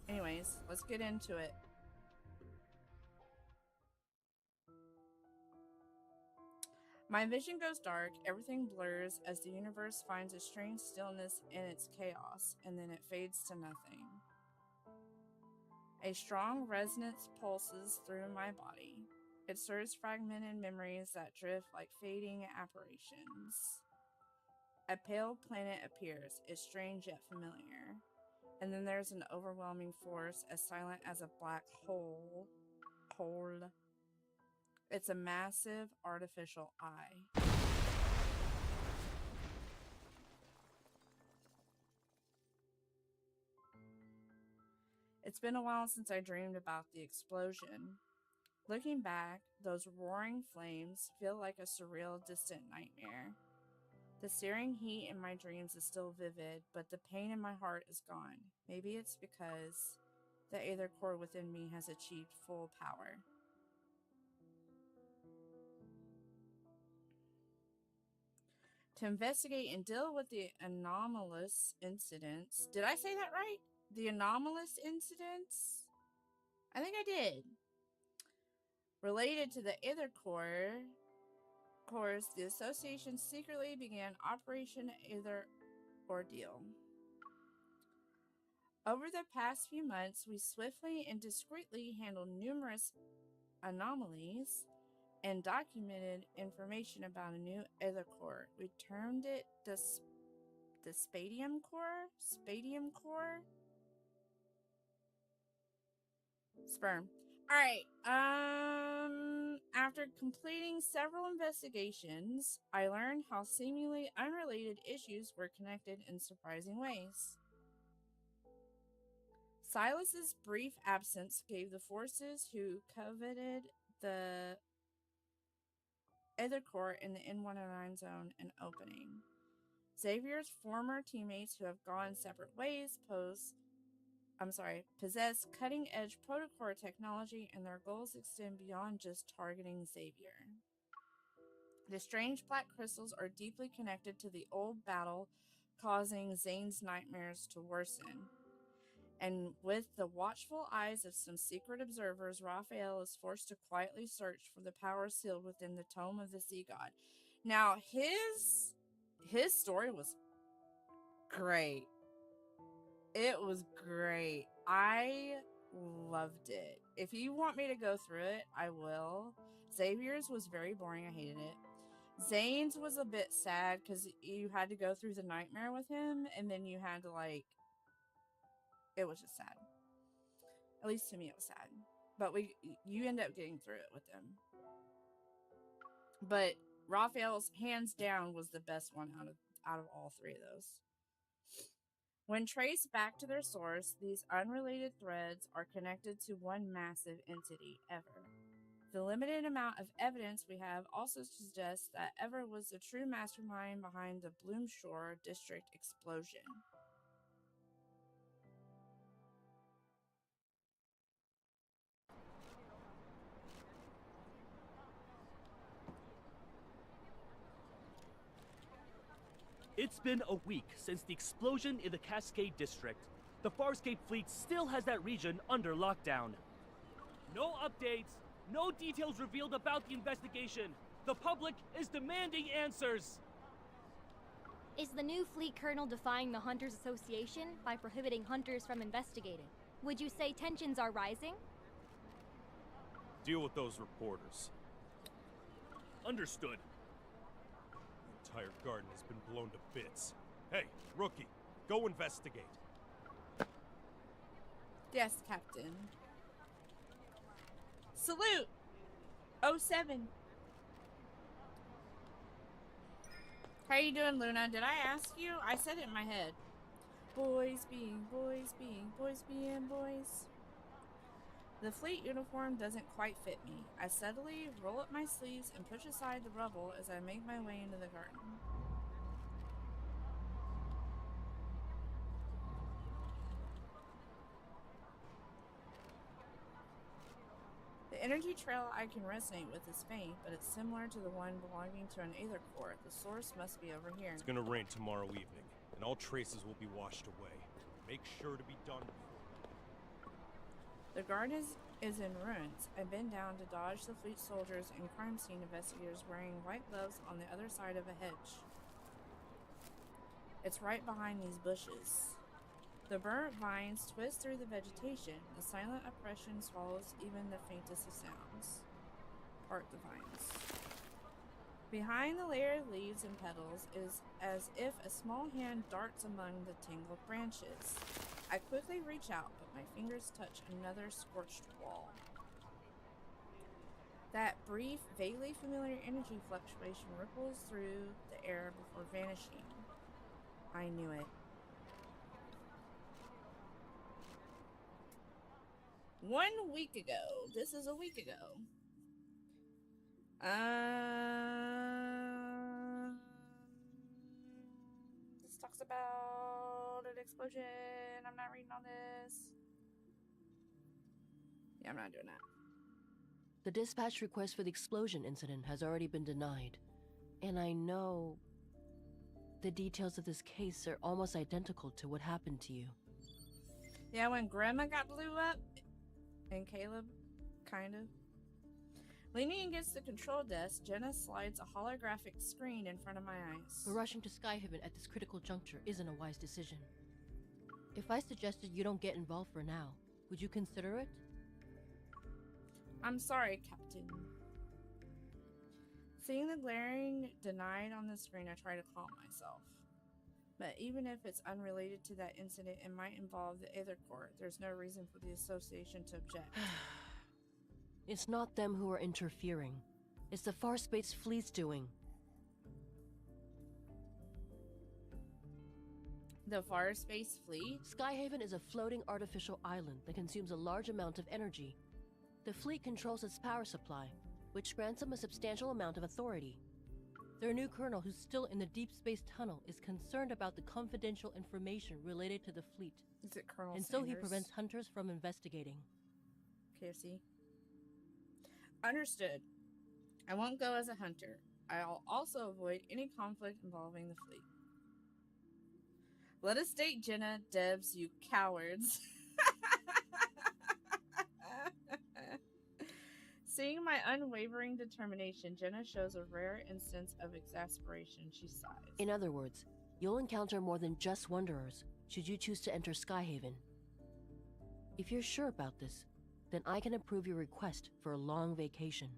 Anyways, let's get into it. My vision goes dark, everything blurs as the universe finds a strange stillness in its chaos, and then it fades to nothing. A strong resonance pulses through my body. It stirs fragmented memories that drift like fading apparitions. A pale planet appears, is strange yet familiar. And then there's an overwhelming force as silent as a black hole. It's a massive artificial eye. It's been a while since I dreamed about the explosion. Looking back, those roaring flames feel like a surreal, distant nightmare. The searing heat in my dreams is still vivid, but the pain in my heart is gone. Maybe it's because the Aether core within me has achieved full power. To investigate and deal with the anomalous incidents. Did I say that right? The anomalous incidents? I think I did. Related to the Aether core, the association secretly began Operation Aether Ordeal. Over the past few months, we swiftly and discreetly handled numerous anomalies and documented information about a new Aether core. We termed it the Spadium core? Spadium core? Sperm. Alright, after completing several investigations, I learned how seemingly unrelated issues were connected in surprising ways. Silas's brief absence gave the forces who coveted the Aether core in the N109 zone an opening. Xavier's former teammates who have gone separate ways possess cutting-edge protocore technology, and their goals extend beyond just targeting Xavier. The strange black crystals are deeply connected to the old battle, causing Zane's nightmares to worsen. And with the watchful eyes of some secret observers, Raphael is forced to quietly search for the power sealed within the Tome of the Sea God. Now, his story was great. It was great. I loved it. If you want me to go through it, I will. Xavier's was very boring. I hated it. Zane's was a bit sad because you had to go through the nightmare with him, and then you had to, like, it was just sad. At least to me, it was sad. But you end up getting through it with them. But Raphael's, hands down, was the best one out of all three of those. When traced back to their source, these unrelated threads are connected to one massive entity, Ever. The limited amount of evidence we have also suggests that Ever was the true mastermind behind the Bloomshore District explosion. It's been a week since the explosion in the Cascade District. The Farscape fleet still has that region under lockdown. No updates, no details revealed about the investigation. The public is demanding answers. Is the new fleet colonel defying the Hunters Association by prohibiting hunters from investigating? Would you say tensions are rising? Deal with those reporters. Understood. The entire garden has been blown to bits. Hey, rookie, go investigate. Yes, Captain. Salute! 07. How you doing, Luna? Did I ask you? I said it in my head. Boys being boys being boys being boys. The fleet uniform doesn't quite fit me. I steadily roll up my sleeves and push aside the rubble as I make my way into the garden. The energy trail I can resonate with is faint, but it's similar to the one belonging to an Aether core. The source must be over here. It's gonna rain tomorrow evening, and all traces will be washed away. Make sure to be done before. The guard is in ruins. I bend down to dodge the fleet soldiers and crime scene investigators wearing white gloves on the other side of a hedge. It's right behind these bushes. The burnt vines twist through the vegetation. The silent oppression swallows even the faintest of sounds. Part the vines. Behind the layer of leaves and petals is as if a small hand darts among the tangled branches. I quickly reach out, but my fingers touch another scorched wall. That brief, vaguely familiar energy fluctuation ripples through the air before vanishing. I knew it. 1 week ago. This is a week ago. This talks about an explosion. I'm not reading all this. Yeah, I'm not doing that. The dispatch request for the explosion incident has already been denied. And I know the details of this case are almost identical to what happened to you. Yeah, when Grandma got blew up, and Caleb, kind of. Leaning against the control desk, Jenna slides a holographic screen in front of my eyes. But rushing to Skyhaven at this critical juncture isn't a wise decision. If I suggested you don't get involved for now, would you consider it? I'm sorry, Captain. Seeing the glaring denied on the screen, I try to calm myself. But even if it's unrelated to that incident and might involve the Aether Core, there's no reason for the association to object. It's not them who are interfering. It's the Far Space Fleet's doing. The Far Space Fleet? Skyhaven is a floating artificial island that consumes a large amount of energy. The fleet controls its power supply, which grants them a substantial amount of authority. Their new colonel, who's still in the Deepspace tunnel, is concerned about the confidential information related to the fleet. Is it Colonel And Sanders? so he prevents hunters from investigating. KFC. Understood. I won't go as a hunter. I'll also avoid any conflict involving the fleet. Let us date, Jenna, Debs, you cowards. Seeing my unwavering determination, Jenna shows a rare instance of exasperation. She sighs. In other words, you'll encounter more than just Wanderers should you choose to enter Skyhaven. If you're sure about this, then I can approve your request for a long vacation.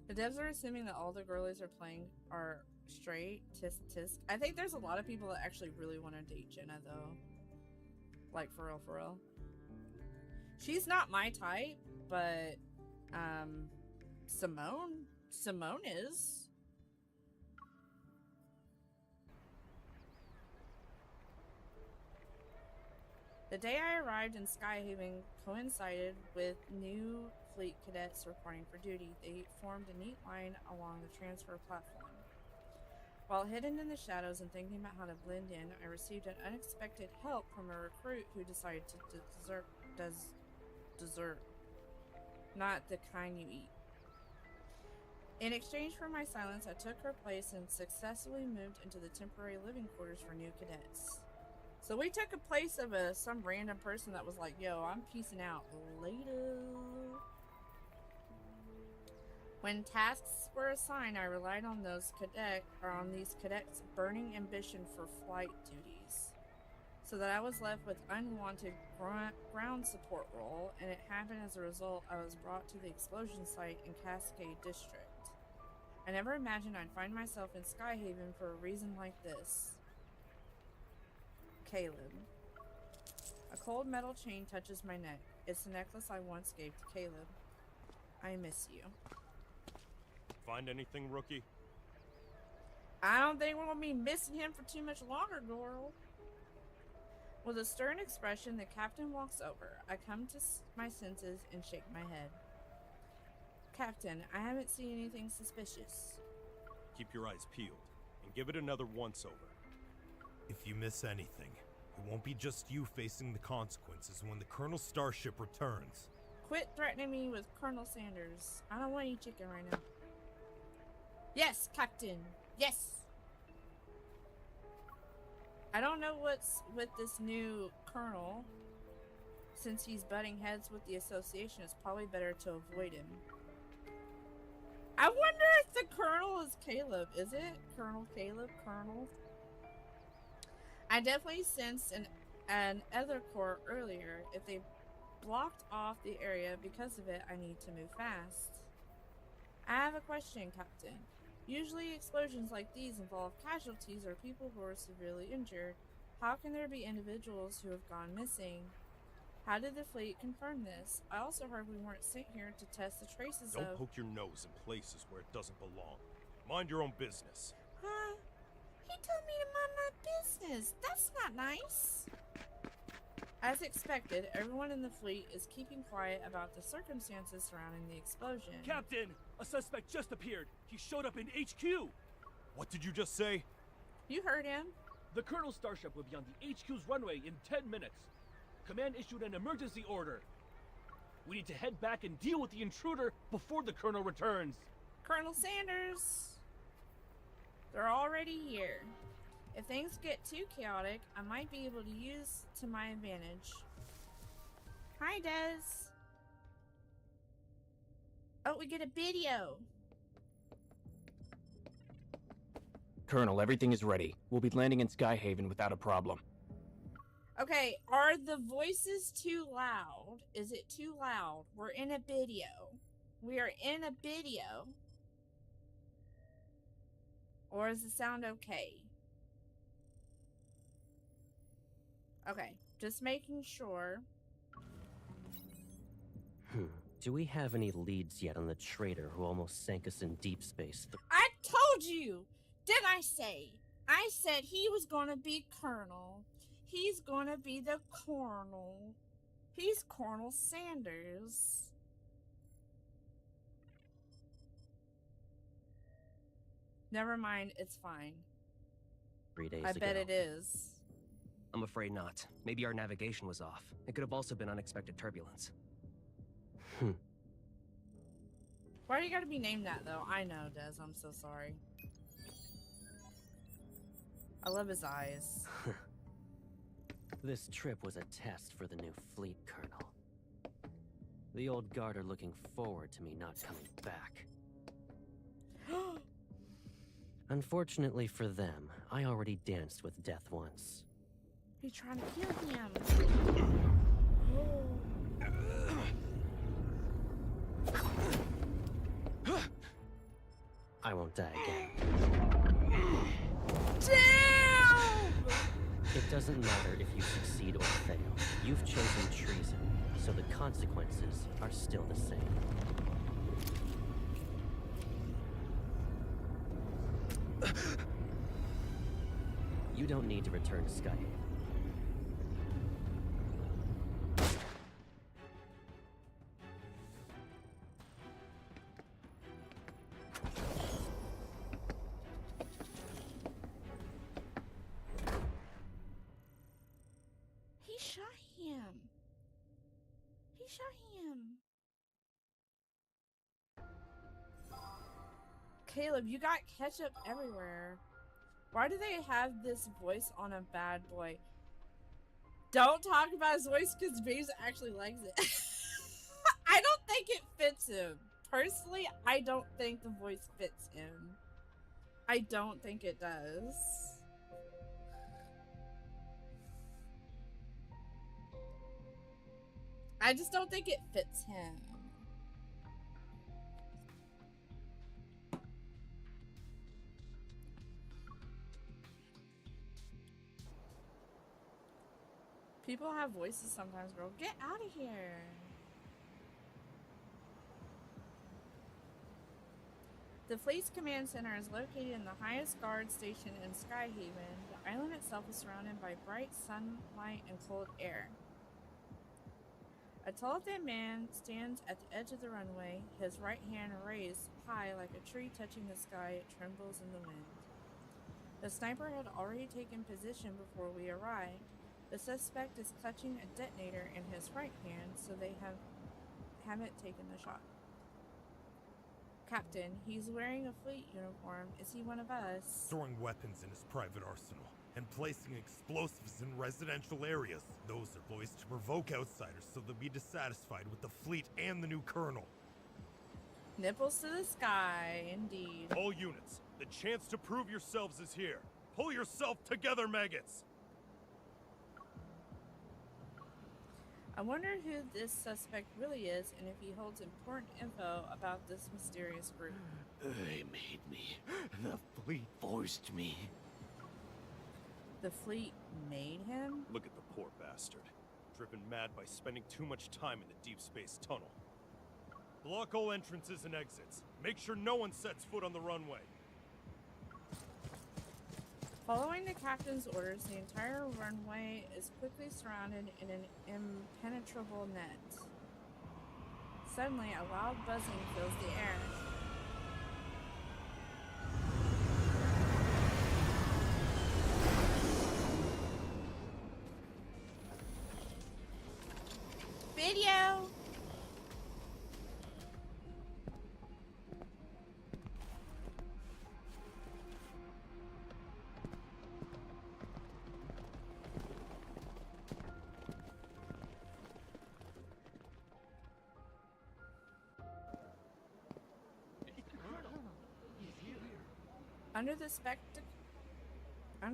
The devs are assuming that all the girlies are playing are straight. Tisk tisk. I think there's a lot of people that actually really want to date Jenna, though. Like, for real, for real. She's not my type, but, Simone is. The day I arrived in Skyhaven coincided with new fleet cadets reporting for duty. They formed a neat line along the transfer platform. While hidden in the shadows and thinking about how to blend in, I received an unexpected help from a recruit who decided to dessert. Not the kind you eat. In exchange for my silence, I took her place and successfully moved into the temporary living quarters for new cadets. So we took a place of some random person that was like, yo, I'm peacing out later. When tasks were assigned, I relied on these cadets' burning ambition for flight duties, so that I was left with unwanted ground support role, and it happened as a result I was brought to the explosion site in Cascade District. I never imagined I'd find myself in Skyhaven for a reason like this. Caleb. A cold metal chain touches my neck. It's the necklace I once gave to Caleb. I miss you. Find anything, rookie? I don't think we're gonna be missing him for too much longer, girl. With a stern expression, the captain walks over. I come to my senses and shake my head. Captain, I haven't seen anything suspicious. Keep your eyes peeled, and give it another once-over. If you miss anything, it won't be just you facing the consequences when the Colonel's starship returns. Quit threatening me with Colonel Sanders. I don't want to eat chicken right now. Yes, Captain. Yes. I don't know what's with this new colonel. Since he's butting heads with the association, it's probably better to avoid him. I wonder if the Colonel is Caleb. Is it Colonel Caleb? Colonel? I definitely sensed an other core earlier. If they blocked off the area because of it, I need to move fast. I have a question, Captain. Usually explosions like these involve casualties or people who are severely injured. How can there be individuals who have gone missing? How did the fleet confirm this? I also heard we weren't sent here to test the traces of... Don't poke your nose in places where it doesn't belong. Mind your own business. Huh? He told me to mind my business. That's not nice. As expected, everyone in the fleet is keeping quiet about the circumstances surrounding the explosion. Captain, a suspect just appeared. He showed up in HQ. What did you just say? You heard him. The Colonel's starship will be on the HQ's runway in 10 minutes. Command issued an emergency order. We need to head back and deal with the intruder before the Colonel returns. Colonel Sanders. They're already here. If things get too chaotic, I might be able to use to my advantage. Hi, Des. Oh, we get a video. Colonel, everything is ready. We'll be landing in Skyhaven without a problem. Okay, are the voices too loud? Is it too loud? We're in a video. We are in a video. Or is the sound okay? Okay, just making sure. Do we have any leads yet on the traitor who almost sank us in deep space? I told you! Did I say? I said he was gonna be Colonel. He's gonna be the Colonel. He's Colonel Sanders. Never mind, it's fine. 3 days I ago. bet it is. I'm afraid not. Maybe our navigation was off. It could have also been unexpected turbulence. Why do you gotta be named that, though? I know, Des. I'm so sorry. I love his eyes. This trip was a test for the new fleet, Colonel. The old guard are looking forward to me not coming back. Unfortunately for them, I already danced with death once. You're trying to kill him. I won't die again. Damn! It doesn't matter if you succeed or fail. You've chosen treason, so the consequences are still the same. You don't need to return to Skyhaven. He shot him. He shot him. Caleb, you got ketchup everywhere. Why do they have this voice on a bad boy? Don't talk about his voice because Baze actually likes it. I don't think it fits him. Personally, I don't think the voice fits him. I don't think it does. I just don't think it fits him. People have voices sometimes, bro. Get out of here. The fleet's command center is located in the highest guard station in Skyhaven. The island itself is surrounded by bright sunlight and cold air. A tall, thin man stands at the edge of the runway, his right hand raised high like a tree touching the sky. It trembles in the wind. The sniper had already taken position before we arrived. The suspect is clutching a detonator in his right hand, so they haven't taken the shot. Captain, he's wearing a fleet uniform. Is he one of us? Storing weapons in his private arsenal. and placing explosives in residential areas. Those are ploys to provoke outsiders so they'll be dissatisfied with the fleet and the new colonel. Nipples to the sky, indeed. All units, the chance to prove yourselves is here. Pull yourself together, maggots! I wonder who this suspect really is and if he holds important info about this mysterious group. They made me. The fleet forced me. The fleet made him? Look at the poor bastard. Driven mad by spending too much time in the deep space tunnel. Block all entrances and exits. Make sure no one sets foot on the runway. Following the captain's orders, the entire runway is quickly surrounded in an impenetrable net. Suddenly, a loud buzzing fills the air. Video! Under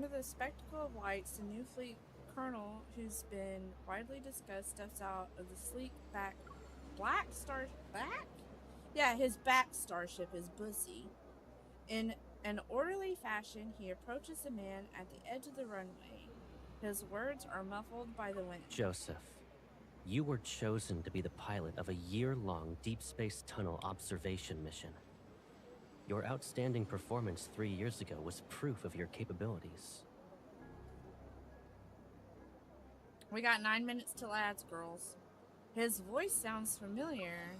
the spectacle of lights, the new fleet colonel, who's been widely discussed, steps out of the sleek back his back starship is Bussy. In an orderly fashion, he approaches the man at the edge of the runway. His words are muffled by the wind. Joseph, you were chosen to be the pilot of a year-long deep space tunnel observation mission. Your outstanding performance 3 years ago was proof of your capabilities. We got 9 minutes till ads, girls. His voice sounds familiar.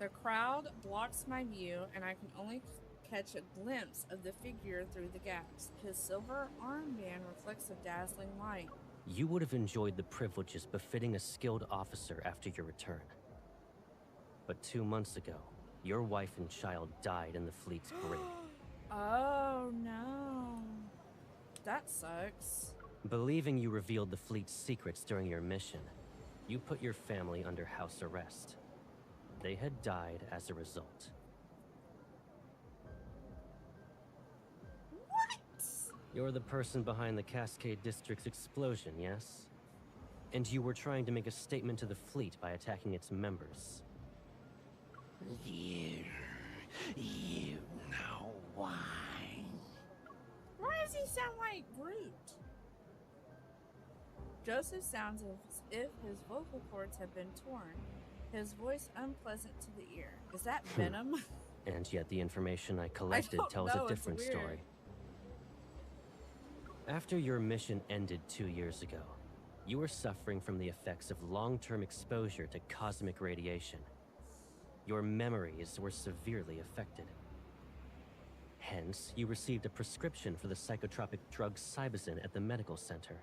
The crowd blocks my view, and I can only catch a glimpse of the figure through the gaps. His silver armband reflects a dazzling light. You would have enjoyed the privileges befitting a skilled officer after your return. But 2 months ago, your wife and child died in the fleet's brig. Oh no. That sucks. Believing you revealed the fleet's secrets during your mission, you put your family under house arrest. They had died as a result. What? You're the person behind the Cascade District's explosion, yes? And you were trying to make a statement to the fleet by attacking its members. You know why. Why does he sound like Groot? Joseph sounds as if his vocal cords have been torn. His voice unpleasant to the ear. Is that Venom? And yet the information I collected tells a different story. After your mission ended 2 years ago, you were suffering from the effects of long-term exposure to cosmic radiation. Your memories were severely affected. Hence, you received a prescription for the psychotropic drug Cybazin at the medical center.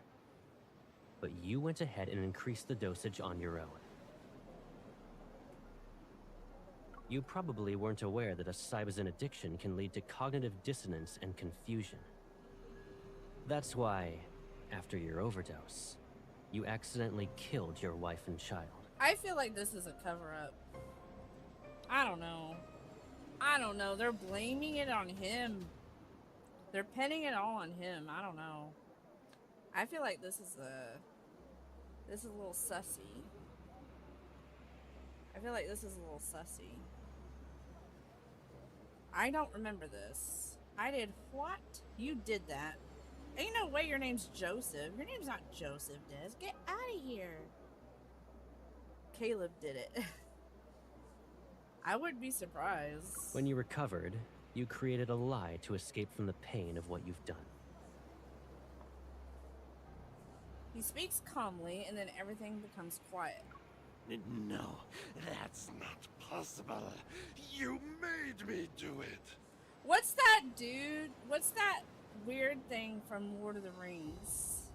But you went ahead and increased the dosage on your own. You probably weren't aware that a Cybazin addiction can lead to cognitive dissonance and confusion. That's why, after your overdose, you accidentally killed your wife and child. I feel like this is a cover-up. I don't know. They're blaming it on him. They're pinning it all on him. I don't know. I feel like this is a little sussy. I feel like this is a little sussy. I don't remember this. I did what? You did that. Ain't no way your name's Joseph. Your name's not Joseph, Des. Get out of here. Caleb did it. I wouldn't be surprised. When you recovered, you created a lie to escape from the pain of what you've done. He speaks calmly, and then everything becomes quiet. No, that's not possible. You made me do it. What's that, dude? What's that weird thing from Lord of the Rings?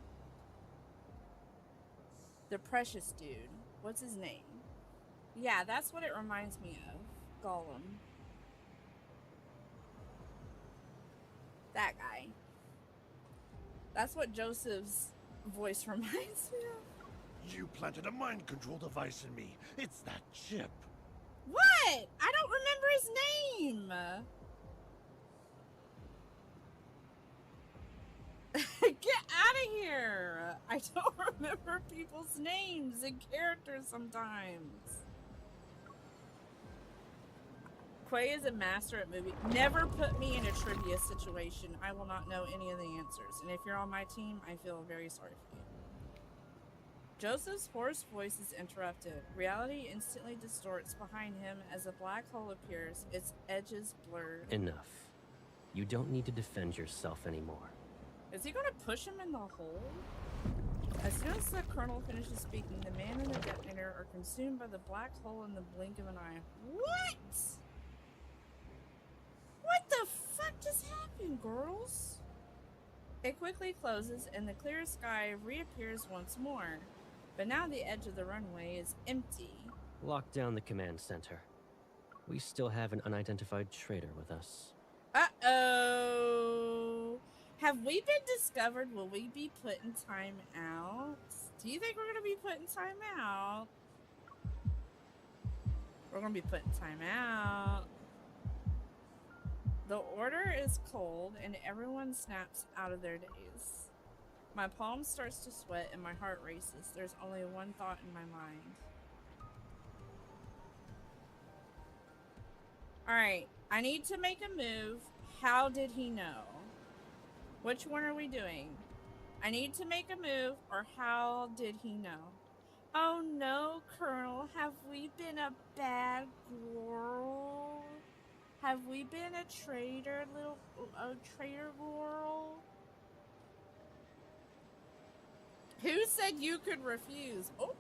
The precious dude. What's his name? Yeah, that's what it reminds me of. Gollum. That guy. That's what Joseph's voice reminds me of. You planted a mind control device in me. It's that chip. What? I don't remember his name. Get out of here. I don't remember people's names and characters sometimes. Quay is a master at movie. Never put me in a trivia situation. I will not know any of the answers. And if you're on my team, I feel very sorry for you. Joseph's hoarse voice is interrupted. Reality instantly distorts behind him as a black hole appears, its edges blurred. Enough. You don't need to defend yourself anymore. Is he going to push him in the hole? As soon as the colonel finishes speaking, the man and the detonator are consumed by the black hole in the blink of an eye. What? What the fuck just happened, girls? It quickly closes and the clear sky reappears once more. But now the edge of the runway is empty. Lock down the command center. We still have an unidentified traitor with us. Uh-oh. Have we been discovered? Will we be put in time out? Do you think we're going to be put in time out? We're going to be put in time out. The order is cold and everyone snaps out of their days. My palm starts to sweat and my heart races. There's only one thought in my mind. Alright, I need to make a move. How did he know? Which one are we doing? I need to make a move, or how did he know? Oh no, Colonel, have we been a bad girl? Have we been a traitor, traitor girl? Who said you could refuse? Oh,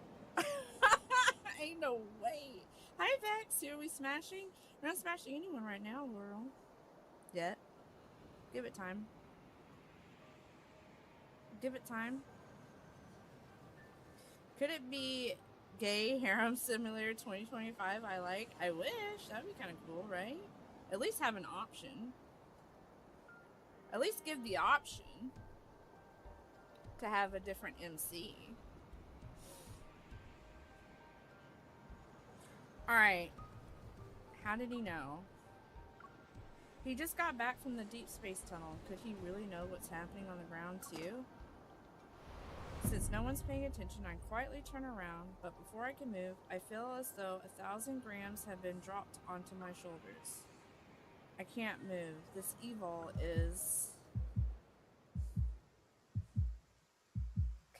ain't no way. Hi, Vex. Who are we smashing? We're not smashing anyone right now, world. Yet. Give it time. Give it time. Could it be Gay Harem Simulator 2025? I wish. That'd be kind of cool, right? At least have an option. At least give the option to have a different MC. Alright. How did he know? He just got back from the deep space tunnel. Could he really know what's happening on the ground too? Since no one's paying attention, I quietly turn around, but before I can move, I feel as though 1,000 grams have been dropped onto my shoulders. I can't move. This evil is...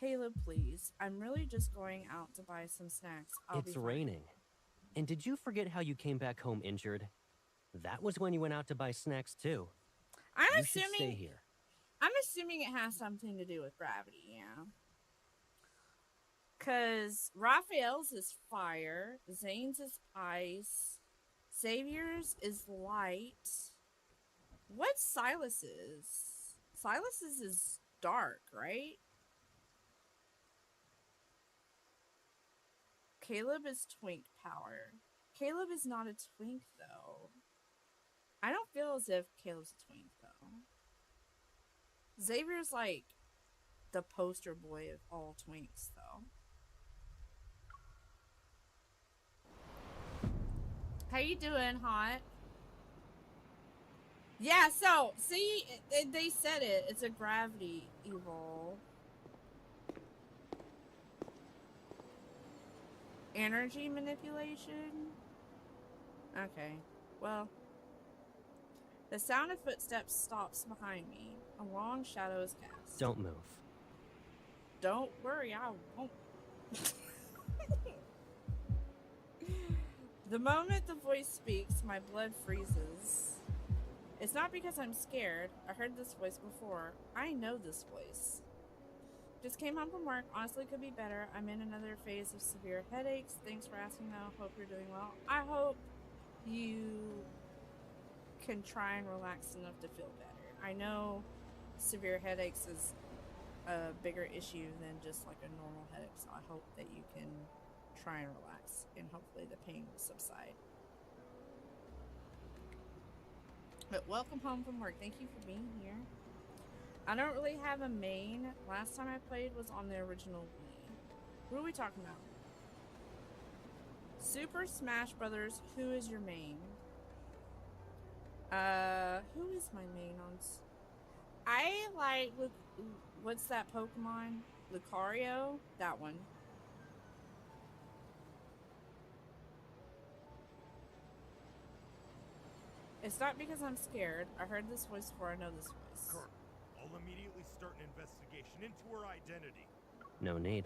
Caleb, please. I'm really just going out to buy some snacks. It's raining. And did you forget how you came back home injured? That was when you went out to buy snacks too. You should stay here. I'm assuming it has something to do with gravity, yeah. Because Raphael's is fire, Zane's is ice, Xavier's is light. What's Silas's? Silas's is dark, right? Caleb is twink power. Caleb is not a twink, though. I don't feel as if Caleb's a twink, though. Xavier's like the poster boy of all twinks, though. How you doing, Hot? Yeah, so, see, they said it. It's a gravity evil. Energy manipulation? Okay, well. The sound of footsteps stops behind me. A long shadow is cast. Don't move. Don't worry, I won't. The moment the voice speaks, my blood freezes. It's not because I'm scared. I heard this voice before. I know this voice. Just came home from work. Honestly, could be better. I'm in another phase of severe headaches. Thanks for asking, though. Hope you're doing well. I hope you can try and relax enough to feel better. I know severe headaches is a bigger issue than just like a normal headache, so I hope that you can try and relax and hopefully the pain will subside. But welcome home from work. Thank you for being here. I don't really have a main. Last time I played was on the original Wii. What are we talking about? Super Smash Brothers, who is your main? Who is my main on... I like, what's that Pokemon? Lucario? That one. It's not because I'm scared. I heard this voice before. I know this voice. Colonel, I'll immediately start an investigation into her identity. No need.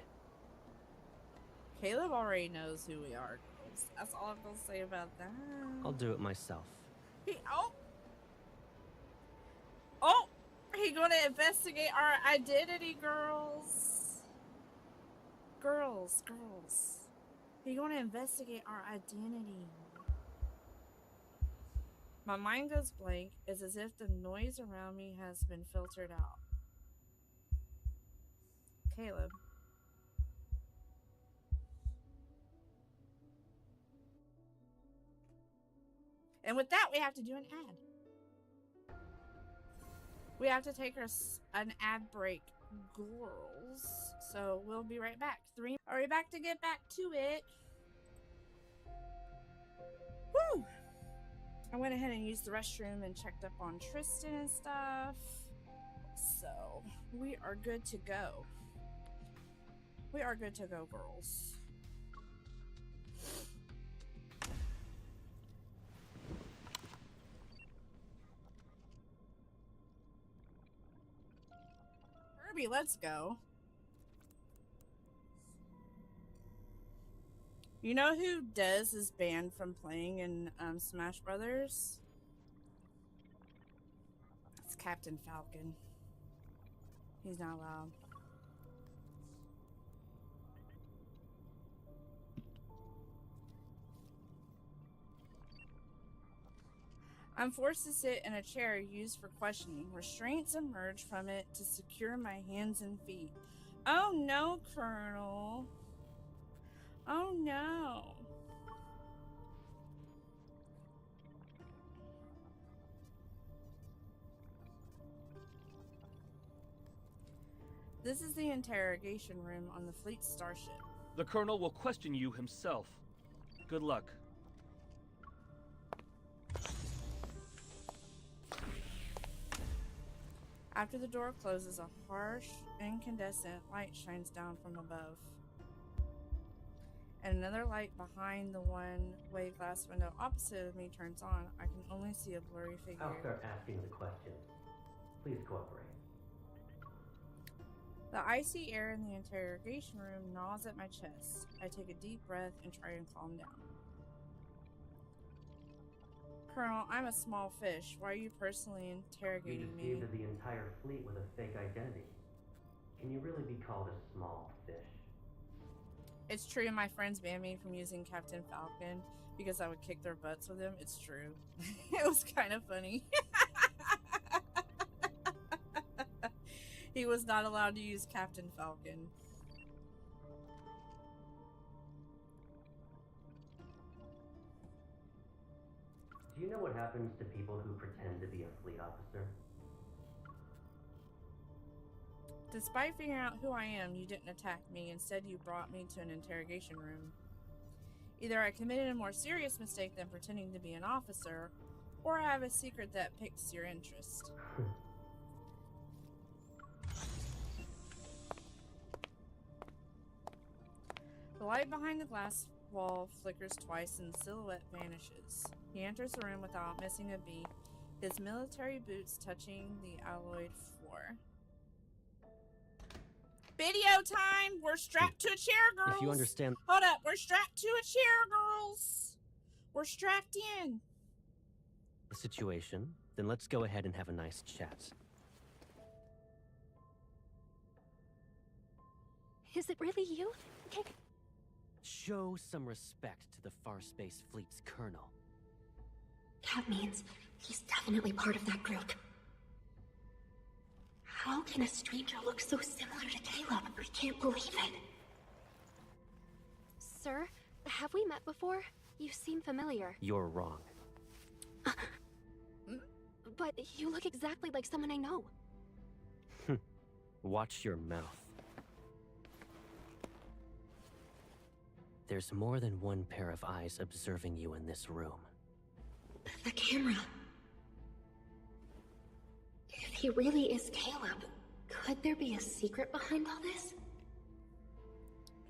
Caleb already knows who we are. That's all I'm gonna say about that. I'll do it myself. He gonna investigate our identity, girls. Girls. He gonna investigate our identity. My mind goes blank. It's as if the noise around me has been filtered out. Caleb. And with that, we have to do an ad. We have to take an ad break, girls. So we'll be right back. Are we back to get back to it? Woo! I went ahead and used the restroom and checked up on Tristan and stuff. So we are good to go. We are good to go, girls. Kirby, let's go. You know who Dez is banned from playing in Smash Brothers? It's Captain Falcon. He's not allowed. I'm forced to sit in a chair used for questioning. Restraints emerge from it to secure my hands and feet. Oh no, Colonel. Oh no. This is the interrogation room on the fleet starship. The Colonel will question you himself. Good luck. After the door closes, a harsh, incandescent light shines down from above. And another light behind the one-way glass window opposite of me turns on. I can only see a blurry figure. I'll start asking the questions. Please cooperate. The icy air in the interrogation room gnaws at my chest. I take a deep breath and try and calm down. Colonel, I'm a small fish. Why are you personally interrogating me? You deceived the entire fleet with a fake identity. Can you really be called a small fish? It's true, my friends banned me from using Captain Falcon because I would kick their butts with him. It's true. It was kind of funny. He was not allowed to use Captain Falcon. Do you know what happens to people who pretend to be a fleet officer? Despite figuring out who I am, you didn't attack me. Instead, you brought me to an interrogation room. Either I committed a more serious mistake than pretending to be an officer, or I have a secret that piques your interest. The light behind the glass wall flickers twice and the silhouette vanishes. He enters the room without missing a beat, his military boots touching the alloyed floor. Video time! We're strapped to a chair, girls! If you understand... Hold up, we're strapped to a chair, girls! We're strapped in! ...the situation, then let's go ahead and have a nice chat. Is it really you? Show some respect to the Farspace Fleet's colonel. That means he's definitely part of that group. How can a stranger look so similar to Caleb? I can't believe it. Sir, have we met before? You seem familiar. You're wrong. But you look exactly like someone I know. Watch your mouth. There's more than one pair of eyes observing you in this room. The camera. If he really is Caleb, could there be a secret behind all this?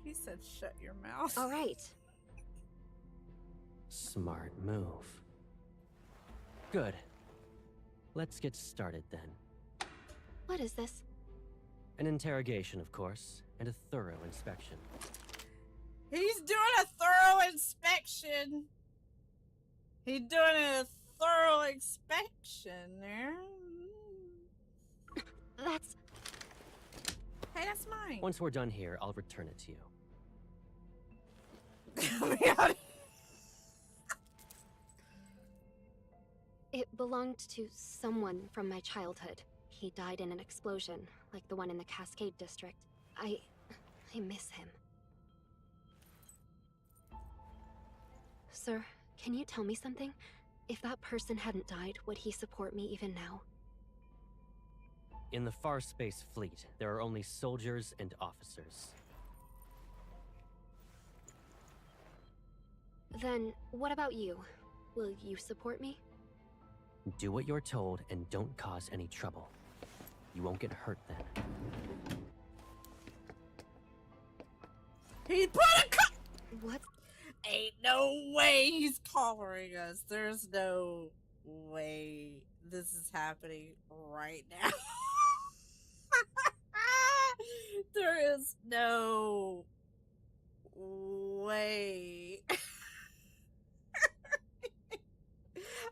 He said, shut your mouth. All right. Smart move. Good. Let's get started then. What is this? An interrogation, of course, and a thorough inspection. He's doing a thorough inspection. He's doing a thorough inspection there. That's... Hey, that's mine. Once we're done here, I'll return it to you. It belonged to someone from my childhood. He died in an explosion, like the one in the Cascade District. I miss him. Sir, can you tell me something? If that person hadn't died, would he support me even now? In the Far Space Fleet, there are only soldiers and officers. Then, what about you? Will you support me? Do what you're told and don't cause any trouble. You won't get hurt then. He put a What? Ain't no way he's collaring us. There's no way this is happening right now. There is no way.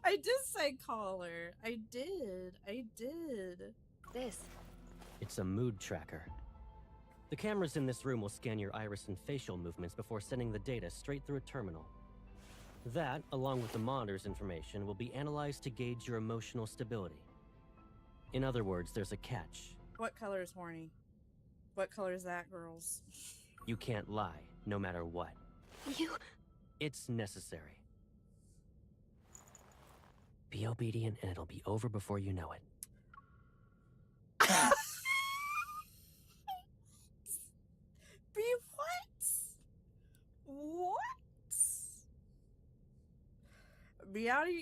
I did say collar. I did. This. It's a mood tracker. The cameras in this room will scan your iris and facial movements before sending the data straight through a terminal. That, along with the monitor's information, will be analyzed to gauge your emotional stability. In other words, there's a catch. What color is horny? What color is that, girls? You can't lie, no matter what. You... It's necessary. Be obedient and it'll be over before you know it. Be what? What? Be out of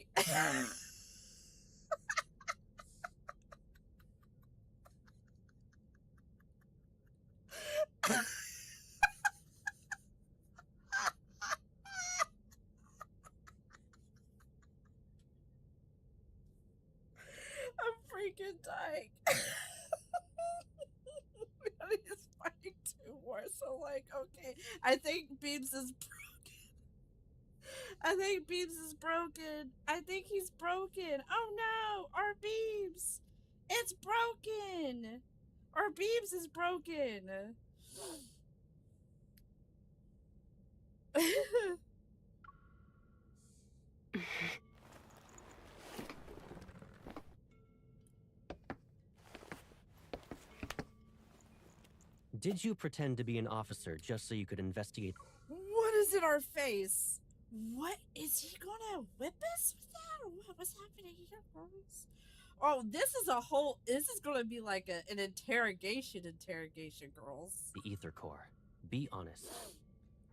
I'm freaking dying. He's fighting two more, so like, okay. I think Beebs is broken. I think Beebs is broken. I think he's broken. Oh no, our Beebs. It's broken. Our Beebs is broken. Did you pretend to be an officer just so you could investigate? What is in our face? What is he gonna whip us with that? Or what was happening here, girls? Oh, this is a whole. This is gonna be like an interrogation, girls. The Ether Core. Be honest.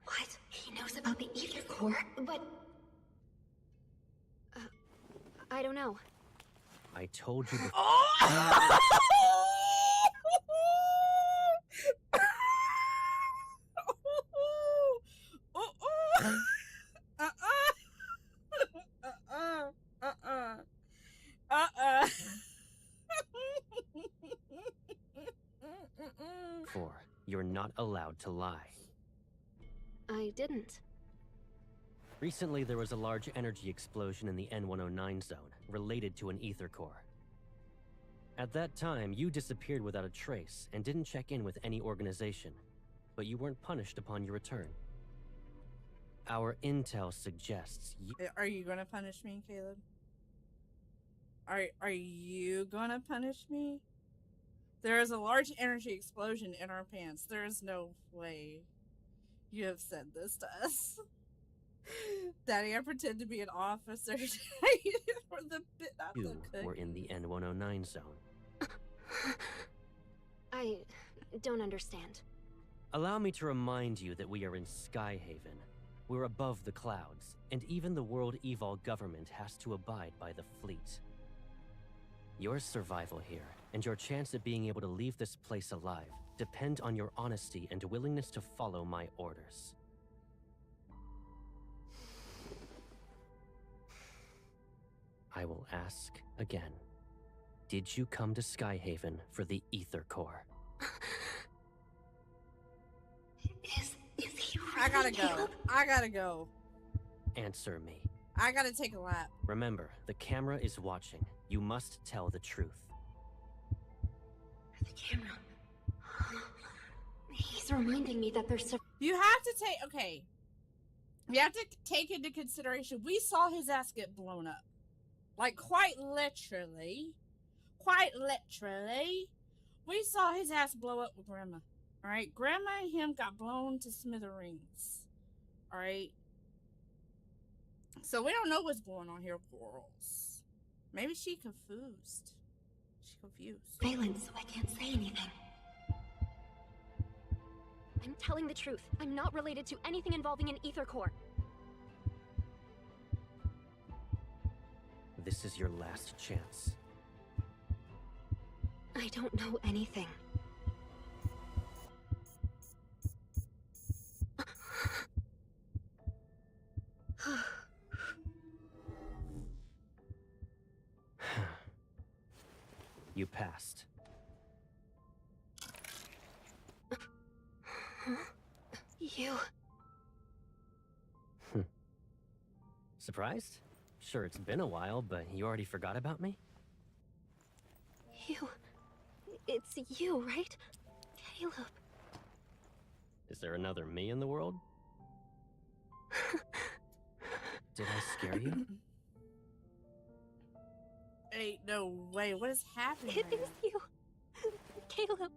What? He knows about the Ether Core, but... I don't know. I told you before. Oh! You're not allowed to lie. I didn't. Recently, there was a large energy explosion in the N109 zone, related to an ether core. At that time, you disappeared without a trace and didn't check in with any organization, but you weren't punished upon your return. Our intel suggests you— Are you gonna punish me, Caleb? Are you gonna punish me? There is a large energy explosion in our pants. There is no way you have said this to us. Daddy, I pretend to be an officer. Not you the cook. were in the N109 zone. I don't understand. Allow me to remind you that we are in Skyhaven. We're above the clouds, and even the World Evol government has to abide by the fleet. Your survival here, and your chance at being able to leave this place alive, depend on your honesty and willingness to follow my orders. I will ask again. Did you come to Skyhaven for the Ether Core? Is he really I gotta go. Caleb? I gotta go. Answer me. I gotta take a lap. Remember, the camera is watching. You must tell the truth. The camera. He's reminding me that there's... You have to take, okay. You have to take into consideration, we saw his ass get blown up. Like, quite literally. We saw his ass blow up with Grandma. Alright? Grandma and him got blown to smithereens. Alright? So we don't know what's going on here, girls. Maybe she confused. She's confused. Valence, so I can't say anything. I'm telling the truth. I'm not related to anything involving an Ether Core. This is your last chance. I don't know anything. You passed. You... Surprised? Sure, it's been a while, but you already forgot about me? You... It's you, right? Caleb. Is there another me in the world? Did I scare you? Ain't no way. What is happening It right is now? you. Caleb.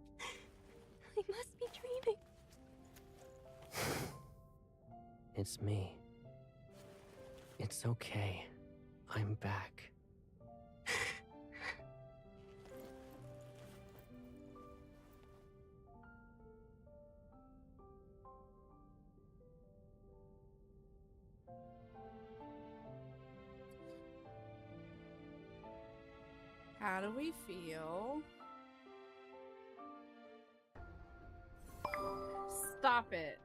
I must be dreaming. It's me. It's okay. I'm back. How do we feel? Stop it.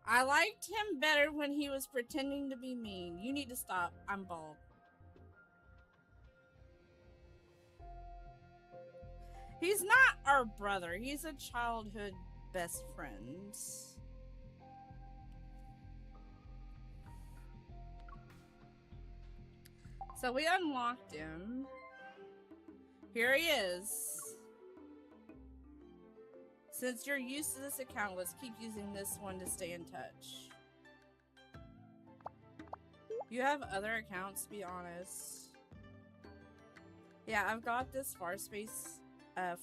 I liked him better when he was pretending to be mean. You need to stop. I'm bald. He's not our brother. He's a childhood best friend. So we unlocked him. Here he is. Since you're used to this account, let's keep using this one to stay in touch. You have other accounts, be honest. Yeah, I've got this Farspace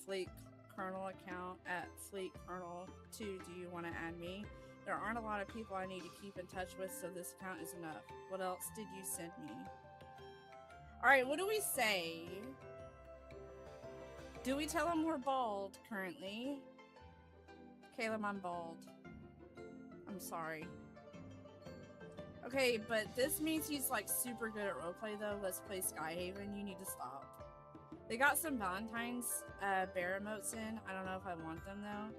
Fleet Colonel account at Fleet Colonel 2. Do you want to add me? There aren't a lot of people I need to keep in touch with, so this account is enough. What else did you send me? Alright, what do we say? Do we tell him we're bald currently? Caleb, I'm bald. I'm sorry. Okay, but this means he's like super good at roleplay though. Let's play Skyhaven. You need to stop. They got some Valentine's bear emotes in. I don't know if I want them though.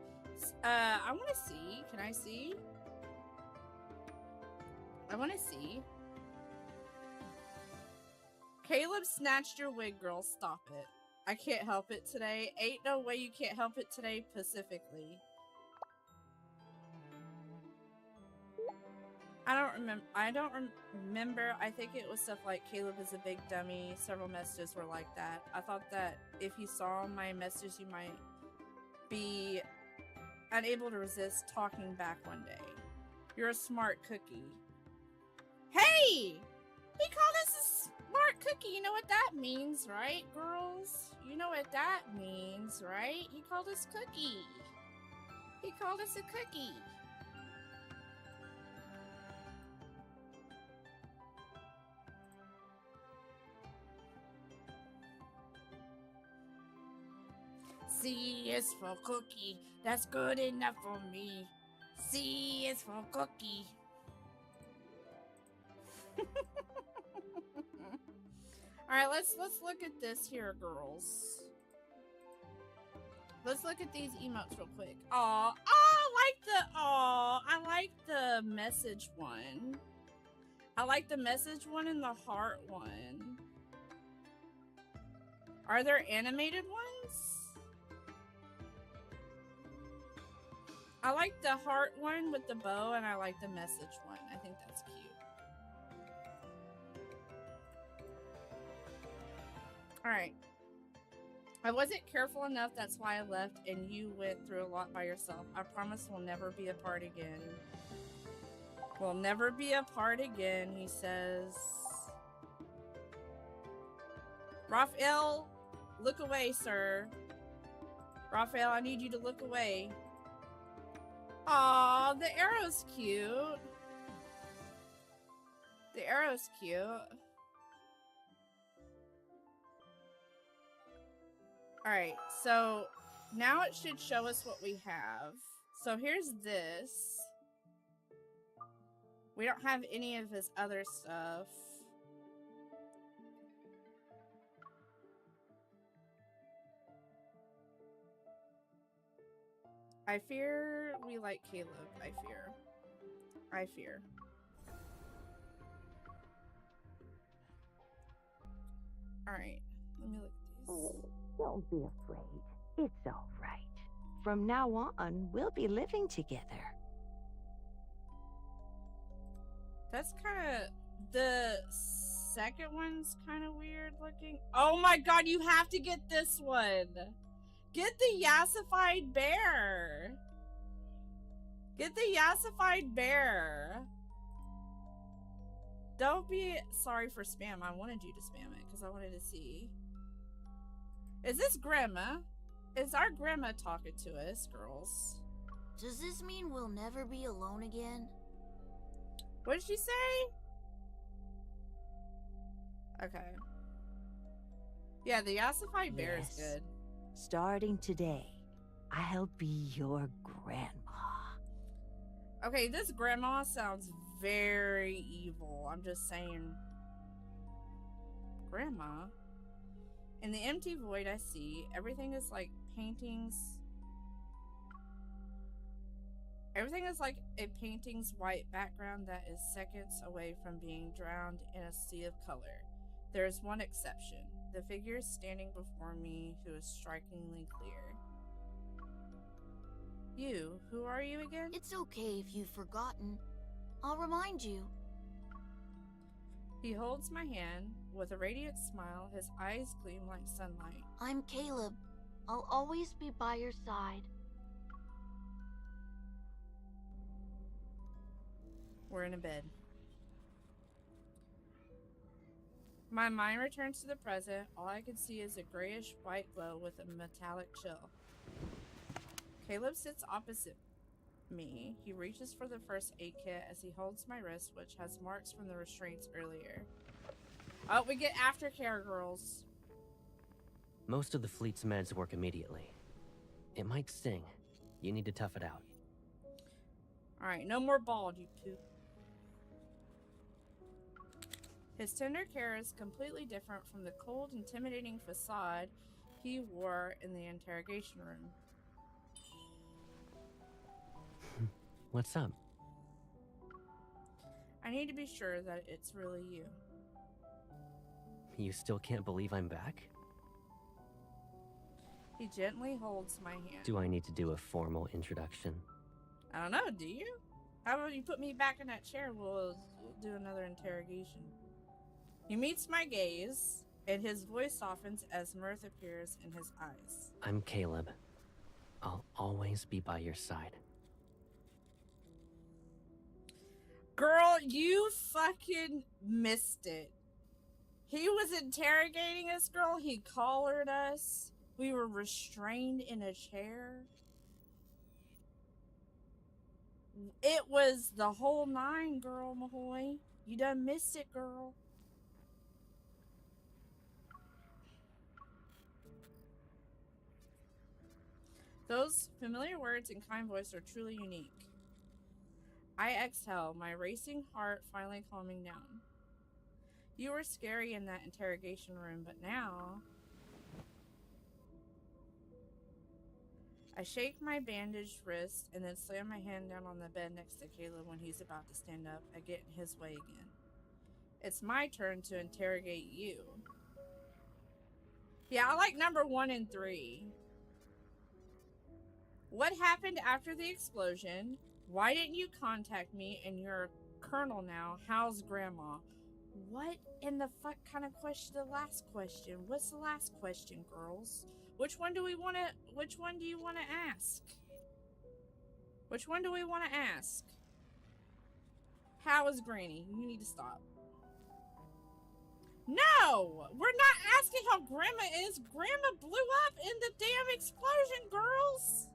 I want to see. Can I see? I want to see. Caleb snatched your wig, girl. Stop it. I can't help it today. Ain't no way you can't help it today, Pacifically. I don't remember. I think it was stuff like Caleb is a big dummy. Several messages were like that. I thought that if you saw my messages, you might be unable to resist talking back one day. You're a smart cookie. Hey! He called us a smart cookie. You know what that means, right, girls? You know what that means, right? He called us cookie. He called us a cookie. C is for cookie. That's good enough for me. C is for cookie. All right, let's look at this here, girls. Let's look at these emotes real quick. Aw, I like the message one. I like the message one and the heart one. Are there animated ones? I like the heart one with the bow, and I like the message one. I think that's cute. Alright. I wasn't careful enough, that's why I left, and you went through a lot by yourself. I promise we'll never be apart again. We'll never be apart again, he says. Raphael, look away, sir. Raphael, I need you to look away. Aw, the arrow's cute. The arrow's cute. Alright, so now it should show us what we have. So here's this. We don't have any of his other stuff. I fear we like Caleb. I fear. I fear. Alright, let me look at these. Oh, don't be afraid. It's all right. From now on, we'll be living together. That's kind of... The second one's kind of weird looking. Oh my god, you have to get this one! Get the yassified bear! Get the yassified bear! Don't be sorry for spam. I wanted you to spam it because I wanted to see. Is this grandma? Is our grandma talking to us, girls? Does this mean we'll never be alone again? What did she say? Okay. Yeah, the yassified bear is good. Starting today, I'll be your grandma. Okay, this grandma sounds very evil. I'm just saying. Grandma? In the empty void I see, everything is like paintings. Everything is like a painting's white background that is seconds away from being drowned in a sea of color. There is one exception. The figure standing before me who is strikingly clear. You, who are you again? It's okay if you've forgotten. I'll remind you. He holds my hand with a radiant smile. His eyes gleam like sunlight. I'm Caleb. I'll always be by your side. We're in a bed. My mind returns to the present. All I can see is a grayish white glow with a metallic chill. Caleb sits opposite me. He reaches for the first aid kit as he holds my wrist, which has marks from the restraints earlier. Oh, we get aftercare, girls. Most of the fleet's meds work immediately. It might sting. You need to tough it out. Alright, no more bald, you poop. His tender care is completely different from the cold, intimidating facade he wore in the interrogation room. What's up? I need to be sure that it's really you. You still can't believe I'm back? He gently holds my hand. Do I need to do a formal introduction? I don't know, do you? How about you put me back in that chair? We'll do another interrogation. He meets my gaze, and his voice softens as mirth appears in his eyes. I'm Caleb. I'll always be by your side. Girl, you fucking missed it. He was interrogating us, girl. He collared us. We were restrained in a chair. It was the whole nine, girl, Mahoy. You done missed it, girl. Those familiar words and kind voice are truly unique. I exhale, my racing heart finally calming down. You were scary in that interrogation room, but now... I shake my bandaged wrist and then slam my hand down on the bed next to Caleb when he's about to stand up. I get in his way again. It's my turn to interrogate you. Yeah, I like number 1 and 3. What happened after the explosion? Why didn't you contact me? And you're a colonel now. How's grandma? What in the fuck kind of question? The last question. What's the last question, girls? Which one do you want to ask? Which one do we want to ask? How is Granny? You need to stop. No! We're not asking how Grandma is. Grandma blew up in the damn explosion, girls!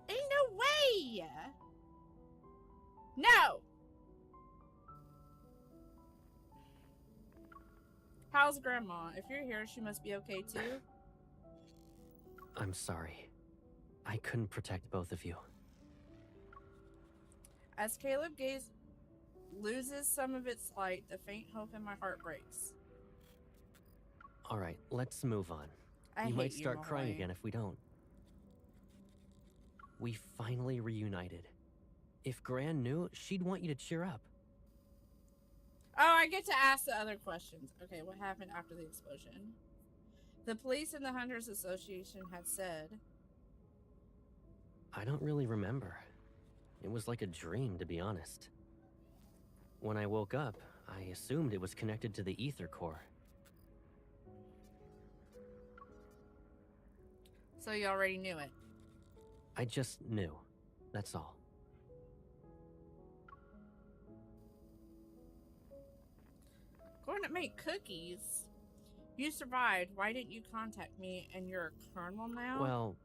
Ain't no way! No! How's Grandma? If you're here, she must be okay too. I'm sorry. I couldn't protect both of you. As Caleb gaze loses some of its light, the faint hope in my heart breaks. Alright, let's move on. I You hate might start crying Malloy. again if we don't. We finally reunited. If Gran knew, she'd want you to cheer up. Oh, I get to ask the other questions. Okay, what happened after the explosion? The police and the Hunters Association had said... I don't really remember. It was like a dream, to be honest. When I woke up, I assumed it was connected to the ether core. So you already knew it. I just knew. That's all. Going to make cookies. You survived. Why didn't you contact me? And you're a colonel now? Well...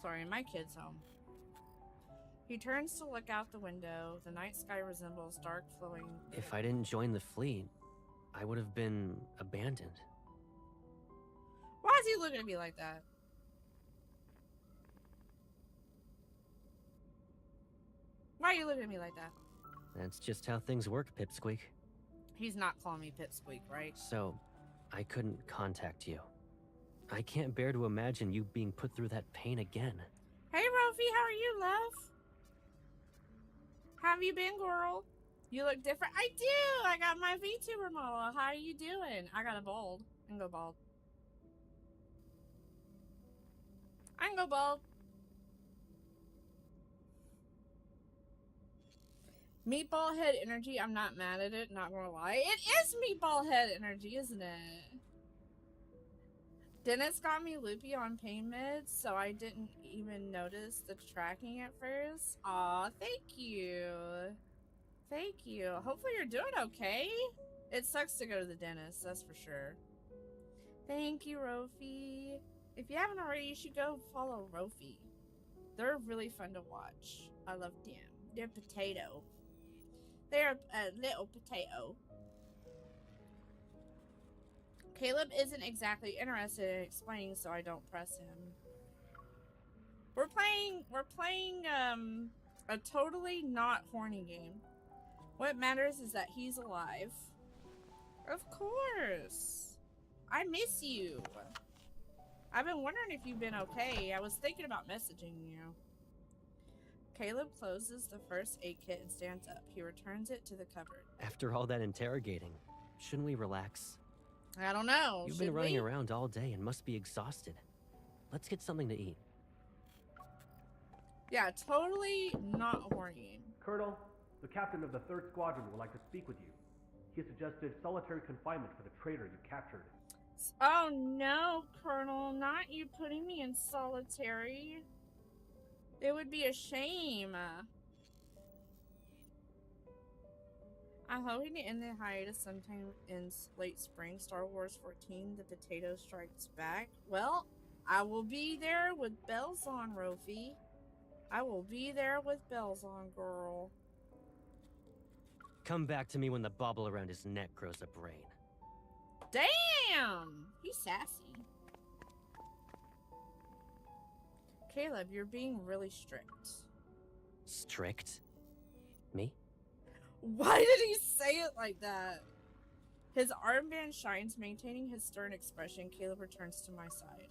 Sorry, my kid's home. He turns to look out the window. The night sky resembles dark flowing... If I didn't join the fleet, I would have been abandoned. Why is he looking at me like that? Why are you looking at me like that? That's just how things work, Pipsqueak. He's not calling me Pipsqueak, right? So, I couldn't contact you. I can't bear to imagine you being put through that pain again. Hey, Rofi, how are you, love? How have you been, girl? You look different. I do! I got my VTuber model. How are you doing? I got a bald. I can go bald. I can go bald. Meatball head energy. I'm not mad at it, not gonna lie. It is meatball head energy, isn't it? Dennis got me loopy on pain meds, so I didn't even notice the tracking at first. Aw, thank you. Thank you. Hopefully you're doing okay. It sucks to go to the dentist, that's for sure. Thank you, Rofi. If you haven't already, you should go follow Rofi. They're really fun to watch. I love them. They're potato. They're a little potato. Caleb isn't exactly interested in explaining, so I don't press him. We're playing a totally not horny game. What matters is that he's alive. Of course. I miss you. I've been wondering if you've been okay. I was thinking about messaging you. Caleb closes the first aid kit and stands up. He returns it to the cupboard. After all that interrogating, shouldn't we relax? I don't know. You've been running around all day and must be exhausted. Let's get something to eat. Yeah, totally not horny. Colonel, the captain of the 3rd Squadron would like to speak with you. He has suggested solitary confinement for the traitor you captured. Oh no, Colonel, not you putting me in solitary. It would be a shame. I'm hoping to end the hiatus sometime in late spring. Star Wars 14, The Potato Strikes Back. Well, I will be there with bells on, Rofi. I will be there with bells on, girl. Come back to me when the bauble around his neck grows a brain. Damn! He's sassy. Caleb, you're being really strict. Strict? Me? Why did he say it like that? His armband shines, maintaining his stern expression. Caleb returns to my side.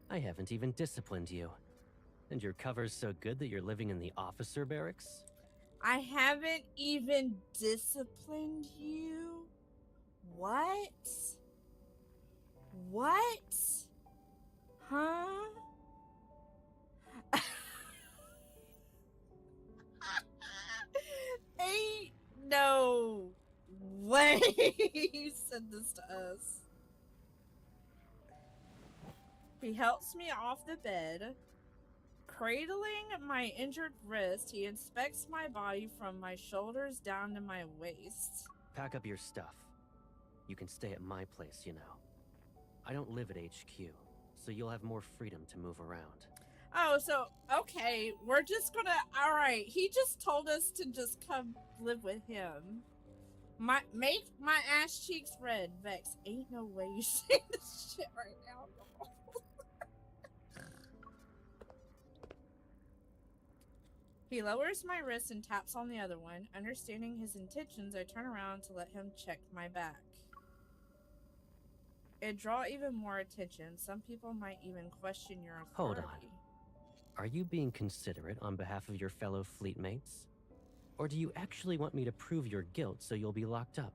I haven't even disciplined you. And your cover's so good that you're living in the officer barracks? I haven't even disciplined you? What? What? Huh? Ain't no way you said this to us. He helps me off the bed. Cradling my injured wrist, he inspects my body from my shoulders down to my waist. Pack up your stuff. You can stay at my place, you know. I don't live at HQ, so you'll have more freedom to move around. Oh, so, okay, we're just gonna, alright, he just told us to just come live with him. Make my ass cheeks red, Vex. Ain't no way you say this shit right now. He lowers my wrist and taps on the other one. Understanding his intentions, I turn around to let him check my back. It draw even more attention. Some people might even question your authority. Hold on. Are you being considerate on behalf of your fellow fleet mates? Or do you actually want me to prove your guilt so you'll be locked up?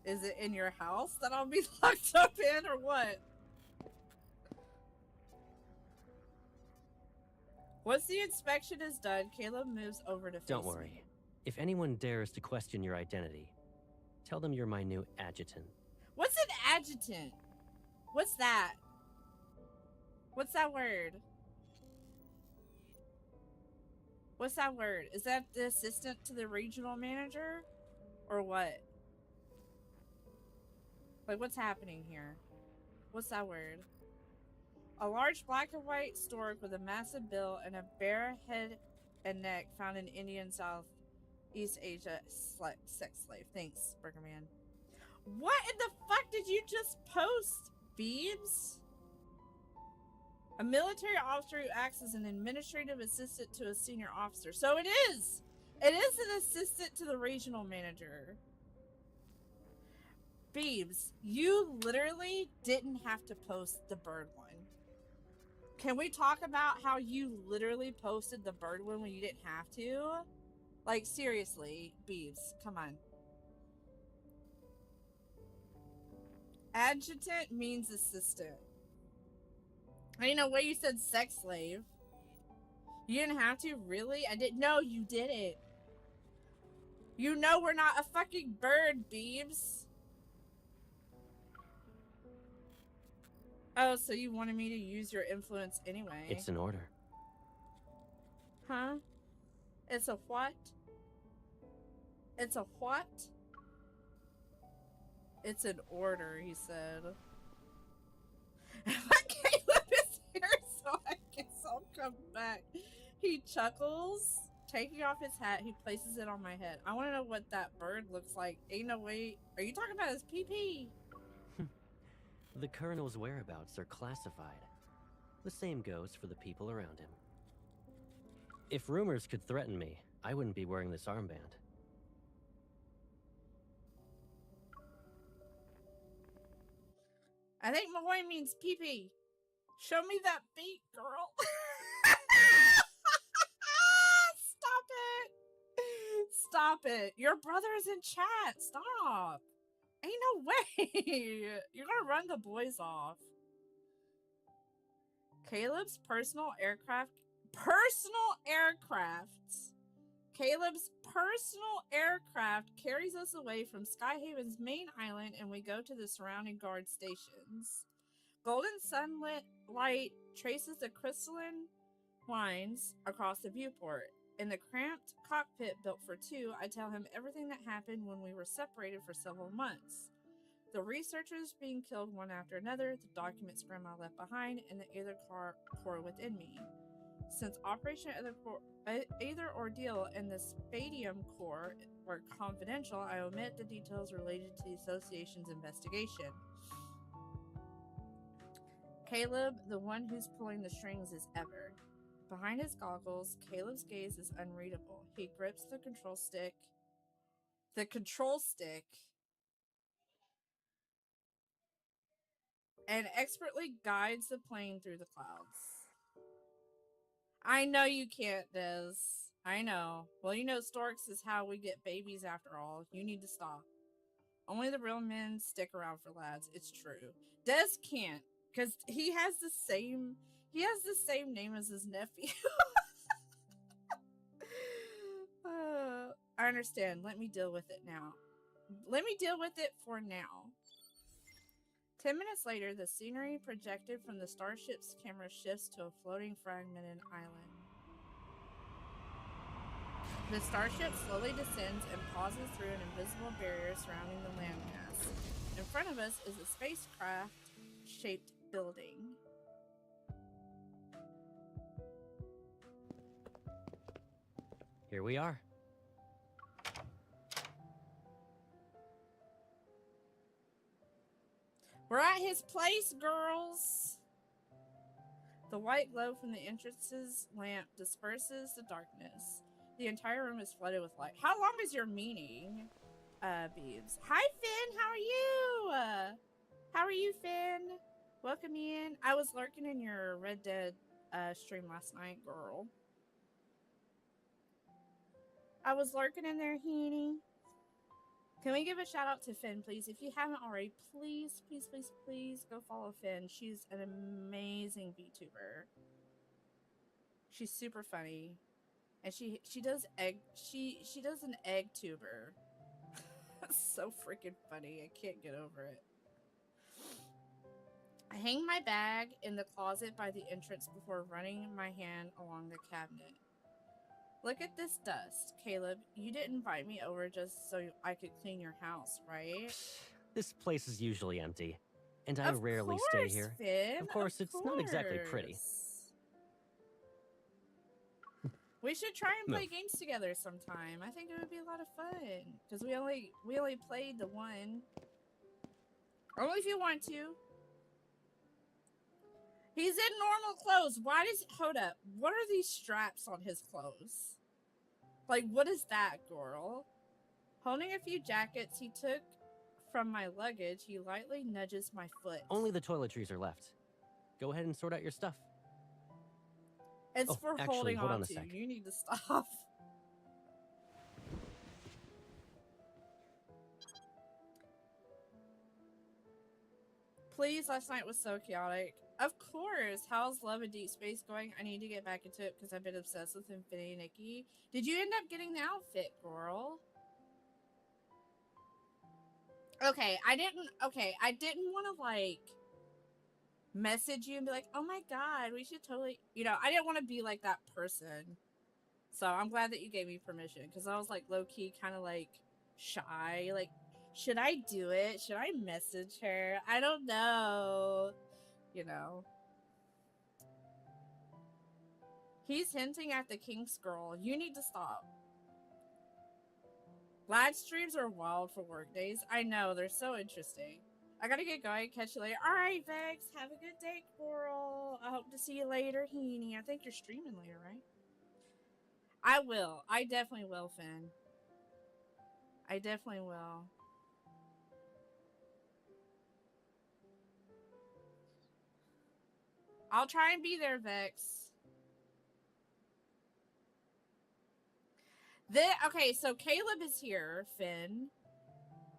Is it in your house that I'll be locked up in, or what? Once the inspection is done, Caleb moves over to face Don't worry. me. If anyone dares to question your identity, tell them you're my new adjutant. What's an adjutant? What's that? What's that word? What's that word? Is that the assistant to the regional manager? Or what? Like, what's happening here? What's that word? A large black and white stork with a massive bill and a bare head and neck found in Indian Southeast Asia sex slave. Thanks, Burger Man. What in the fuck did you just post, Beebs? A military officer who acts as an administrative assistant to a senior officer. So it is! It is an assistant to the regional manager. Beebs, you literally didn't have to post the bird one. Can we talk about how you literally posted the bird one when you didn't have to? Like, seriously, Beebs, come on. Adjutant means assistant. Ain't no way you said sex slave. You didn't have to? Really? I didn't know you did it. You know we're not a fucking bird, Beebs. Oh, so you wanted me to use your influence anyway. It's an order. Huh? It's a what? It's a what? It's an order, he said. Caleb is here, so I guess I'll come back. He chuckles. Taking off his hat, he places it on my head. I want to know what that bird looks like. Ain't no way. Are you talking about his pee-pee? The Colonel's whereabouts are classified. The same goes for the people around him. If rumors could threaten me, I wouldn't be wearing this armband. I think Mahoy means pee-pee. Show me that beak, girl. Stop it. Stop it. Your brother is in chat. Stop. Ain't no way. You're gonna run the boys off. Caleb's personal aircraft. Caleb's personal aircraft carries us away from Skyhaven's main island, and we go to the surrounding guard stations. Golden sunlit light traces the crystalline lines across the viewport. In the cramped cockpit built for two, I tell him everything that happened when we were separated for several months. The researchers being killed one after another, the documents Grandma left behind, and the other core within me. Since Operation Either Ordeal and the Spadium Core were confidential, I omit the details related to the association's investigation. Caleb, the one who's pulling the strings, is ever. Behind his goggles, Caleb's gaze is unreadable. He grips the control stick. And expertly guides the plane through the clouds. I know you can't, Des. I know. Well, you know, storks is how we get babies after all. You need to stop. Only the real men stick around for lads. It's true. Des can't, because he has the same name as his nephew. I understand. Let me deal with it now. Let me deal with it for now. 10 minutes later, the scenery projected from the starship's camera shifts to a floating fragmented island. The starship slowly descends and pauses through an invisible barrier surrounding the landmass. In front of us is a spacecraft-shaped building. Here we are. We're at his place, girls! The white glow from the entrance's lamp disperses the darkness. The entire room is flooded with light. How long is your meeting, Beebs? Hi, Finn! How are you? How are you, Finn? Welcome in. I was lurking in your Red Dead stream last night, girl. I was lurking in there, Heaney. Can we give a shout out to Finn, please? If you haven't already, please, please, please, please go follow Finn. She's an amazing VTuber. She's super funny. And she does she does an egg tuber. So freaking funny. I can't get over it. I hang my bag in the closet by the entrance before running my hand along the cabinet. Look at this dust. Caleb, you didn't invite me over just so I could clean your house, right? This place is usually empty, and I rarely stay here. Finn, of course, it's not exactly pretty. We should try and play games together sometime. I think it would be a lot of fun. Because we only played the one. Only if you want to. He's in normal clothes. Why does... Hold up. What are these straps on his clothes? Like, what is that, girl? Holding a few jackets he took from my luggage, he lightly nudges my foot. Only the toiletries are left. Go ahead and sort out your stuff. It's for actually, holding hold on a to. sec. You need to stop. Please, last night was so chaotic. Of course. How's Love and Deepspace going? I need to get back into it because I've been obsessed with Infinity Nikki. Did you end up getting the outfit, girl? Okay, I didn't want to, like, message you and be like, oh my god, we should totally, you know, I didn't want to be like that person. So I'm glad that you gave me permission, because I was like low-key kind of like shy, like, should I do it? Should I message her? I don't know, you know. He's hinting at the Kinks girl. You need to stop. Live streams are wild for work days. I know, they're so interesting. I gotta get going. Catch you later. Alright, Vex. Have a good day, Coral. I hope to see you later, Heaney. I think you're streaming later, right? I will. I definitely will, Finn. I definitely will. I'll try and be there, Vex. Okay, so Caleb is here, Finn.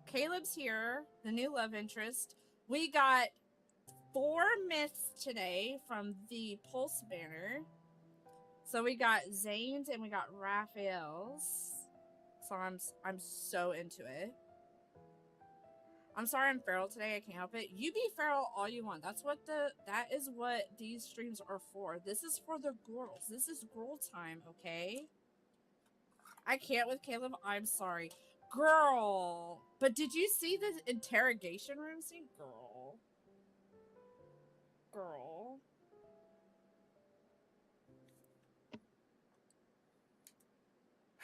Caleb's here, the new love interest. We got 4 myths today from the Pulse banner. So we got Zane's and we got Raphael's. So I'm so into it. I'm sorry I'm feral today. I can't help it. You be feral all you want. That is what these streams are for. This is for the girls. This is girl time, okay? I can't with Caleb. I'm sorry. Girl. But did you see the interrogation room scene? Girl. Girl.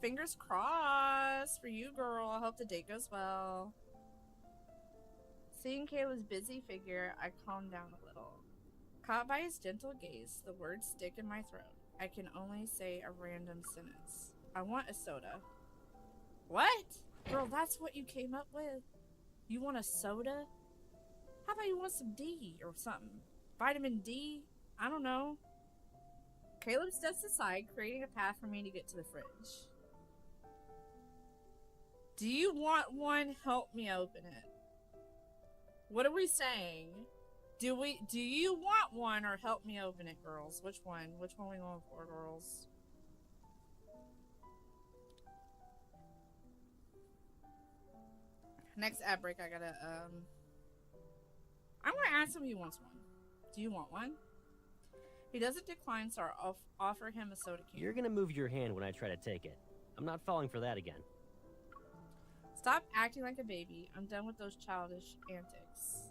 Fingers crossed for you, girl. I hope the date goes well. Seeing Kayla's busy figure, I calmed down a little. Caught by his gentle gaze, the words stick in my throat. I can only say a random sentence. I want a soda. What? Girl, that's what you came up with? You want a soda? How about you want some D or something? Vitamin D? I don't know. Caleb steps aside, creating a path for me to get to the fridge. Do you want one? Help me open it. What are we saying? Do you want one or help me open it, girls? Which one? Which one we going for, girls? Next ad break, I gotta, I'm gonna ask him if he wants one. Do you want one? He doesn't decline, so I'll offer him a soda can. You're gonna move your hand when I try to take it. I'm not falling for that again. Stop acting like a baby. I'm done with those childish antics.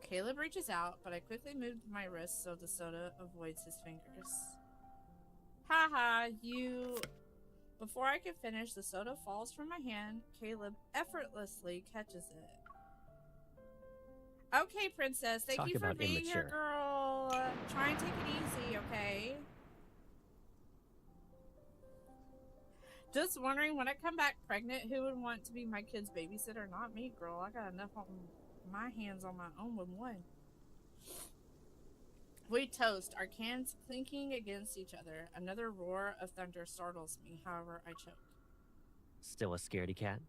Caleb reaches out, but I quickly moved my wrist so the soda avoids his fingers. Haha, you... Before I can finish, the soda falls from my hand. Caleb effortlessly catches it. Okay, princess. Thank you for being here, girl. Try and take it easy, okay? Just wondering, when I come back pregnant, who would want to be my kid's babysitter? Not me, girl. I got enough on my hands on my own with one. We toast, our cans clinking against each other. Another roar of thunder startles me, however, I choke. Still a scaredy cat?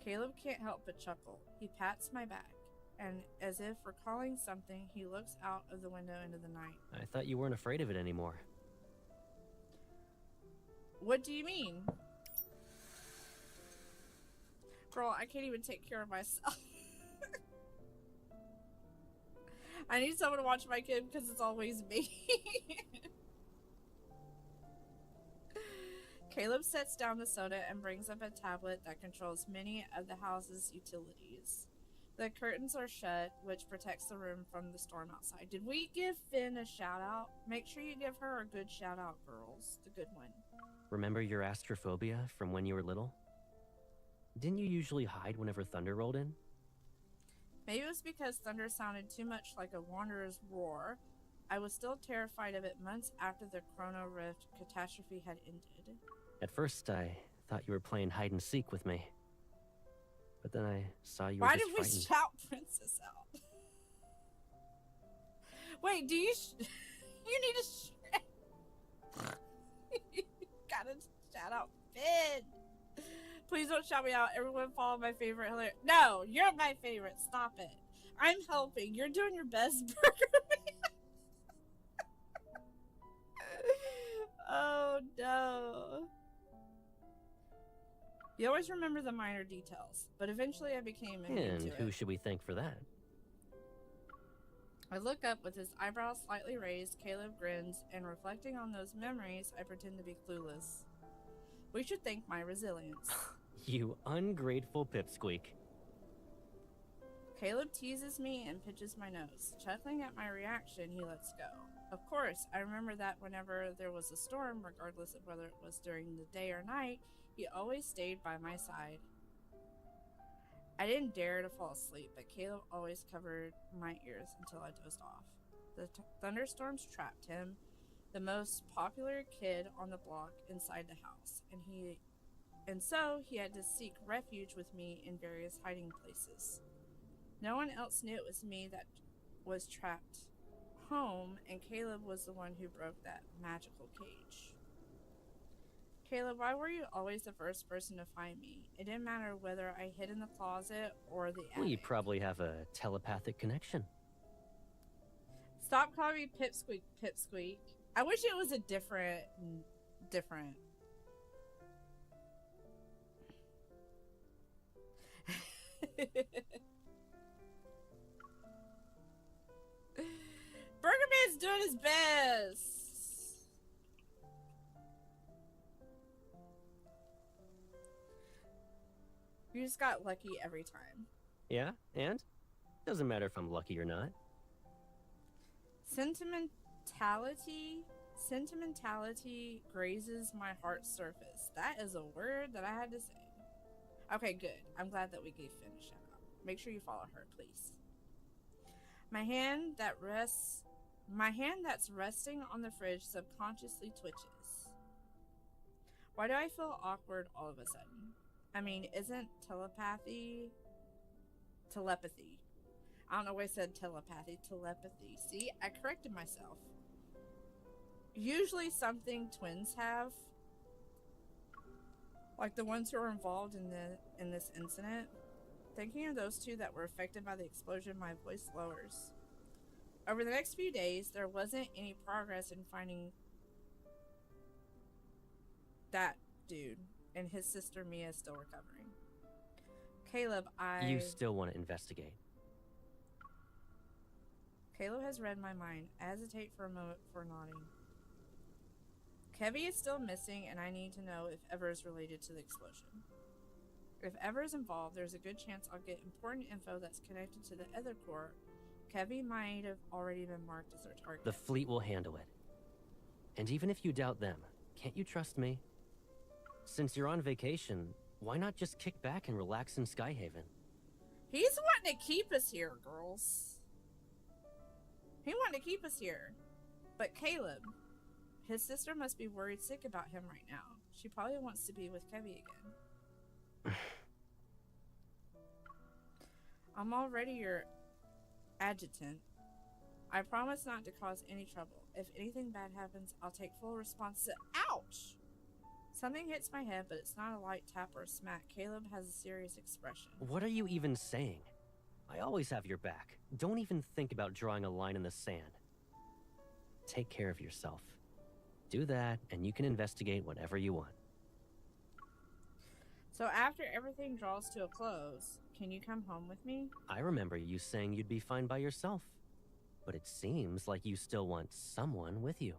Caleb can't help but chuckle. He pats my back, and as if recalling something, he looks out of the window into the night. I thought you weren't afraid of it anymore. What do you mean? Girl, I can't even take care of myself. I need someone to watch my kid because it's always me. Caleb sets down the soda and brings up a tablet that controls many of the house's utilities. The curtains are shut, which protects the room from the storm outside. Did we give Finn a shout out? Make sure you give her a good shout out, girls. The good one. Remember your astrophobia from when you were little? Didn't you usually hide whenever thunder rolled in? Maybe it was because thunder sounded too much like a wanderer's roar. I was still terrified of it months after the Chrono Rift catastrophe had ended. At first, I thought you were playing hide and seek with me. But then I saw you were Why just did we frightened. shout Princess out? Wait, do you... you need to... you gotta shout out Finn. Please don't shout me out. Everyone follow my favorite. No, you're my favorite. Stop it. I'm helping. You're doing your best, Burger Man. Oh, no. You always remember the minor details, but eventually I became immune And to who it. should we thank for that? I look up with his eyebrows slightly raised. Caleb grins, and reflecting on those memories, I pretend to be clueless. We should thank my resilience. You ungrateful pipsqueak. Caleb teases me and pinches my nose. Chuckling at my reaction, he lets go. Of course, I remember that whenever there was a storm, regardless of whether it was during the day or night, he always stayed by my side. I didn't dare to fall asleep, but Caleb always covered my ears until I dozed off. The thunderstorms trapped him, the most popular kid on the block, inside the house, and so he had to seek refuge with me in various hiding places. No one else knew it was me that was trapped home, and Caleb was the one who broke that magical cage. Caleb, why were you always the first person to find me? It didn't matter whether I hid in the closet or the attic. We probably have a telepathic connection. Stop calling me Pipsqueak, Pipsqueak. I wish it was a different. Burger Man's doing his best. You just got lucky every time. Yeah, and? Doesn't matter if I'm lucky or not. Sentimentality? Sentimentality grazes my heart's surface. That is a word that I had to say. Okay, good. I'm glad that we gave Finn a shout out. Make sure you follow her, please. My hand that's resting on the fridge subconsciously twitches. Why do I feel awkward all of a sudden? I mean, isn't telepathy? I don't know why I said telepathy. Telepathy. See, I corrected myself. Usually something twins have, like the ones who were involved in this incident. Thinking of those two that were affected by the explosion, my voice lowers. Over the next few days, there wasn't any progress in finding that dude, and his sister Mia is still recovering. Caleb, You still want to investigate? Caleb has read my mind. I hesitate for a moment before nodding. Kevy is still missing, and I need to know if Ever is related to the explosion. If Ever is involved, there's a good chance I'll get important info that's connected to the other core. Kevy might have already been marked as their target. The fleet will handle it. And even if you doubt them, can't you trust me? Since you're on vacation, why not just kick back and relax in Skyhaven? He's wanting to keep us here, girls. He wanted to keep us here. But Caleb, his sister must be worried sick about him right now. She probably wants to be with Kevy again. I'm already your adjutant. I promise not to cause any trouble. If anything bad happens, I'll take full responsibility. Ouch! Something hits my head, but it's not a light tap or a smack. Caleb has a serious expression. What are you even saying? I always have your back. Don't even think about drawing a line in the sand. Take care of yourself. Do that, and you can investigate whatever you want. So after everything draws to a close, can you come home with me? I remember you saying you'd be fine by yourself. But it seems like you still want someone with you.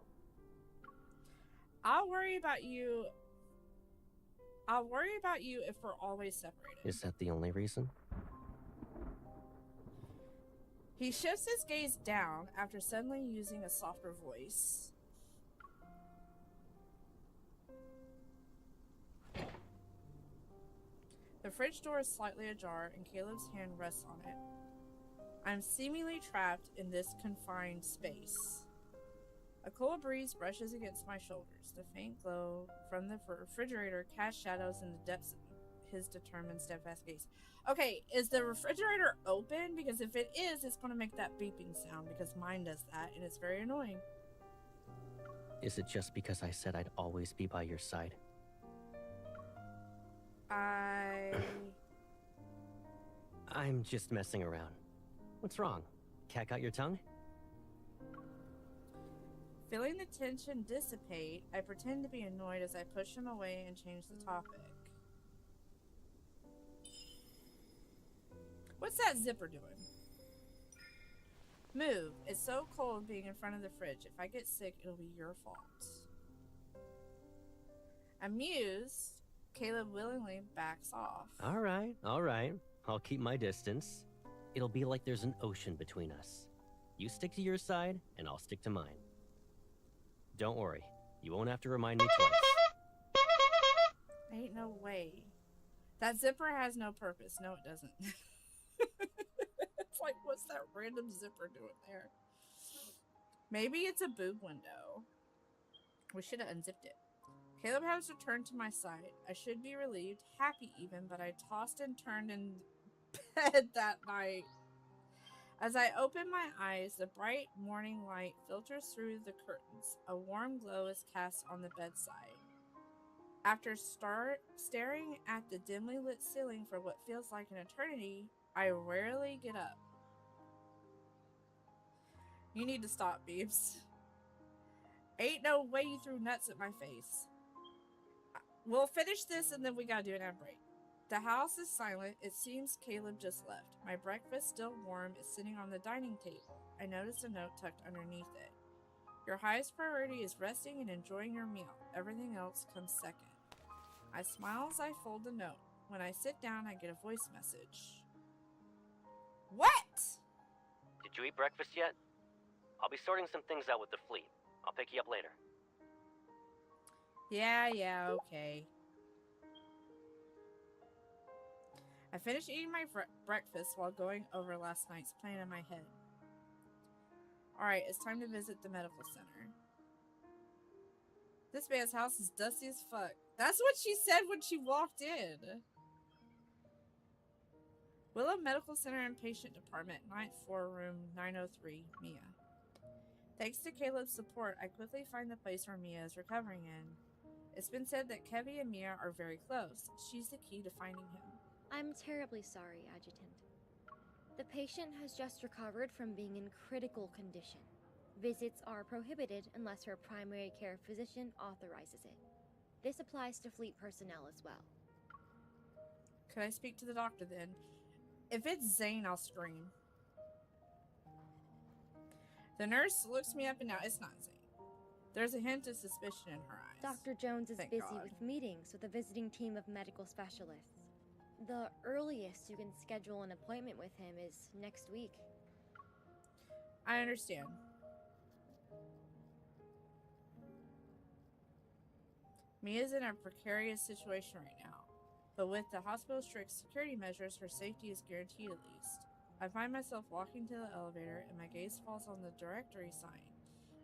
I'll worry about you if we're always separated. Is that the only reason? He shifts his gaze down after suddenly using a softer voice. The fridge door is slightly ajar and Caleb's hand rests on it. I'm seemingly trapped in this confined space. A cool breeze brushes against my shoulders. The faint glow from the refrigerator casts shadows in the depths of his determined, steadfast gaze. Okay, is the refrigerator open? Because if it is, it's going to make that beeping sound because mine does that, and it's very annoying. Is it just because I said I'd always be by your side? I'm just messing around. What's wrong? Cat got your tongue? Feeling the tension dissipate, I pretend to be annoyed as I push him away and change the topic. What's that zipper doing? Move. It's so cold being in front of the fridge. If I get sick, it'll be your fault. Amused, Caleb willingly backs off. All right. I'll keep my distance. It'll be like there's an ocean between us. You stick to your side, and I'll stick to mine. Don't worry. You won't have to remind me twice. Ain't no way. That zipper has no purpose. No, it doesn't. It's like, what's that random zipper doing there? Maybe it's a boob window. We should have unzipped it. Caleb has returned to my side. I should be relieved, happy even, but I tossed and turned in bed that night. As I open my eyes, the bright morning light filters through the curtains. A warm glow is cast on the bedside. After staring at the dimly lit ceiling for what feels like an eternity, I rarely get up. You need to stop, Beebs. Ain't no way you threw nuts at my face. We'll finish this and then we gotta do an ad break. The house is silent. It seems Caleb just left. My breakfast, still warm, is sitting on the dining table. I notice a note tucked underneath it. Your highest priority is resting and enjoying your meal. Everything else comes second. I smile as I fold the note. When I sit down, I get a voice message. What? Did you eat breakfast yet? I'll be sorting some things out with the fleet. I'll pick you up later. Yeah, okay. I finished eating my breakfast while going over last night's plan in my head. Alright, it's time to visit the medical center. This man's house is dusty as fuck. That's what she said when she walked in. Willow Medical Center and Patient Department, 9th floor, room 903, Mia. Thanks to Caleb's support, I quickly find the place where Mia is recovering in. It's been said that Kevy and Mia are very close. She's the key to finding him. I'm terribly sorry, Adjutant. The patient has just recovered from being in critical condition. Visits are prohibited unless her primary care physician authorizes it. This applies to fleet personnel as well. Could I speak to the doctor then? If it's Zane, I'll scream. The nurse looks me up and down. It's not Zane. There's a hint of suspicion in her eyes. Dr. Jones is Thank busy God. with meetings with a visiting team of medical specialists. The earliest you can schedule an appointment with him is next week. I understand. Mia's in a precarious situation right now, but with the hospital's strict security measures, her safety is guaranteed at least. I find myself walking to the elevator and my gaze falls on the directory sign.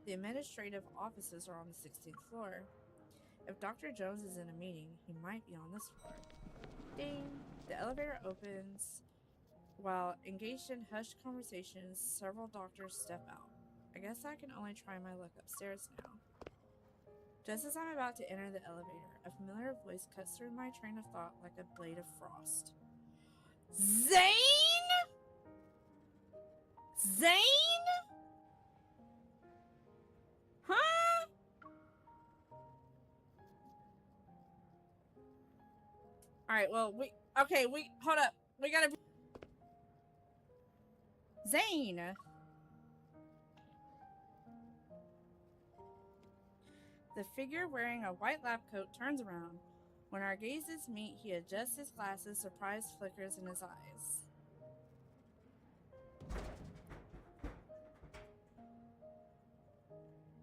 The administrative offices are on the 16th floor. If Dr. Jones is in a meeting, he might be on this floor. Ding! The elevator opens. While engaged in hushed conversations, several doctors step out. I guess I can only try my luck upstairs now. Just as I'm about to enter the elevator, a familiar voice cuts through my train of thought like a blade of frost. Zane? Zane? Huh? Alright, well, hold up. We gotta... Zane! The figure wearing a white lab coat turns around. When our gazes meet, he adjusts his glasses, surprise flickers in his eyes.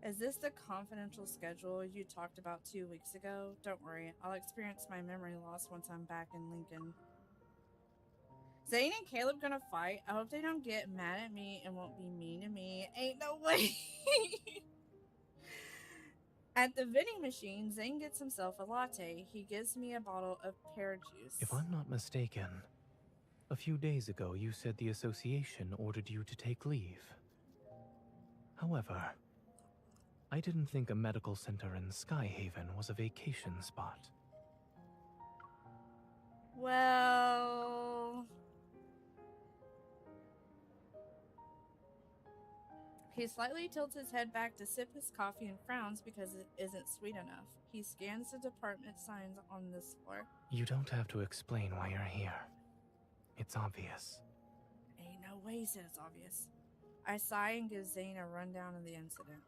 Is this the confidential schedule you talked about 2 weeks ago? Don't worry, I'll experience my memory loss once I'm back in Lincoln. Zane and Caleb gonna fight? I hope they don't get mad at me and won't be mean to me. Ain't no way! At the vending machine, Zane gets himself a latte. He gives me a bottle of pear juice. If I'm not mistaken, a few days ago you said the association ordered you to take leave. However, I didn't think a medical center in Skyhaven was a vacation spot. Well... He slightly tilts his head back to sip his coffee and frowns because it isn't sweet enough. He scans the department signs on this floor. You don't have to explain why you're here. It's obvious. Ain't no way he said it's obvious. I sigh and give Zane a rundown of the incident.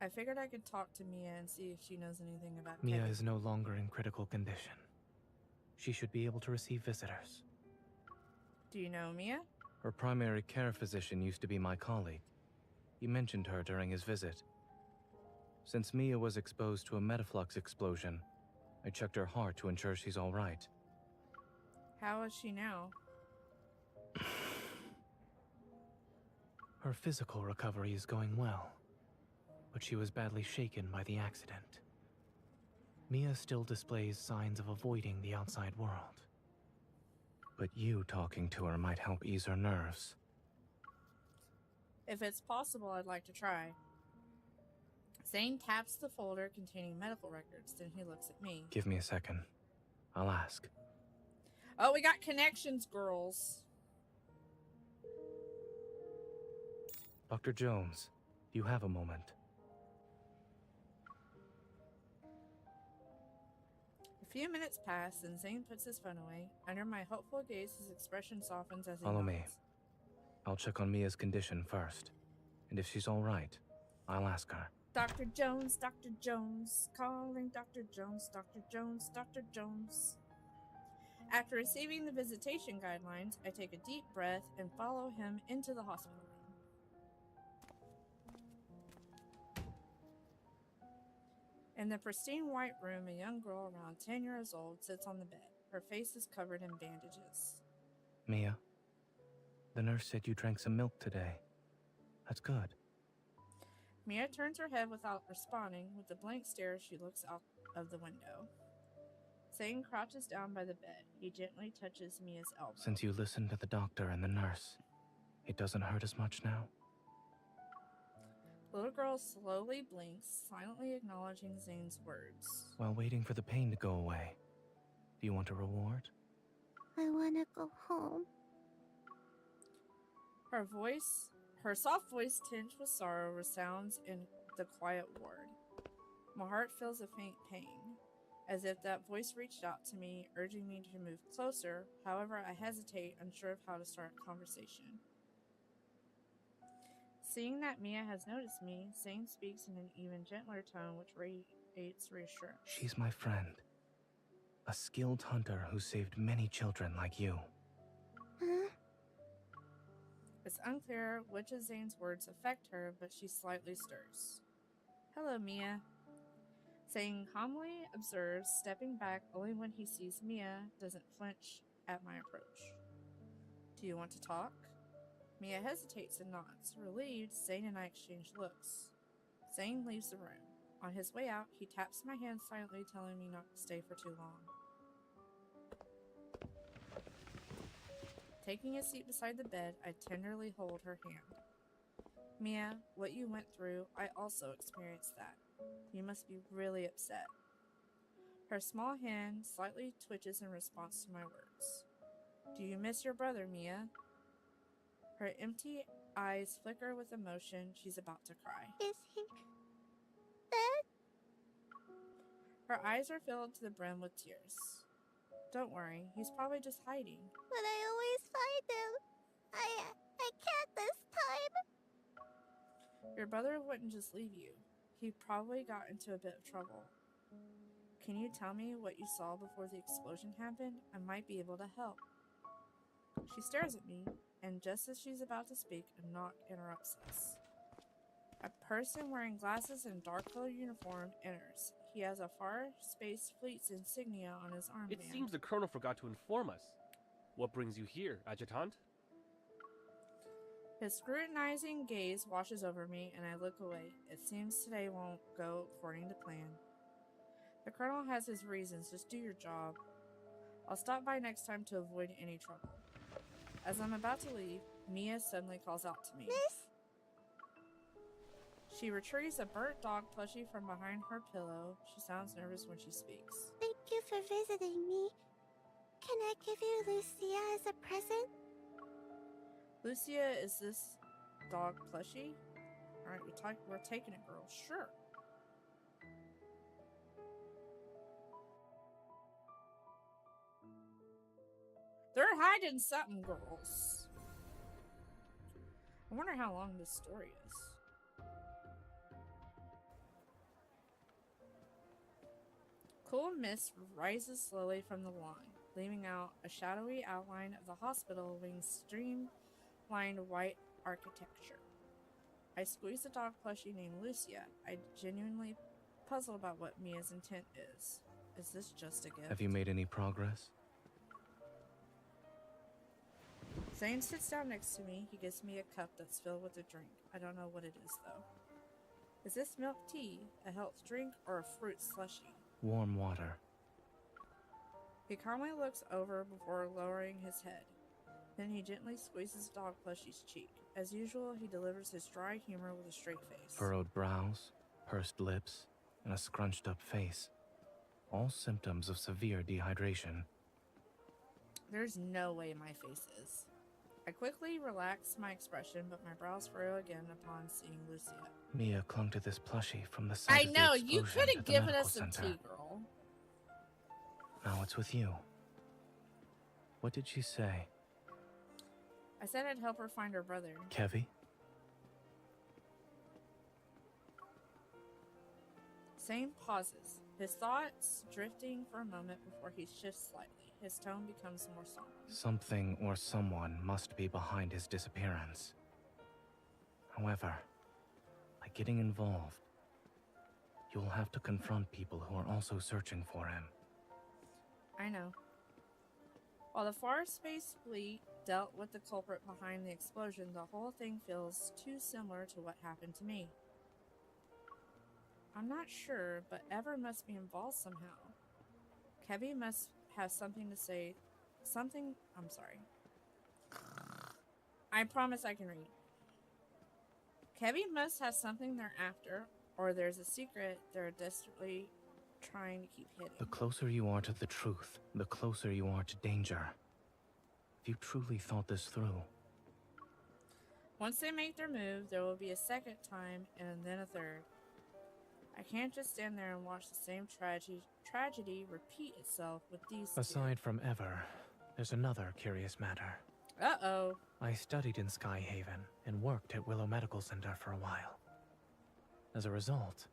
I figured I could talk to Mia and see if she knows anything about Mia Kevin. is no longer in critical condition. She should be able to receive visitors. Do you know Mia? Her primary care physician used to be my colleague. He mentioned her during his visit. Since Mia was exposed to a metaflux explosion, I checked her heart to ensure she's all right. How is she now? Her physical recovery is going well, but she was badly shaken by the accident. Mia still displays signs of avoiding the outside world. But you talking to her might help ease her nerves. If it's possible, I'd like to try. Zane taps the folder containing medical records, then he looks at me. Give me a second. I'll ask. Oh, we got connections, girls. Dr. Jones, do you have a moment? A few minutes pass, and Zane puts his phone away. Under my hopeful gaze, his expression softens as he Follow nods. me. I'll check on Mia's condition first, and if she's all right, I'll ask her. Dr. Jones, calling Dr. Jones, Dr. Jones, Dr. Jones. After receiving the visitation guidelines, I take a deep breath and follow him into the hospital room. In the pristine white room, a young girl around 10 years old sits on the bed. Her face is covered in bandages. Mia, the nurse said you drank some milk today. That's good. Mia turns her head without responding. With a blank stare, she looks out of the window. Zane crouches down by the bed. He gently touches Mia's elbow. Since you listened to the doctor and the nurse, it doesn't hurt as much now? The little girl slowly blinks, silently acknowledging Zane's words. While waiting for the pain to go away, do you want a reward? I wanna go home. Her soft voice tinged with sorrow resounds in the quiet ward. My heart feels a faint pain, as if that voice reached out to me, urging me to move closer. However, I hesitate, unsure of how to start a conversation. Seeing that Mia has noticed me, Zane speaks in an even gentler tone which radiates reassurance. She's my friend. A skilled hunter who saved many children like you. Huh? It's unclear which of Zane's words affect her, but she slightly stirs. Hello, Mia. Zane calmly observes, stepping back only when he sees Mia doesn't flinch at my approach. Do you want to talk? Mia hesitates and nods. Relieved, Zane and I exchange looks. Zane leaves the room. On his way out, he taps my hand silently, telling me not to stay for too long. Taking a seat beside the bed, I tenderly hold her hand. Mia, what you went through, I also experienced that. You must be really upset. Her small hand slightly twitches in response to my words. Do you miss your brother, Mia? Her empty eyes flicker with emotion. She's about to cry. Is he dead? Her eyes are filled to the brim with tears. Don't worry, he's probably just hiding. But I always find him. I can't this time. Your brother wouldn't just leave you. He probably got into a bit of trouble. Can you tell me what you saw before the explosion happened? I might be able to help. She stares at me, and just as she's about to speak, a knock interrupts us. A person wearing glasses and dark-colored uniform enters. He has a Far Space Fleet's insignia on his armband. It seems the Colonel forgot to inform us. What brings you here, Adjutant? His scrutinizing gaze washes over me, and I look away. It seems today won't go according to plan. The Colonel has his reasons. Just do your job. I'll stop by next time to avoid any trouble. As I'm about to leave, Mia suddenly calls out to me. Miss? She retrieves a burnt dog plushie from behind her pillow. She sounds nervous when she speaks. Thank you for visiting me. Can I give you Lucia as a present? Lucia, is this dog plushie? Alright, we're taking it, girl. Sure. They're hiding something, girls. I wonder how long this story is. Cool mist rises slowly from the lawn, leaving out a shadowy outline of the hospital wing's streamlined white architecture. I squeeze a dog plushie named Lucia. I genuinely puzzled about what Mia's intent is. Is this just a gift? Have you made any progress? Zane sits down next to me. He gives me a cup that's filled with a drink. I don't know what it is, though. Is this milk tea, a health drink, or a fruit slushie? Warm water. He calmly looks over before lowering his head. Then he gently squeezes dog plushie's cheek. As usual, he delivers his dry humor with a straight face. Furrowed brows, pursed lips, and a scrunched up face. All symptoms of severe dehydration. There's no way my face is. I quickly relax my expression, but my brows furrow again upon seeing Lucia. Mia clung to this plushie from the site I of the know, you explosion could have at the given medical us some center. tea, girl. Now it's with you. What did she say? I said I'd help her find her brother. Kevi? Zane pauses, his thoughts drifting for a moment before he shifts slightly. His tone becomes more somber. Something or someone must be behind his disappearance. However, by getting involved, you'll have to confront people who are also searching for him. I know. While the Far Space Fleet dealt with the culprit behind the explosion, the whole thing feels too similar to what happened to me. I'm not sure, but Ever must be involved somehow. Kevy must have something to say. I'm sorry. I promise I can read. Kevy must have something they're after, or there's a secret they're desperately trying to keep hidden. The closer you are to the truth, the closer you are to danger. If you truly thought this through. Once they make their move, there will be a second time, and then a third. I can't just stand there and watch the same tragedy repeat itself with these two. Aside from Ever, there's another curious matter. Uh-oh. I studied in Skyhaven and worked at Willow Medical Center for a while. As a result,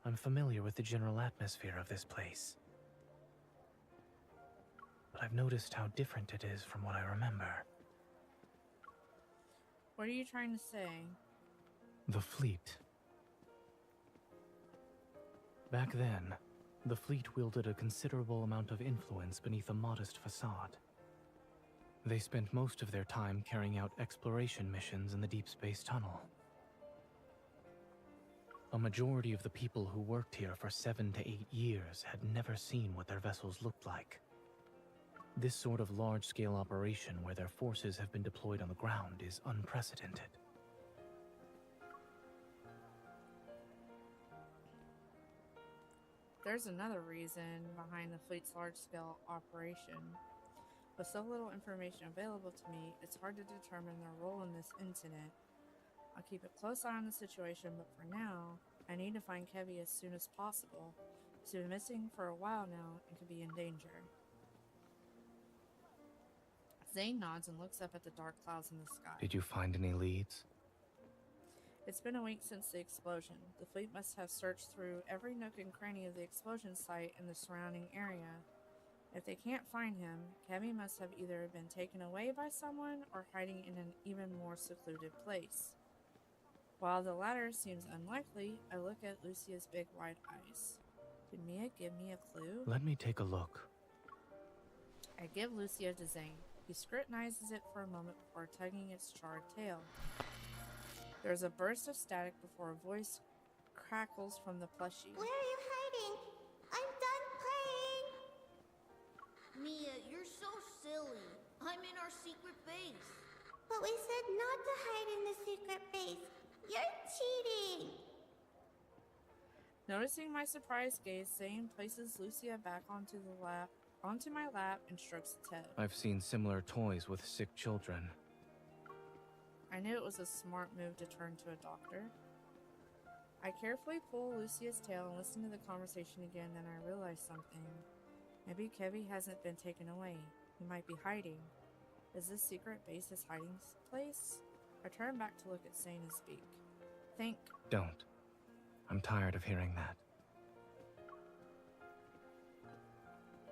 I'm familiar with the general atmosphere of this place. But I've noticed how different it is from what I remember. What are you trying to say? The fleet. Back then, the fleet wielded a considerable amount of influence beneath a modest facade. They spent most of their time carrying out exploration missions in the Deepspace tunnel. A majority of the people who worked here for 7 to 8 years had never seen what their vessels looked like. This sort of large-scale operation where their forces have been deployed on the ground is unprecedented. There's another reason behind the fleet's large-scale operation. With so little information available to me, it's hard to determine their role in this incident. I'll keep a close eye on the situation, but for now, I need to find Kevy as soon as possible. He's been missing for a while now and could be in danger. Zane nods and looks up at the dark clouds in the sky. Did you find any leads? It's been a week since the explosion. The fleet must have searched through every nook and cranny of the explosion site and the surrounding area. If they can't find him, Kevy must have either been taken away by someone or hiding in an even more secluded place. While the latter seems unlikely, I look at Lucia's big wide eyes. Did Mia give me a clue? Let me take a look. I give Lucia to Zane. He scrutinizes it for a moment before tugging its charred tail. There's a burst of static before a voice crackles from the plushie. Where are you hiding? I'm done playing! Mia, you're so silly. I'm in our secret base. But we said not to hide in the secret base. You're cheating! Noticing my surprised gaze, Zane places Lucia back onto my lap and strokes its head. I've seen similar toys with sick children. I knew it was a smart move to turn to a doctor. I carefully pull Lucia's tail and listen to the conversation again, then I realize something. Maybe Kevy hasn't been taken away. He might be hiding. Is this secret base his hiding place? I turn back to look at Zane and speak. Think. Don't. I'm tired of hearing that.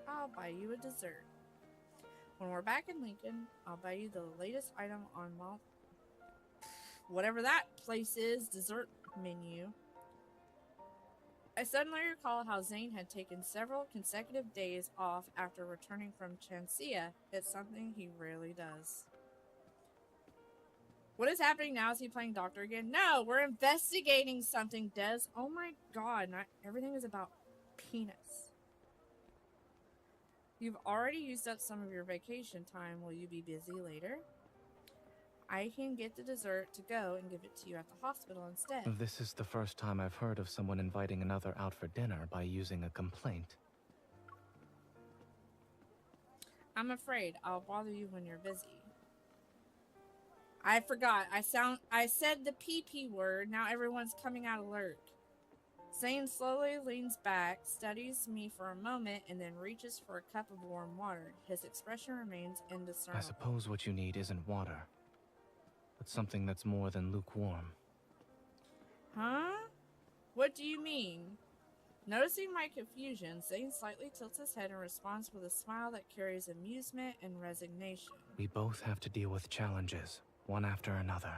I'll buy you a dessert. When we're back in Lincoln, I'll buy you the latest item on whatever that place is, dessert menu. I suddenly recall how Zane had taken several consecutive days off after returning from Chancia. It's something he rarely does. What is happening now? Is he playing doctor again? No, we're investigating something, Des. Oh my god, not everything is about penis. You've already used up some of your vacation time. Will you be busy later? I can get the dessert to go and give it to you at the hospital instead. This is the first time I've heard of someone inviting another out for dinner by using a complaint. I'm afraid I'll bother you when you're busy. I forgot. I said the PP word. Now everyone's coming out alert. Zane slowly leans back, studies me for a moment, and then reaches for a cup of warm water. His expression remains indiscernible. I suppose what you need isn't water, but something that's more than lukewarm. Huh? What do you mean? Noticing my confusion, Zane slightly tilts his head and responds with a smile that carries amusement and resignation. We both have to deal with challenges, one after another.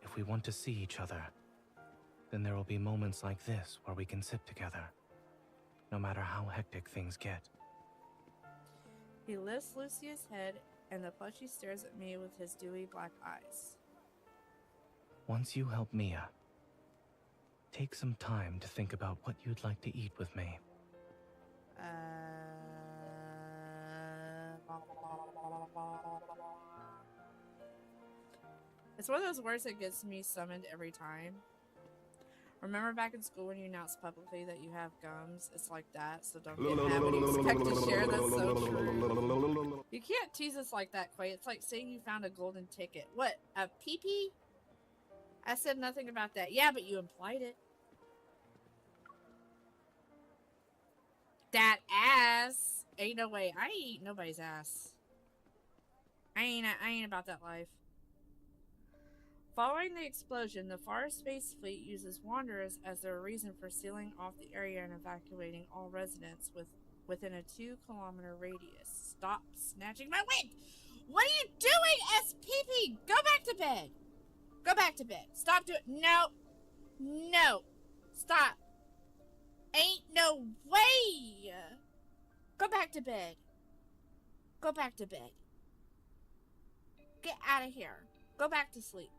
If we want to see each other, then there will be moments like this where we can sit together, no matter how hectic things get. He lifts Lucia's head, and the plushie stares at me with his dewy black eyes. Once you help Mia, take some time to think about what you'd like to eat with me. It's one of those words that gets me summoned every time. Remember back in school when you announced publicly that you have gums? It's like that, so don't get mad when you expect to share. That's so true. You can't tease us like that, Quay. It's like saying you found a golden ticket. What, a pee-pee? I said nothing about that. Yeah, but you implied it. That ass. Ain't no way. I ain't eating nobody's ass. I ain't about that life. Following the explosion, the Far Space Fleet uses Wanderers as their reason for sealing off the area and evacuating all residents within a 2-kilometer radius. Stop snatching my wig! What are you doing, SPP? Go back to bed! Go back to bed. Stop doing... No. No. Stop. Ain't no way! Go back to bed. Go back to bed. Get out of here. Go back to sleep.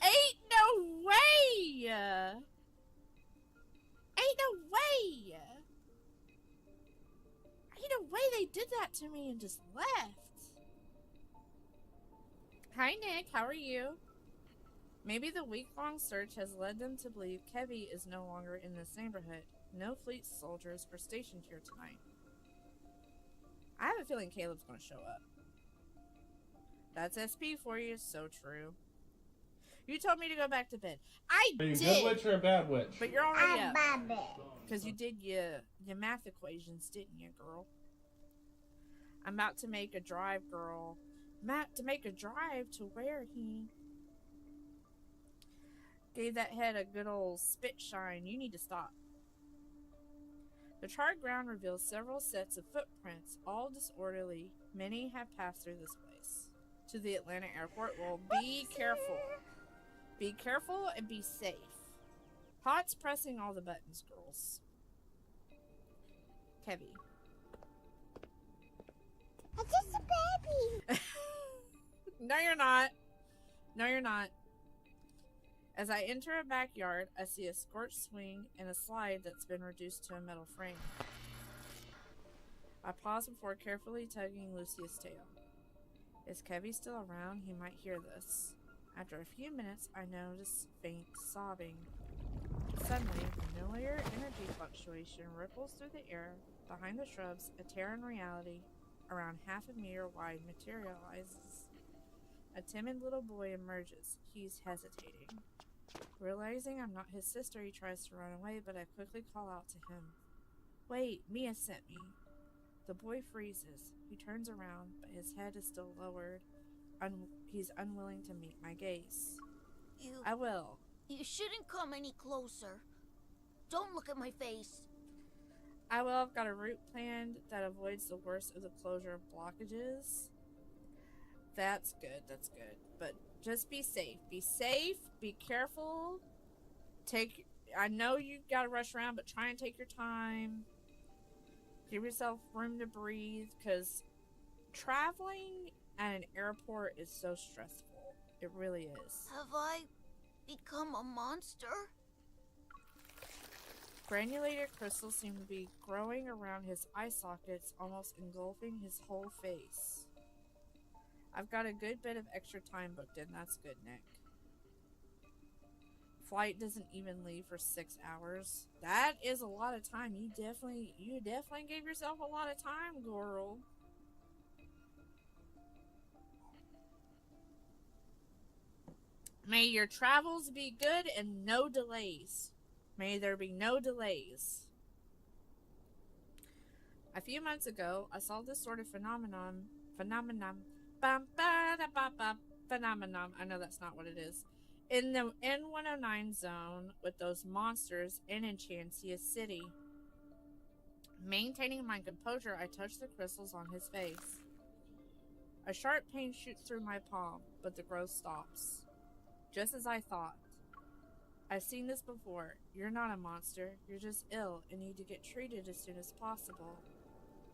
Ain't no way! Ain't no way! Ain't no way they did that to me and just left. Hi Nick, how are you? Maybe the week-long search has led them to believe Kevy is no longer in this neighborhood. No fleet soldiers were stationed here tonight. I have a feeling Caleb's going to show up. That's SP for you. So true. You told me to go back to bed. I did. Are you a good witch or a bad witch? But you're already up. Because you did your math equations, didn't you, girl? I'm about to make a drive, girl. Matt, to make a drive to where he gave that head a good old spit shine. You need to stop. The charred ground reveals several sets of footprints, all disorderly. Many have passed through this place. To the Atlanta airport. Well, be careful. Be careful and be safe. Pot's pressing all the buttons, girls. Kevy. I'm just a baby. No, you're not. No, you're not. As I enter a backyard, I see a scorched swing and a slide that's been reduced to a metal frame. I pause before carefully tugging Lucia's tail. Is Kevy still around? He might hear this. After a few minutes, I notice faint sobbing. Suddenly, familiar energy fluctuation ripples through the air. Behind the shrubs, a Terran reality, around half a meter wide, materializes. A timid little boy emerges. He's hesitating. Realizing I'm not his sister, he tries to run away, but I quickly call out to him. Wait, Mia sent me. The boy freezes. He turns around, but his head is still lowered. He's unwilling to meet my gaze. I will. You shouldn't come any closer. Don't look at my face. I will. I've got a route planned that avoids the worst of the closure of blockages. That's good. That's good. But just be safe. Be safe. Be careful. I know you gotta rush around, but try and take your time. Give yourself room to breathe, because traveling at an airport is so stressful. It really is. Have I become a monster? Granulated crystals seem to be growing around his eye sockets, almost engulfing his whole face. I've got a good bit of extra time booked in. That's good, Nick. Flight doesn't even leave for 6 hours. That is a lot of time. You definitely gave yourself a lot of time, girl. May your travels be good and no delays. May there be no delays. A few months ago, I saw this sort of phenomenon. I know that's not what it is. In the N109 zone with those monsters in Enchantia City. Maintaining my composure, I touched the crystals on his face. A sharp pain shoots through my palm, but the growth stops. Just as I thought. I've seen this before. You're not a monster. You're just ill and need to get treated as soon as possible.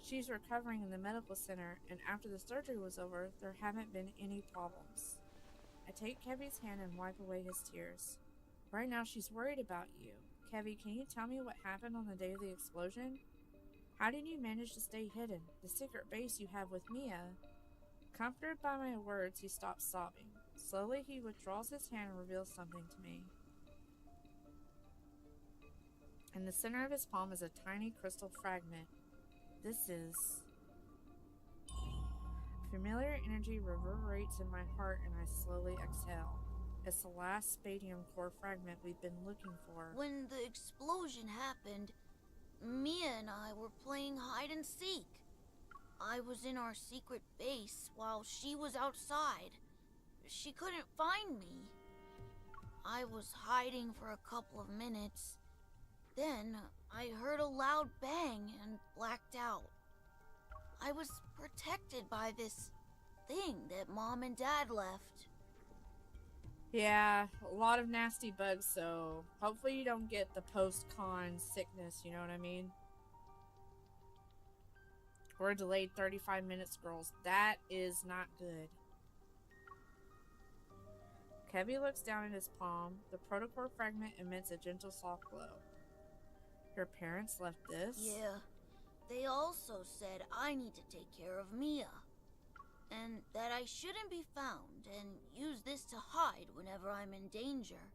She's recovering in the medical center, and after the surgery was over, there haven't been any problems. I take Kevy's hand and wipe away his tears. Right now, she's worried about you. Kevy, can you tell me what happened on the day of the explosion? How did you manage to stay hidden? The secret base you have with Mia? Comforted by my words, he stops sobbing. Slowly, he withdraws his hand and reveals something to me. In the center of his palm is a tiny crystal fragment. This is... Familiar energy reverberates in my heart and I slowly exhale. It's the last spadium core fragment we've been looking for. When the explosion happened, Mia and I were playing hide and seek. I was in our secret base while she was outside. She couldn't find me. I was hiding for a couple of minutes. Then I heard a loud bang and blacked out. I was protected by this thing that Mom and Dad left. Yeah, a lot of nasty bugs, so hopefully you don't get the post-con sickness, you know what I mean? We're delayed 35 minutes, girls. That is not good. Kevy looks down at his palm. The protocore fragment emits a gentle soft glow. Your parents left this? Yeah. They also said I need to take care of Mia. And that I shouldn't be found and use this to hide whenever I'm in danger.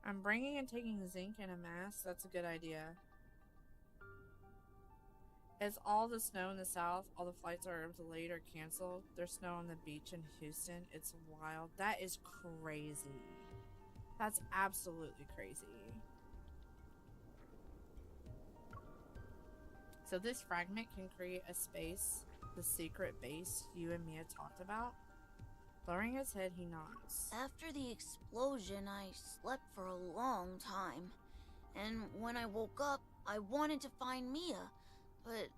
I'm bringing and taking zinc and a mask. That's a good idea. As all the snow in the south, all the flights are delayed or canceled. There's snow on the beach in Houston. It's wild. That is crazy. That's absolutely crazy. So this fragment can create a space, the secret base you and Mia talked about. Lowering his head, he nods. After the explosion, I slept for a long time. And when I woke up, I wanted to find Mia, but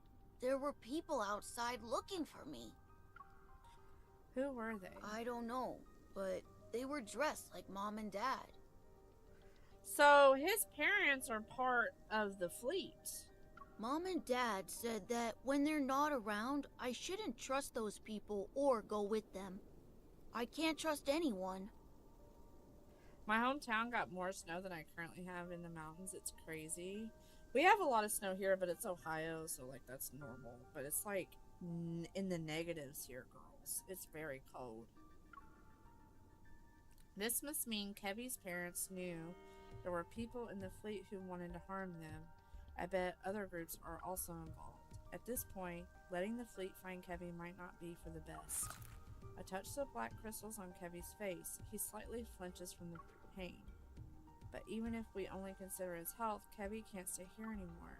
there were people outside looking for me. Who were they? I don't know, but they were dressed like Mom and Dad. So his parents are part of the fleet. Mom and Dad said that when they're not around, I shouldn't trust those people or go with them. I can't trust anyone. My hometown got more snow than I currently have in the mountains. It's crazy. We have a lot of snow here, but it's Ohio, so like that's normal. But it's like in the negatives here, girls. It's very cold. This must mean Kevy's parents knew there were people in the fleet who wanted to harm them. I bet other groups are also involved. At this point, letting the fleet find Kevy might not be for the best. I touch the black crystals on Kevy's face. He slightly flinches from the pain. But even if we only consider his health, Kevy can't stay here anymore.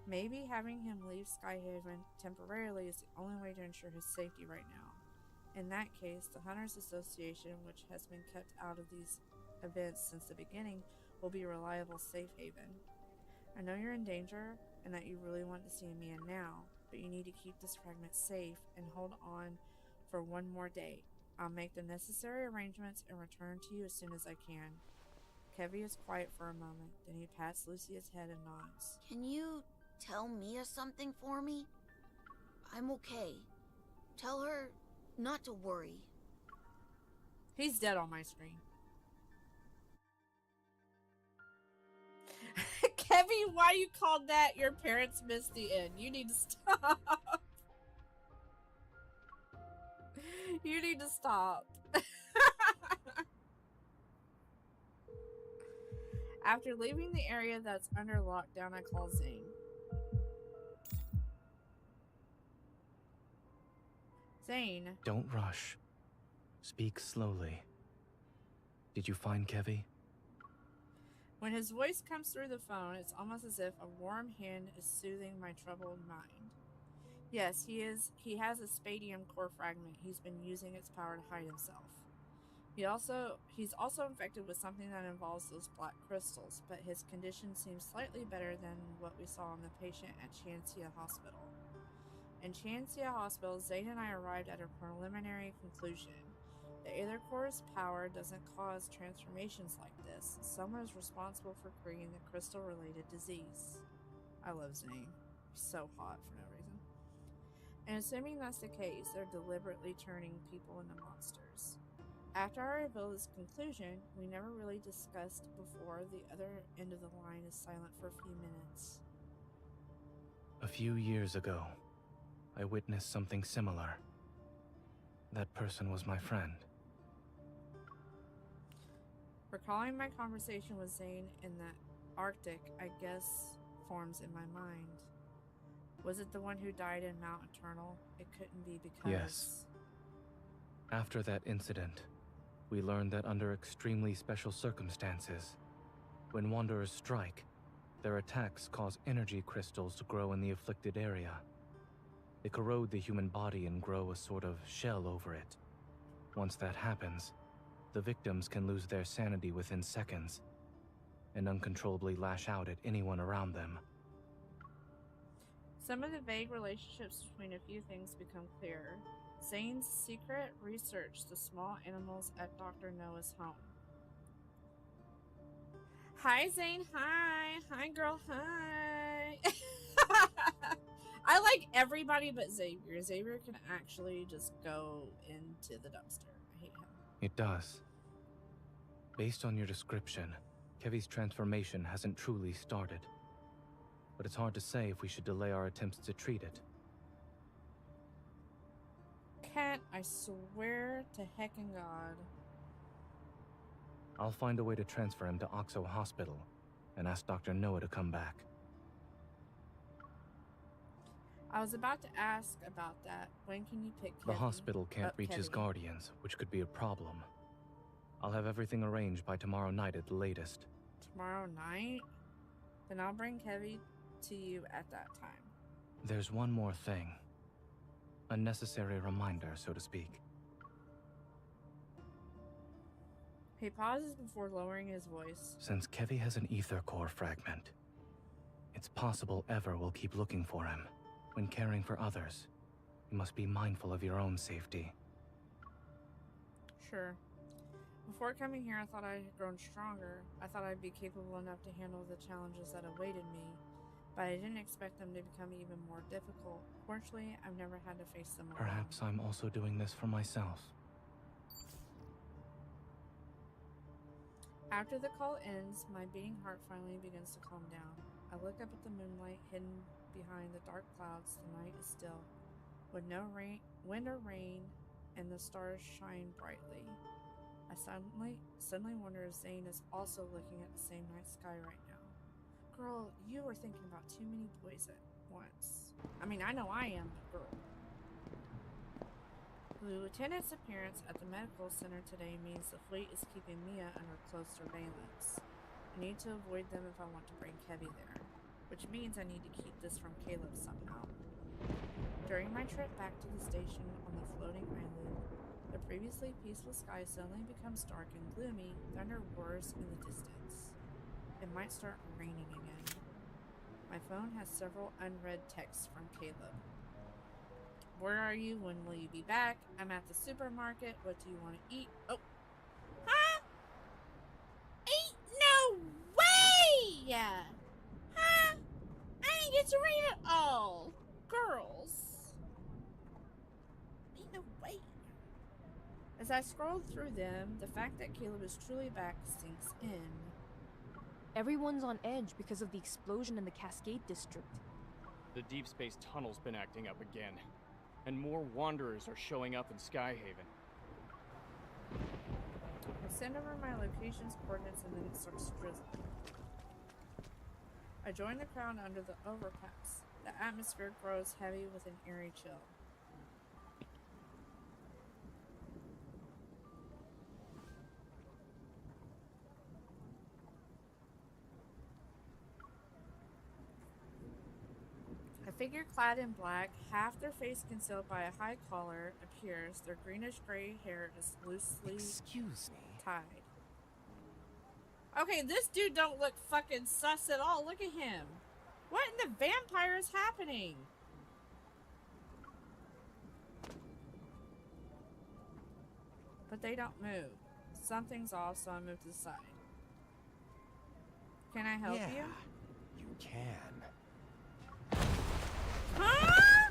Maybe having him leave Skyhaven temporarily is the only way to ensure his safety right now. In that case, the Hunters Association, which has been kept out of these events since the beginning, will be a reliable safe haven. I know you're in danger and that you really want to see Mia now, but you need to keep this fragment safe and hold on for one more day. I'll make the necessary arrangements and return to you as soon as I can. Kevy is quiet for a moment, then he pats Lucia's head and nods. Can you tell Mia something for me? I'm okay. Tell her not to worry. He's dead on my screen. Kevy, why you called that your parents missed the end? You need to stop. You need to stop. After leaving the area that's under lockdown, I call Zane. Zane. Don't rush. Speak slowly. Did you find Kevy? When his voice comes through the phone, it's almost as if a warm hand is soothing my troubled mind. Yes, he has a spadium core fragment. He's been using its power to hide himself. He's also infected with something that involves those black crystals, but his condition seems slightly better than what we saw in the patient at Chancia Hospital. In Chancia Hospital, Zane and I arrived at a preliminary conclusion. The Aether Core's power doesn't cause transformations like this. Someone is responsible for creating the crystal-related disease. I love Zane. He's so hot for no reason. And assuming that's the case, they're deliberately turning people into monsters. After I reveal this conclusion, we never really discussed before, the other end of the line is silent for a few minutes. A few years ago, I witnessed something similar. That person was my friend. Recalling my conversation with Zane in the Arctic, I guess, forms in my mind. Was it the one who died in Mount Eternal? It couldn't be because... Yes. After that incident, we learned that under extremely special circumstances, when Wanderers strike, their attacks cause energy crystals to grow in the afflicted area. They corrode the human body and grow a sort of shell over it. Once that happens, the victims can lose their sanity within seconds and uncontrollably lash out at anyone around them. Some of the vague relationships between a few things become clearer. Zane's secret research the small animals at Dr. Noah's home. Hi, Zane. Hi. Hi, girl. Hi. I like everybody but Xavier. Xavier can actually just go into the dumpster. I hate him. It does. Based on your description, Kevy's transformation hasn't truly started. But it's hard to say if we should delay our attempts to treat it. Cat, I swear to heckin' God. I'll find a way to transfer him to Oxo Hospital and ask Dr. Noah to come back. I was about to ask about that. When can you pick Kevy? The hospital can't reach his Kevy. guardians, which could be a problem. I'll have everything arranged by tomorrow night at the latest. Tomorrow night? Then I'll bring Kevy to you at that time. There's one more thing. A necessary reminder, so to speak. He pauses before lowering his voice. Since Kevy has an ether core fragment, it's possible Ever will keep looking for him. When caring for others, you must be mindful of your own safety. Sure. Before coming here, I thought I had grown stronger. I thought I'd be capable enough to handle the challenges that awaited me, but I didn't expect them to become even more difficult. Fortunately, I've never had to face them alone. Perhaps I'm also doing this for myself. After the call ends, my beating heart finally begins to calm down. I look up at the moonlight hidden behind the dark clouds. The night is still, with no wind or rain, and the stars shine brightly. I suddenly wonder if Zane is also looking at the same night sky right now. Girl, you were thinking about too many boys at once. I mean, I know I am, but girl. The lieutenant's appearance at the medical center today means the fleet is keeping Mia under close surveillance. I need to avoid them if I want to bring Kevy there, which means I need to keep this from Caleb somehow. During my trip back to the station on the floating island, the previously peaceful sky suddenly becomes dark and gloomy. Thunder roars in the distance. It might start raining again. My phone has several unread texts from Caleb. Where are you? When will you be back? I'm at the supermarket. What do you want to eat? Oh. Huh? Ain't no way! Huh? I didn't get to read it all. Girls. Ain't no way. As I scrolled through them, the fact that Caleb is truly back sinks in. Everyone's on edge because of the explosion in the Cascade District. The Deepspace tunnel's been acting up again, and more Wanderers are showing up in Skyhaven. I send over my location's coordinates and then it starts drizzling. I join the crowd under the overpass. The atmosphere grows heavy with an eerie chill. A figure clad in black, half their face concealed by a high collar, appears. Their greenish-gray hair is loosely tied. Okay, this dude don't look fucking sus at all. Look at him. What in the vampire is happening? but they don't move. Something's off, so I move to the side. Can I help you? You can. Huh?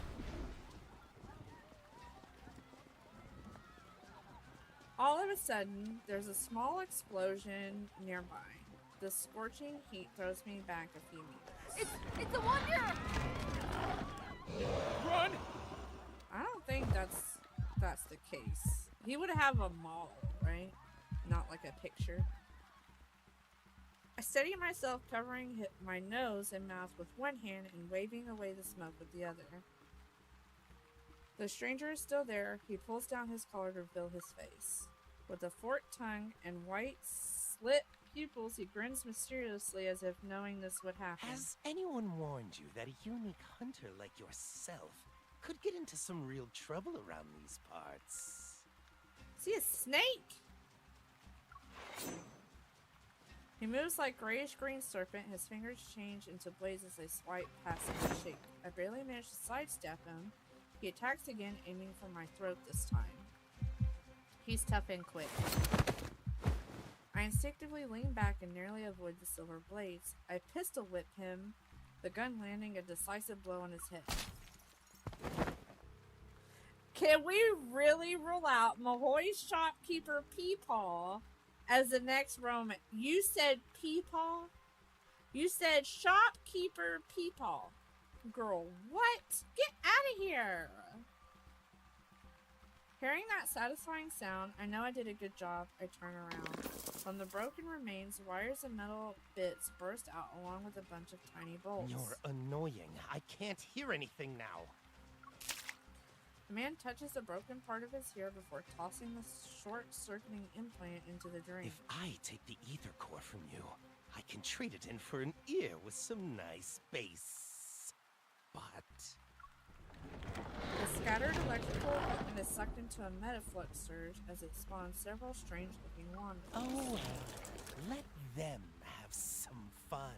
All of a sudden, there's a small explosion nearby. The scorching heat throws me back a few meters. It's a wonder! Run! I don't think that's the case. He would have a model, right? Not like a picture. I steady myself, covering my nose and mouth with one hand and waving away the smoke with the other. The stranger is still there. He pulls down his collar to reveal his face. With a forked tongue and white, slit pupils, he grins mysteriously as if knowing this would happen. Has anyone warned you that a unique hunter like yourself could get into some real trouble around these parts? See a snake? He moves like grayish-green serpent. His fingers change into blades as they swipe past and shake. I barely manage to sidestep him. He attacks again, aiming for my throat this time. He's tough and quick. I instinctively lean back and narrowly avoid the silver blades. I pistol whip him, the gun landing a decisive blow on his head. Can we really rule out Mahoy's shopkeeper Peepaw as the next Roman? You said Peepaw? You said shopkeeper Peepaw. Girl, what? Get out of here! Hearing that satisfying sound, I know I did a good job. I turn around. From the broken remains, wires and metal bits burst out along with a bunch of tiny bolts. You're annoying. I can't hear anything now. The man touches a broken part of his ear before tossing the short-circuiting implant into the drain. If I take the ether core from you, I can trade it in for an ear with some nice bass. But the scattered electrical equipment is sucked into a metaflux surge as it spawns several strange-looking wanderers. oh, let them have some fun.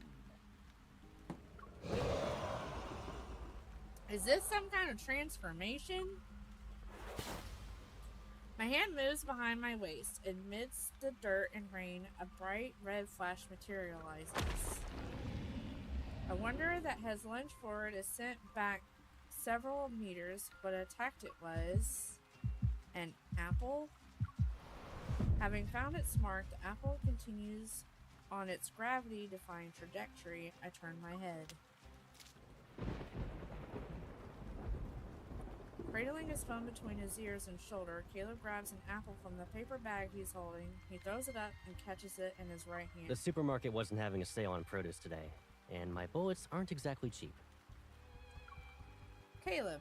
Is this some kind of transformation? My hand moves behind my waist. Amidst the dirt and rain, a bright red flash materializes. A wanderer that has lunged forward is sent back several meters. What attacked it was an apple. Having found its mark, the apple continues on its gravity-defying trajectory. I turn my head. Cradling his phone between his ears and shoulder, Caleb grabs an apple from the paper bag he's holding. He throws it up and catches it in his right hand. The supermarket wasn't having a sale on produce today, and my bullets aren't exactly cheap. Caleb.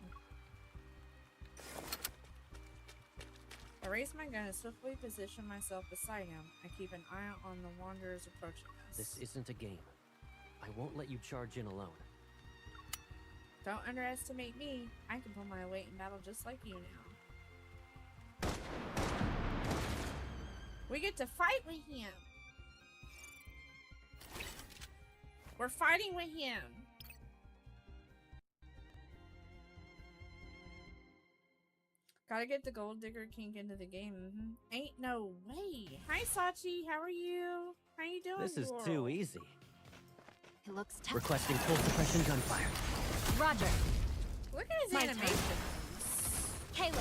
I raise my gun and swiftly position myself beside him. I keep an eye on the wanderers approaching us. This isn't a game. I won't let you charge in alone. Don't underestimate me. I can pull my weight in battle just like you now. We get to fight with him. We're fighting with him. Gotta get the gold digger kink into the game. Ain't no way. Hi, Sachi. How are you? How you doing? This is too easy. It looks tough. Requesting full suppression gunfire. Roger. Look at his My animation. Caleb.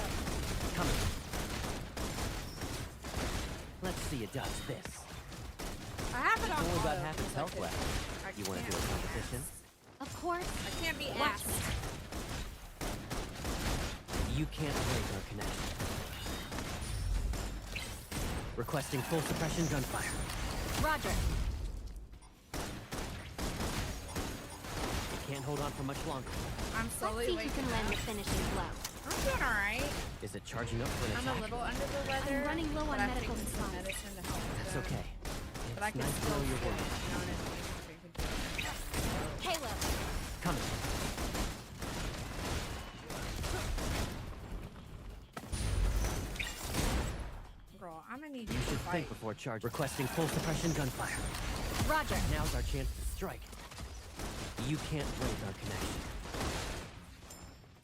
Coming. Let's see it does this. I have it on Only auto got half its health left. You want to do a competition? Of course. I can't be Watch asked. You can't break our connection. Requesting full suppression gunfire. Roger. You can't hold on for much longer. I'm slowly Let's see who can land the finishing blow. I'm doing alright. Is it charging up for an I'm attack? a little under the weather. I'm running low but on I'm medical taking some supplies. medicine to help. That's okay. But I It's can nice to still know you're feel working. it, you know what I mean? Caleb. Coming. Girl, I'm gonna need You you to should fight. think before charge. Requesting full suppression gunfire. Roger. Now's our chance to strike. You can't break our connection.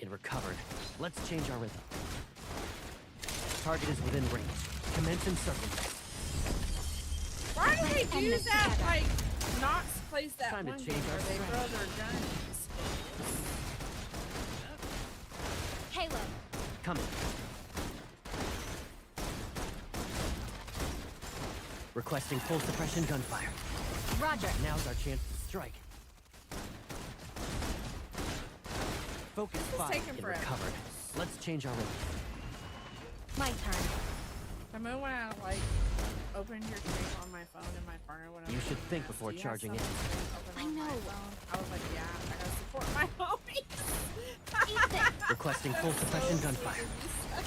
It recovered. Let's change our rhythm. Target is within range. Commence encirclement. Why do they Let's end do this that? together. Like, not place that Time to one change game where our they throw strategy. their guns. Caleb, Coming. Requesting full suppression gunfire. Roger. Now's our chance to strike. Focus This is fire. taking It forever. recovered. Let's change our rhythm. My turn. The moment when I like opened your screen on my phone and my partner went You over should to think ask, before "Do you have charging in." something open I on my know. phone?" I was like, yeah, I gotta support my homies. Eat this. Requesting full suppression gunfire.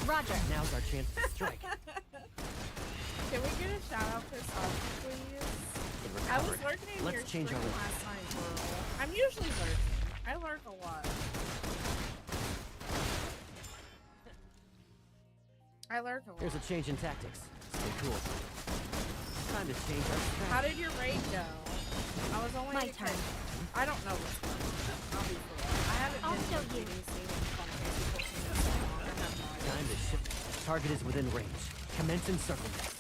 Roger. Now's our chance to strike. Can we get a shout out for Sasha, please? It I was recovered. lurking in your Let's change our stream rhythm. last night, girl. I'm usually lurking. I lurk a lot. I lurk a lot. Here's a change in tactics. Stay cool. Time to change our strategy. How did your raid go? I was only My because- turn. I don't know what's going on. I'll be for real. I haven't I'll been show to you. BDC in fucking 14 minutes so long. I have no idea. Time to shift. Target is within range. Commence encirclement.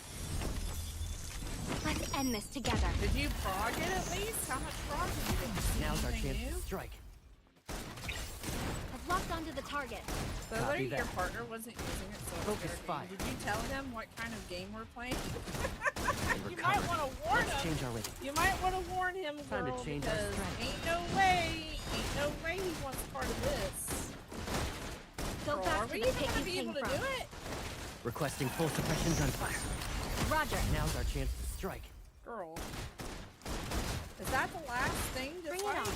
Let's end this together. Did you frog it at least? How much frog did you get? Now's our Anything chance new? to strike. I've locked onto the target. Clearly, that. your partner wasn't using it, so it's Focus fair game. fire. Did you tell him what kind of game we're playing? It You might recovered. want to warn Let's him. change our rhythm. You might want to warn him, Time to girl, change our because strategy. ain't no way he wants part of this. Go Girl, back are to we the even pit gonna you be came able to from. do it? Requesting full suppression gunfire. Roger. Now's our chance to strike. Girl. Is that the last thing to Bring it fight? on.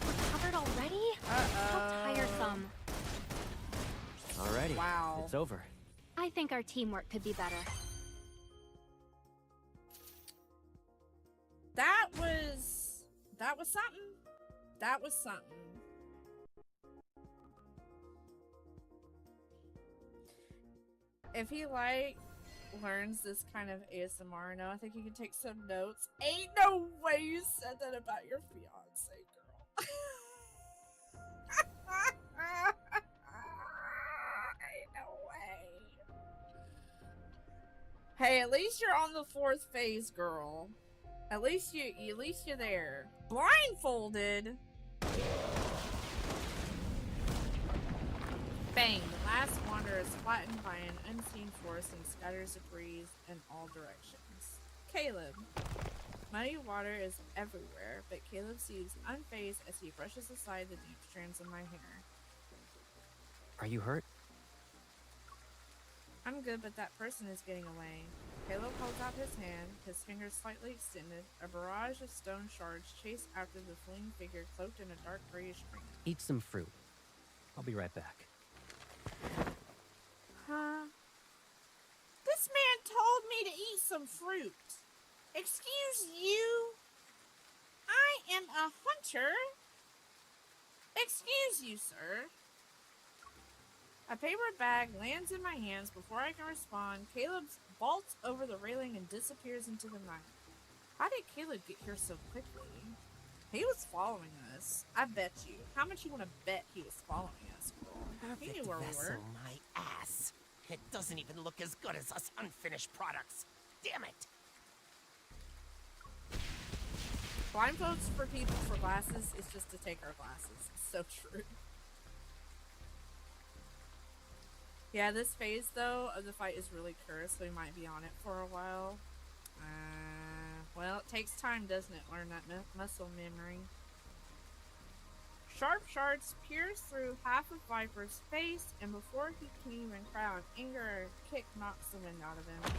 Recovered already? Uh-oh. How tiresome. Alrighty. Wow. It's over. I think our teamwork could be better. That was something. That was something. If he learns this kind of ASMR now, I think he can take some notes. Ain't no way you said that about your fiance, girl. Ain't no way. Hey, at least you're on the 4th phase, girl. At least you're there. Blindfolded. Bang! The last wanderer is flattened by an unseen force and scatters debris in all directions. Caleb. Muddy water is everywhere, but Caleb seems unfazed as he brushes aside the deep strands of my hair. Are you hurt? I'm good, but that person is getting away. Caleb holds out his hand, his fingers slightly extended. A barrage of stone shards chase after the fleeing figure cloaked in a dark grayish green. Eat some fruit. I'll be right back. Huh? This man told me to eat some fruit. Excuse you? I am a hunter. Excuse you, sir. A paper bag lands in my hands before I can respond. Caleb vaults over the railing and disappears into the night. How did Caleb get here so quickly? He was following us. I bet you. How much you want to bet he was following us, girl? He Perfect knew where we vessel, were. my ass. It doesn't even look as good as us unfinished products. Damn it. Blindfolds for people for glasses is just to take our glasses. It's so true. Yeah, this phase, though, of the fight is really cursed, so we might be on it for a while. Well, it takes time, doesn't it? Learn that muscle memory. Sharp shards pierce through half of Viper's face, and before he can even cry out in anger, a kick knocks the wind out of him.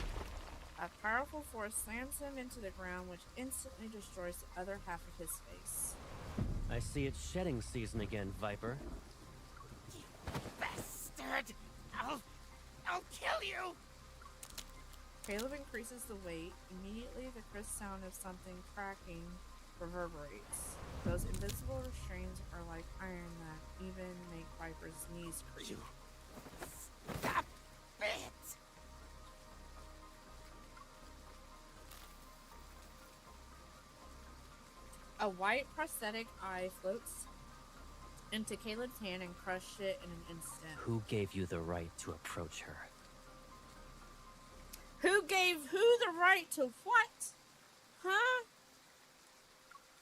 A powerful force slams him into the ground, which instantly destroys the other half of his face. I see it's shedding season again, Viper. Bastard! I'll kill you! Caleb increases the weight. Immediately, the crisp sound of something cracking reverberates. Those invisible restraints are like iron that even make Viper's knees creak. You stop it! A white prosthetic eye floats into Caleb's hand and crushed it in an instant. Who gave you the right to approach her? Who gave who the right to what? Huh?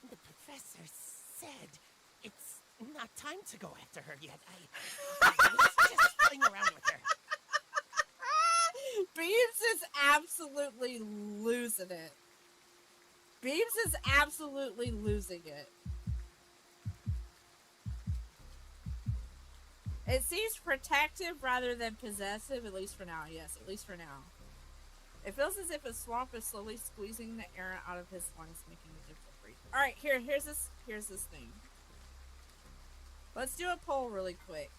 The professor said it's not time to go after her yet. I was just playing around with her. Beebs is absolutely losing it. Beebs is absolutely losing it. It seems protective rather than possessive, at least for now. Yes, at least for now. It feels as if a swamp is slowly squeezing the air out of his lungs, making it difficult to breathe. All right, here's this thing. Let's do a poll really quick.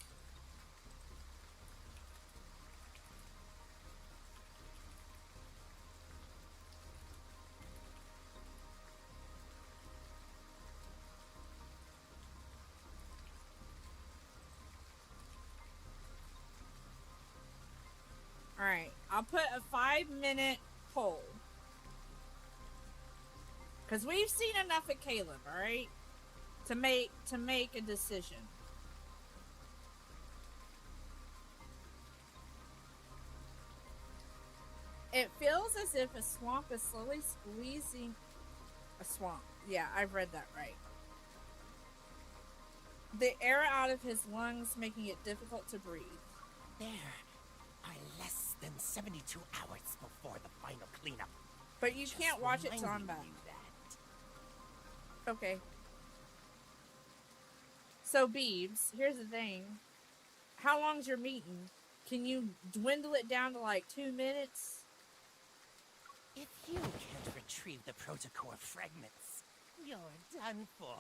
Alright, I'll put a 5-minute poll. Because we've seen enough of Caleb, alright? To make a decision. It feels as if a swamp is slowly squeezing... A swamp. Yeah, I've read that right. The air out of his lungs, making it difficult to breathe. There are less than 72 hours before the final cleanup. But you can't watch it till I'm back. Okay. So, Beebs, here's the thing. How long's your meeting? Can you dwindle it down to like 2 minutes? If you can't retrieve the protocore fragments, you're done for.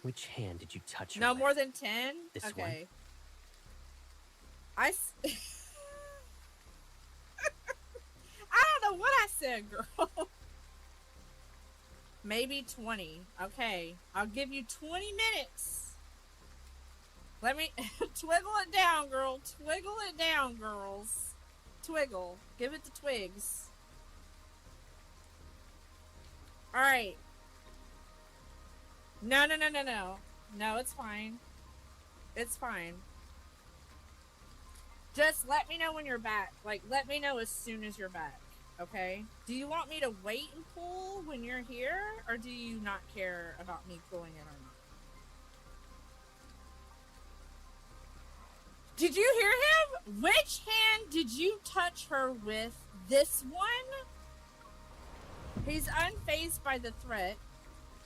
Which hand did you touch her No with? more than 10? This okay. one? I don't know what I said, girl. Maybe 20. Okay. I'll give you 20 minutes. Let me twiggle it down, girl. Twiggle it down, girls. Twiggle. Give it the twigs. Alright. No. No, it's fine. It's fine. Just let me know when you're back. Like, let me know as soon as you're back. Okay? Do you want me to wait and pull when you're here? Or do you not care about me pulling it or not? Did you hear him? Which hand did you touch her with? This one? He's unfazed by the threat.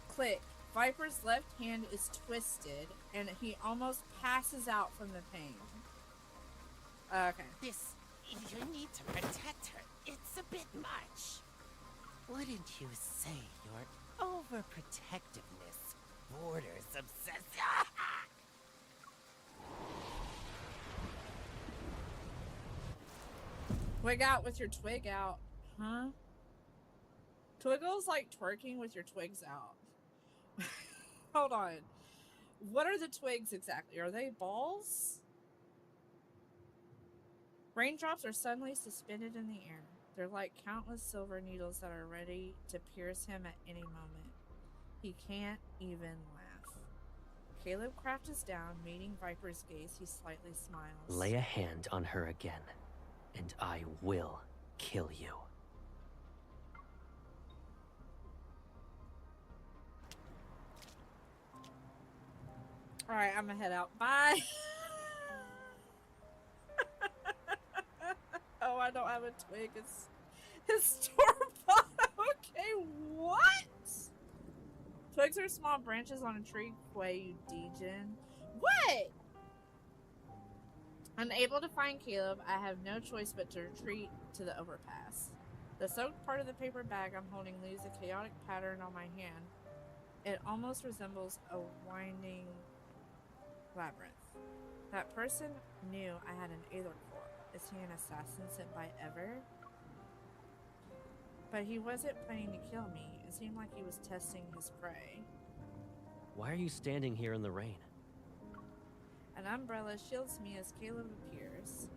Click. Viper's left hand is twisted, and he almost passes out from the pain. Okay. You need to protect her. It's a bit much. Wouldn't you say your overprotectiveness borders obsession? Twig out with your twig out. Huh? Twiggle's like twerking with your twigs out. Hold on. What are the twigs exactly? Are they balls? Raindrops are suddenly suspended in the air. They're like countless silver needles that are ready to pierce him at any moment. He can't even laugh. Caleb crouches down, meeting Viper's gaze. He slightly smiles. Lay a hand on her again, and I will kill you. Alright, I'm gonna head out. Bye! Oh, I don't have a twig. It's store-bought. Okay, what? Twigs are small branches on a tree. Quay, you degen. What? Unable to find Caleb, I have no choice but to retreat to the overpass. The soaked part of the paper bag I'm holding leaves a chaotic pattern on my hand. It almost resembles a winding labyrinth. That person knew I had an Aether core. Is he an assassin sent by Ever? But he wasn't planning to kill me. It seemed like he was testing his prey. Why are you standing here in the rain? An umbrella shields me as Caleb appears.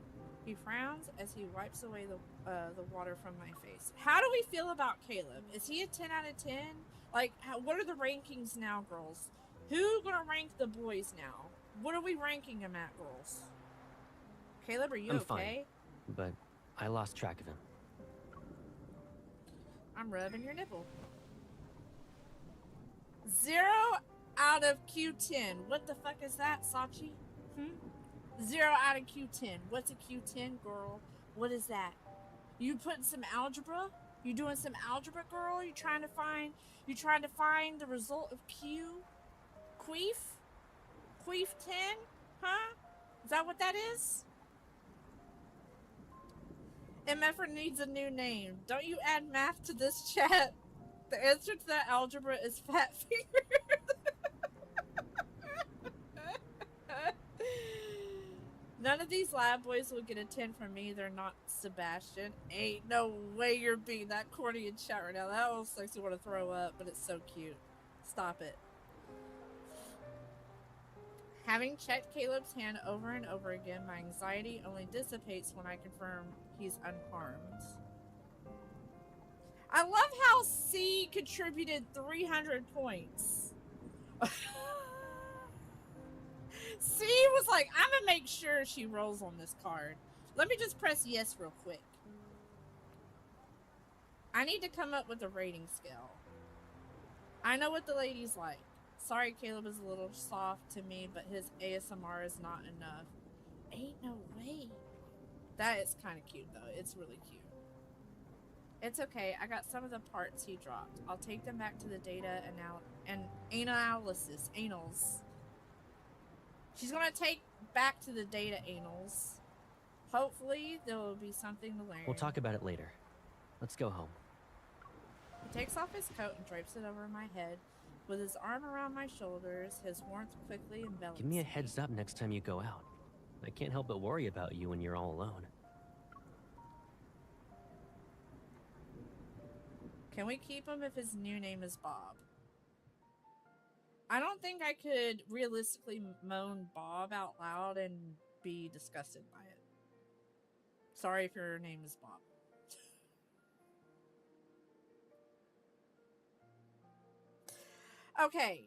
He frowns as he wipes away the the water from my face. How do we feel about Caleb? Is he a 10 out of 10? Like, what are the rankings now, girls? Who gonna rank the boys now? What are we ranking him at, girls? Caleb, are you I'm okay? fine, but I lost track of him. I'm rubbing your nipple. 0 out of Q10. What the fuck is that, Sachi? 0 out of Q10. What's a Q10, girl? What is that? You putting some algebra? You doing some algebra, girl? You trying to find the result of Q? Queef? Queef 10? Huh? Is that what that is? MF needs a new name. Don't you add math to this chat? The answer to that algebra is fat finger. None of these lab boys will get a 10 from me. They're not Sebastian. Ain't no way you're being that corny in chat right now. That almost makes me want to throw up, but it's so cute. Stop it. Having checked Caleb's hand over and over again, my anxiety only dissipates when I confirm he's unharmed. I love how C contributed 300 points. C was like, I'm gonna make sure she rolls on this card. Let me just press yes real quick. I need to come up with a rating scale. I know what the ladies like. Sorry, Caleb is a little soft to me, but his ASMR is not enough. Ain't no way. That is kind of cute, though. It's really cute. It's okay. I got some of the parts he dropped. I'll take them back to the data analysis. Anals. She's going to take back to the data anals. Hopefully, there will be something to learn. We'll talk about it later. Let's go home. He takes off his coat and drapes it over my head. With his arm around my shoulders, his warmth quickly envelops Give me a me. heads up next time you go out. I can't help but worry about you when you're all alone. Can we keep him if his new name is Bob? I don't think I could realistically moan Bob out loud and be disgusted by it. Sorry if your name is Bob. Okay.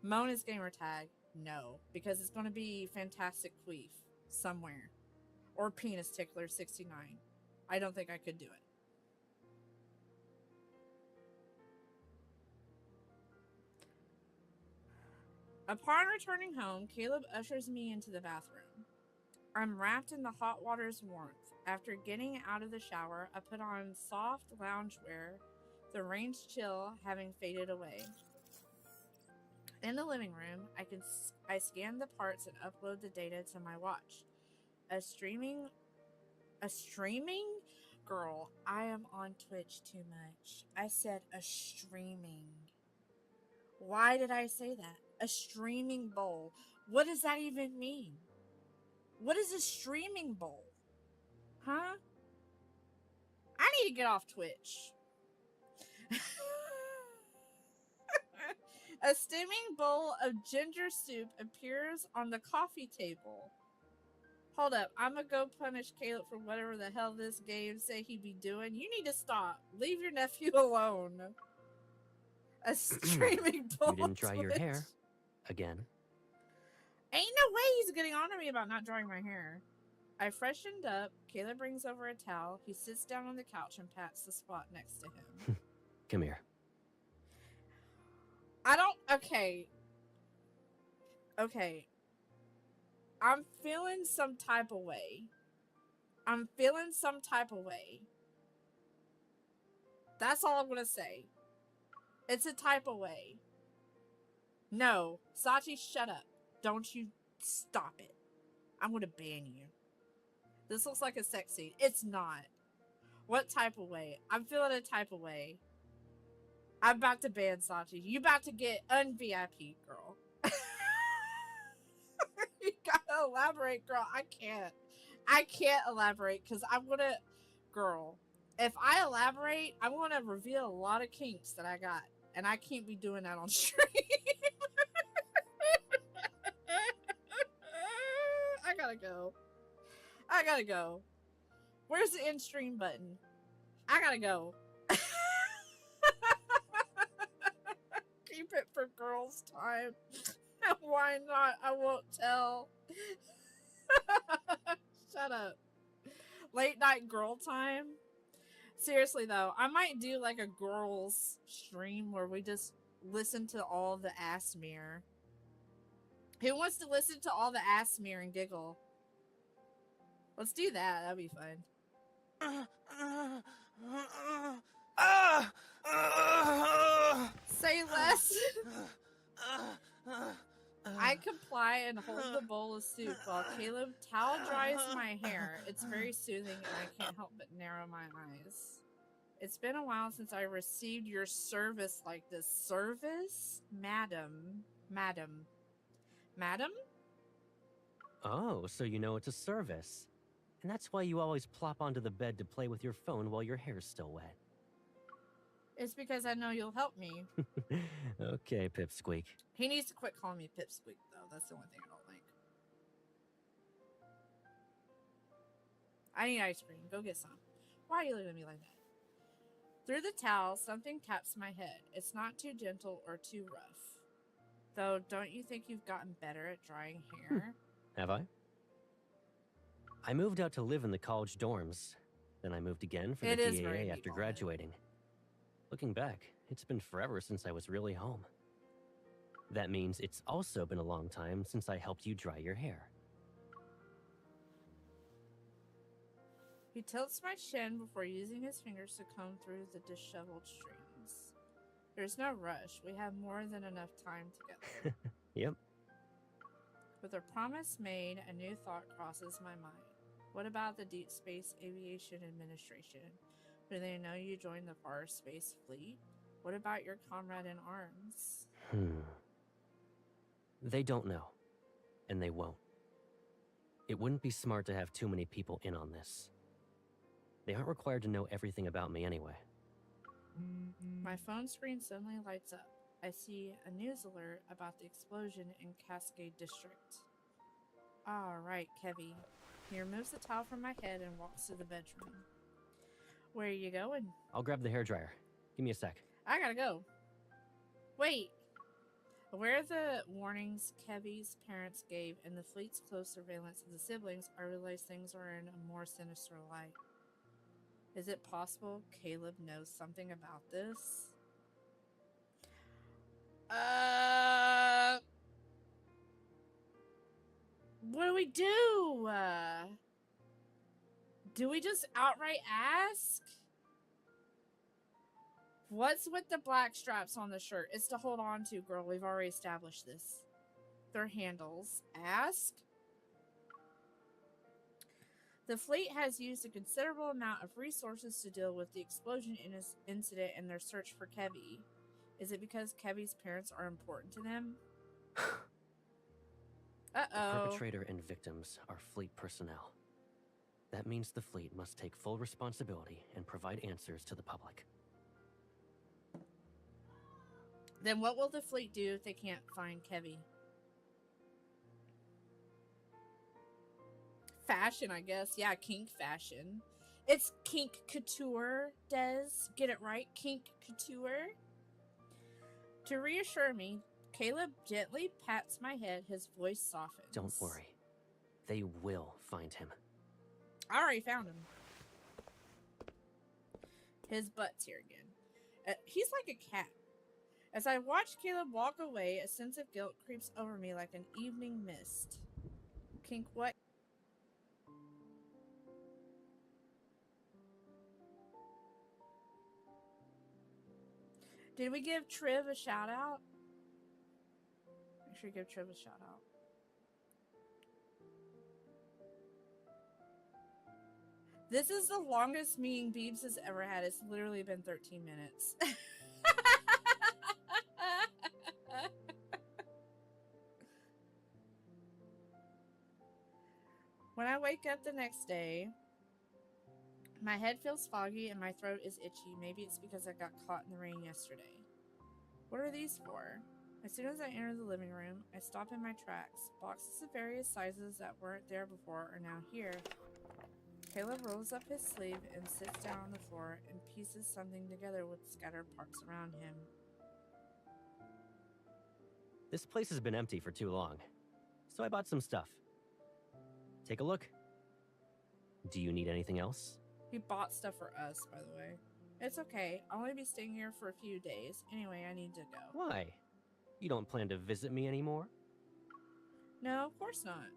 Moan is gamer tag. No. Because it's going to be Fantastic Queef somewhere. Or Penis Tickler 69. I don't think I could do it. Upon returning home, Caleb ushers me into the bathroom. I'm wrapped in the hot water's warmth. After getting out of the shower, I put on soft loungewear, the rain's chill having faded away. In the living room, I scan the parts and upload the data to my watch. A streaming? Girl, I am on Twitch too much. I said a streaming. Why did I say that? A streaming bowl. What does that even mean? What is a streaming bowl? Huh? I need to get off Twitch. A steaming bowl of ginger soup appears on the coffee table. Hold up, I'm gonna go punish Caleb for whatever the hell this game say he be doing. You need to stop. Leave your nephew alone. A streaming bowl. You didn't dry your hair. Again. Ain't no way he's getting on to me about not drying my hair. I freshened up. Caleb brings over a towel. He sits down on the couch and pats the spot next to him. Come here. Okay. I'm feeling some type of way. That's all I'm gonna say. It's a type of way. No. Sachi, shut up. Don't you stop it. I'm gonna ban you. This looks like a sex scene. It's not. What type of way? I'm feeling a type of way. I'm about to ban Sachi. You about to get un-VIP, girl. You gotta elaborate, girl. I can't elaborate because I'm gonna... Girl, if I elaborate, I'm gonna reveal a lot of kinks that I got. And I can't be doing that on stream. I gotta go. Where's the end stream button? I gotta go. Keep it for girls' time. Why not? I won't tell. Shut up. Late night girl time? Seriously though, I might do like a girls stream where we just listen to all the ass smear. Who wants to listen to all the ass smear and giggle? Let's do that. That'd be fun. Say less. I comply and hold the bowl of soup while Caleb towel dries my hair. It's very soothing and I can't help but narrow my eyes. It's been a while since I received your service like this. Service? Madam. Madam. Madam? Oh, so you know it's a service. And that's why you always plop onto the bed to play with your phone while your hair's still wet. It's because I know you'll help me. Okay, Pipsqueak. He needs to quit calling me Pipsqueak, though. That's the only thing I don't like. I need ice cream. Go get some. Why are you looking at me like that? Through the towel, something taps my head. It's not too gentle or too rough. Though, don't you think you've gotten better at drying hair? Have I? I moved out to live in the college dorms. Then I moved again for the DAA after graduating. Looking back, it's been forever since I was really home. That means it's also been a long time since I helped you dry your hair. He tilts my chin before using his fingers to comb through the disheveled strings. There's no rush. We have more than enough time together. Yep. With a promise made, a new thought crosses my mind. What about the Deepspace Aviation Administration? Do they know you joined the Far Space Fleet? What about your comrade in arms? They don't know. And they won't. It wouldn't be smart to have too many people in on this. They aren't required to know everything about me anyway. My phone screen suddenly lights up. I see a news alert about the explosion in Cascade District. Alright, Kevy. He removes the towel from my head and walks to the bedroom. Where are you going? I'll grab the hairdryer. Give me a sec. I gotta go. Wait. Aware of the warnings Kevy's parents gave and the fleet's close surveillance of the siblings, I realize things are in a more sinister light. Is it possible Caleb knows something about this? What do we do? Do we just outright ask? What's with the black straps on the shirt? It's to hold on to, girl. We've already established this. Their handles. Ask? The fleet has used a considerable amount of resources to deal with the explosion incident and their search for Kevy. Is it because Kevy's parents are important to them? The perpetrator and victims are fleet personnel. That means the fleet must take full responsibility and provide answers to the public. Then what will the fleet do if they can't find Kevy? Fashion, I guess. Yeah, kink fashion. It's kink couture, Des. Get it right? Kink couture. To reassure me, Caleb gently pats my head. His voice softens. Don't worry. They will find him. I already found him. His butt's here again. He's like a cat. As I watch Caleb walk away, a sense of guilt creeps over me like an evening mist. Kink what? Did we give Triv a shout out? Make sure you give Triv a shout out. This is the longest meeting Beebs has ever had. It's literally been 13 minutes. When I wake up the next day, my head feels foggy and my throat is itchy. Maybe it's because I got caught in the rain yesterday. What are these for? As soon as I enter the living room, I stop in my tracks. Boxes of various sizes that weren't there before are now here. Caleb rolls up his sleeve and sits down on the floor and pieces something together with scattered parts around him. This place has been empty for too long, so I bought some stuff. Take a look. Do you need anything else? He bought stuff for us, by the way. It's okay. I'll only be staying here for a few days. Anyway, I need to go. Why? You don't plan to visit me anymore? No, of course not.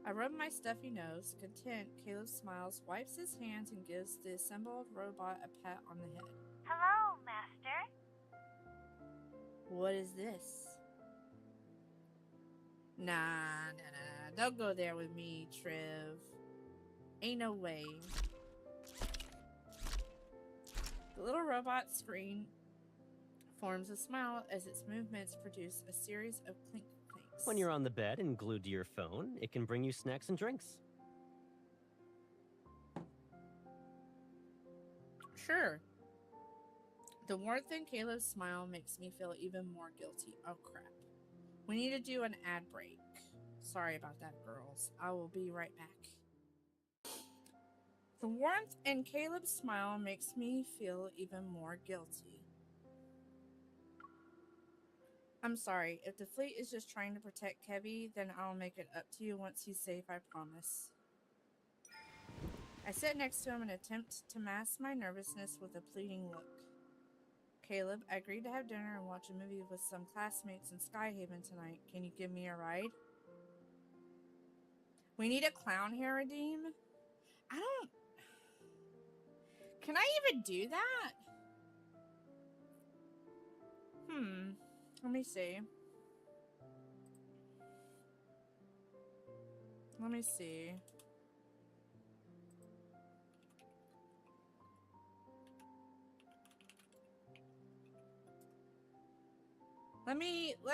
I rub my stuffy nose. Content, Caleb smiles, wipes his hands, and gives the assembled robot a pat on the head. Hello, Master. What is this? Nah. Don't go there with me, Trev. Ain't no way. The little robot screen forms a smile as its movements produce a series of clink clinks. When you're on the bed and glued to your phone, it can bring you snacks and drinks. Sure. The warmth in Caleb's smile makes me feel even more guilty. Oh crap. We need to do an ad break. Sorry about that, girls. I will be right back. The warmth in Caleb's smile makes me feel even more guilty. I'm sorry. If the fleet is just trying to protect Kevy, then I'll make it up to you once he's safe, I promise. I sit next to him and attempt to mask my nervousness with a pleading look. Caleb, I agreed to have dinner and watch a movie with some classmates in Skyhaven tonight. Can you give me a ride? We need a clown here, Redeem. I don't... Can I even do that? Let me see. Let me see. Let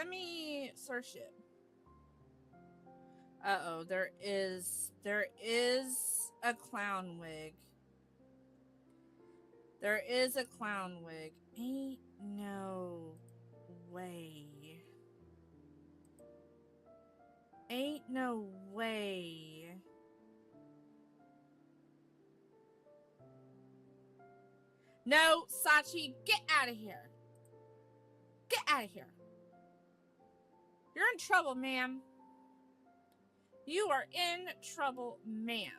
me search it. Uh-oh, there is a clown wig. There is a clown wig. Ain't no way. Ain't no way. No, Sachi, get out of here. Get out of here. You're in trouble, ma'am. You are in trouble, ma'am.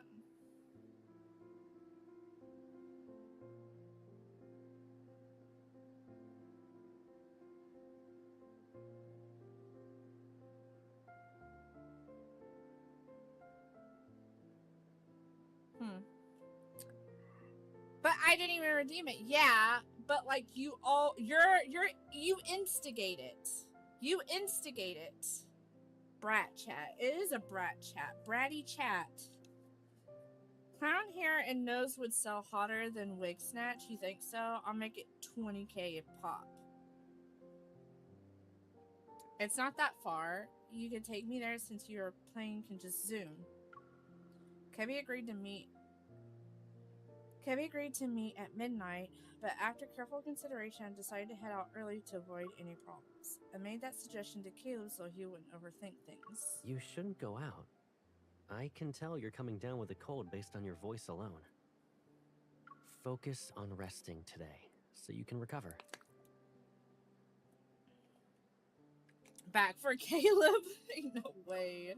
But I didn't even redeem it. Yeah, but like you instigate it. You instigate it. Brat chat. It is a brat chat. Bratty chat. Clown hair and nose would sell hotter than wig snatch. You think so? I'll make it 20k a pop. It's not that far. You can take me there since your plane can just zoom. Kevy agreed to meet at midnight, but after careful consideration, decided to head out early to avoid any problems. I made that suggestion to Caleb so he wouldn't overthink things. You shouldn't go out. I can tell you're coming down with a cold based on your voice alone. Focus on resting today, so you can recover. Back for Caleb? Ain't no way.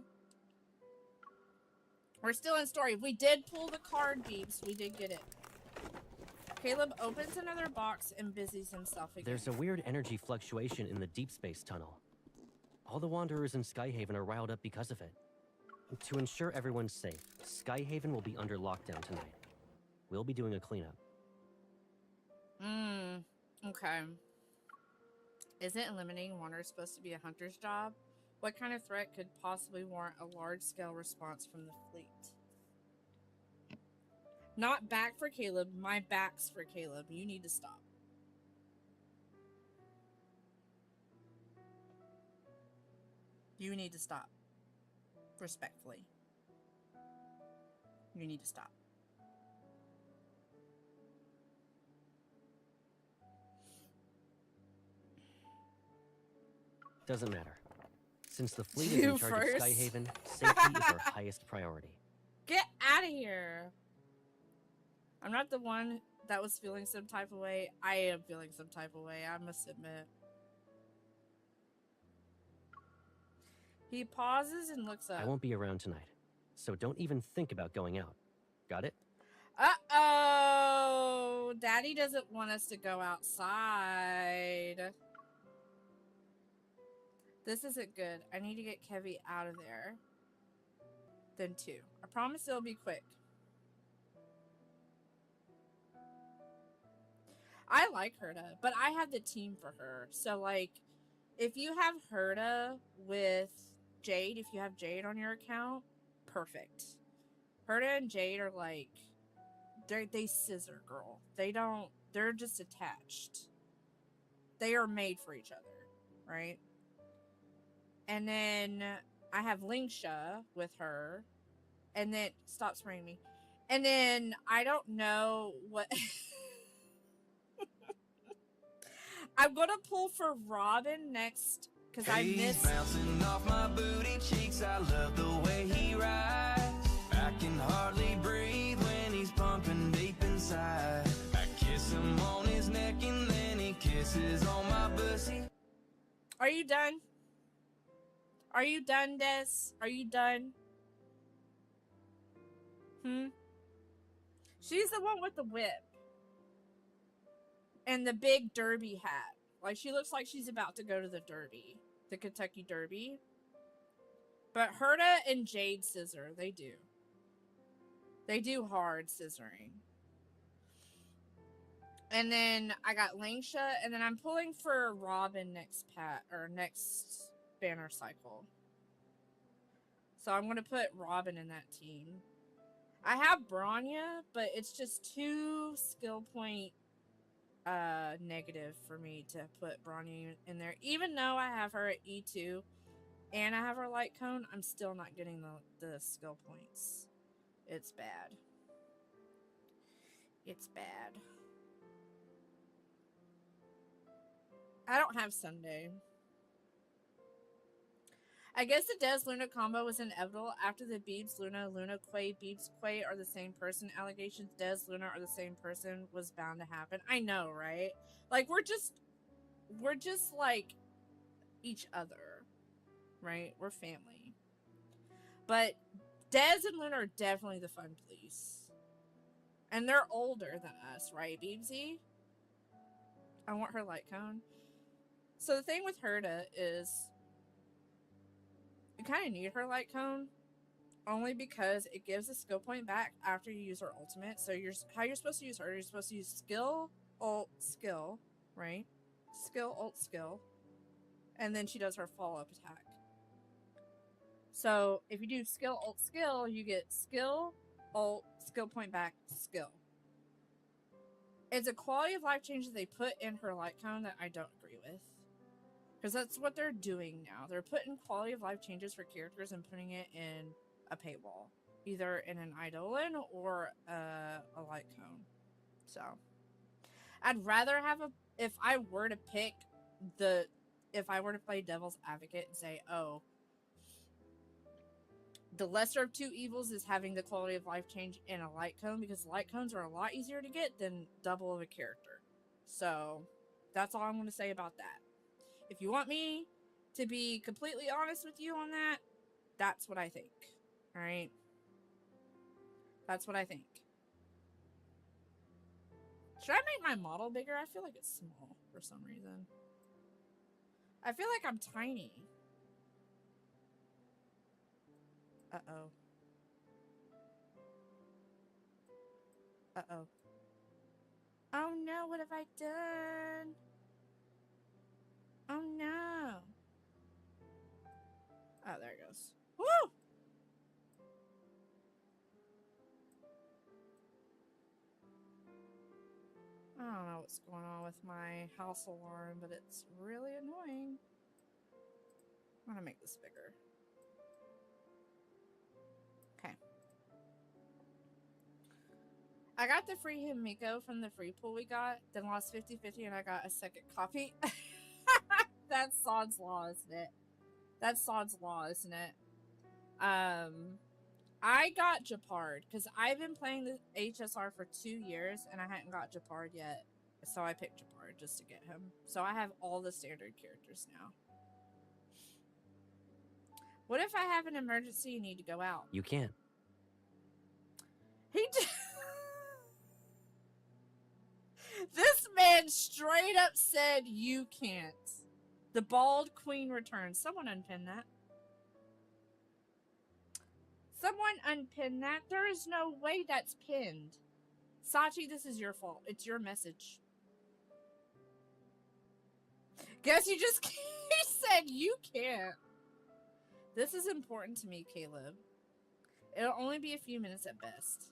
We're still in story. We did pull the card, Deeps. We did get it. Caleb opens another box and busies himself again. There's a weird energy fluctuation in the Deepspace tunnel. All the Wanderers in Skyhaven are riled up because of it. To ensure everyone's safe, Skyhaven will be under lockdown tonight. We'll be doing a cleanup. Okay. Isn't eliminating Wanderers supposed to be a hunter's job? What kind of threat could possibly warrant a large-scale response from the fleet? Not back for Caleb. My back's for Caleb. You need to stop. You need to stop. Respectfully. You need to stop. Doesn't matter. Since the fleet is in charge of Skyhaven, safety is our highest priority. Get out of here. I'm not the one that was feeling some type of way. I am feeling some type of way, I must admit. He pauses and looks up. I won't be around tonight, so don't even think about going out. Got it? Uh-oh! Daddy doesn't want us to go outside. This isn't good. I need to get Kevy out of there. Then 2. I promise it'll be quick. I like Herta, but I have the team for her. So, like, if you have Herta with Jade, if you have Jade on your account, perfect. Herta and Jade are like, they scissor, girl. They're just attached. They are made for each other, right? And then I have Lingsha with her. And then, stop spraying me. And then, I don't know what... I'm gonna pull for Robin next, because I miss... bouncing off my booty cheeks. I love the way he rides. I can hardly breathe when he's pumping deep inside. I kiss him on his neck and then he kisses on my pussy. Are you done? Are you done, Des? Are you done? She's the one with the whip. And the big derby hat. Like, she looks like she's about to go to the derby. The Kentucky Derby. But Herta and Jade scissor. They do. They do hard scissoring. And then I got Langsha. And then I'm pulling for Robin next banner cycle. So I'm going to put Robin in that team. I have Branya, but it's just 2 skill point negative for me to put Branya in there. Even though I have her at E2 and I have her light cone, I'm still not getting the skill points. It's bad. It's bad. I don't have Sunday. I guess the Des Luna combo was inevitable after the Beebs Luna, Luna Quay, Beebs Quay are the same person. Allegations Des Luna are the same person was bound to happen. I know, right? Like, we're just like each other, right? We're family. But Des and Luna are definitely the fun police. And they're older than us, right, Beebsy? I want her light cone. So the thing with Herta is you kind of need her light cone only because it gives a skill point back after you use her ultimate. So how you're supposed to use her, you're supposed to use skill, ult, skill, right? Skill, ult, skill. And then she does her follow-up attack. So if you do skill, ult, skill, you get skill, ult, skill point back, skill. It's a quality of life change that they put in her light cone that I don't agree with. Because that's what they're doing now. They're putting quality of life changes for characters and putting it in a paywall. Either in an Eidolon or a light cone. So, I'd rather have if I were to play devil's advocate and say, oh, the lesser of 2 evils is having the quality of life change in a light cone, because light cones are a lot easier to get than double of a character. So, that's all I'm going to say about that. If you want me to be completely honest with you on that, that's what I think. Alright? That's what I think. Should I make my model bigger? I feel like it's small for some reason. I feel like I'm tiny. Uh-oh. Uh-oh. Oh no, what have I done? Oh no. Oh, there it goes. Woo! I don't know what's going on with my house alarm, but it's really annoying. I'm gonna make this bigger. Okay. I got the free Himiko from the free pool we got, then lost 50-50 and I got a second copy. That's Sod's Law, isn't it? That's Sod's Law, isn't it? I got Japard because I've been playing the HSR for 2 years and I hadn't got Japard yet. So I picked Japard just to get him. So I have all the standard characters now. What if I have an emergency and need to go out? You can't. He did. This man straight up said you can't. The bald queen returns. Someone unpin that. Someone unpin that. There is no way that's pinned. Sachi, this is your fault. It's your message. Guess you just said you can't. This is important to me, Caleb. It'll only be a few minutes at best.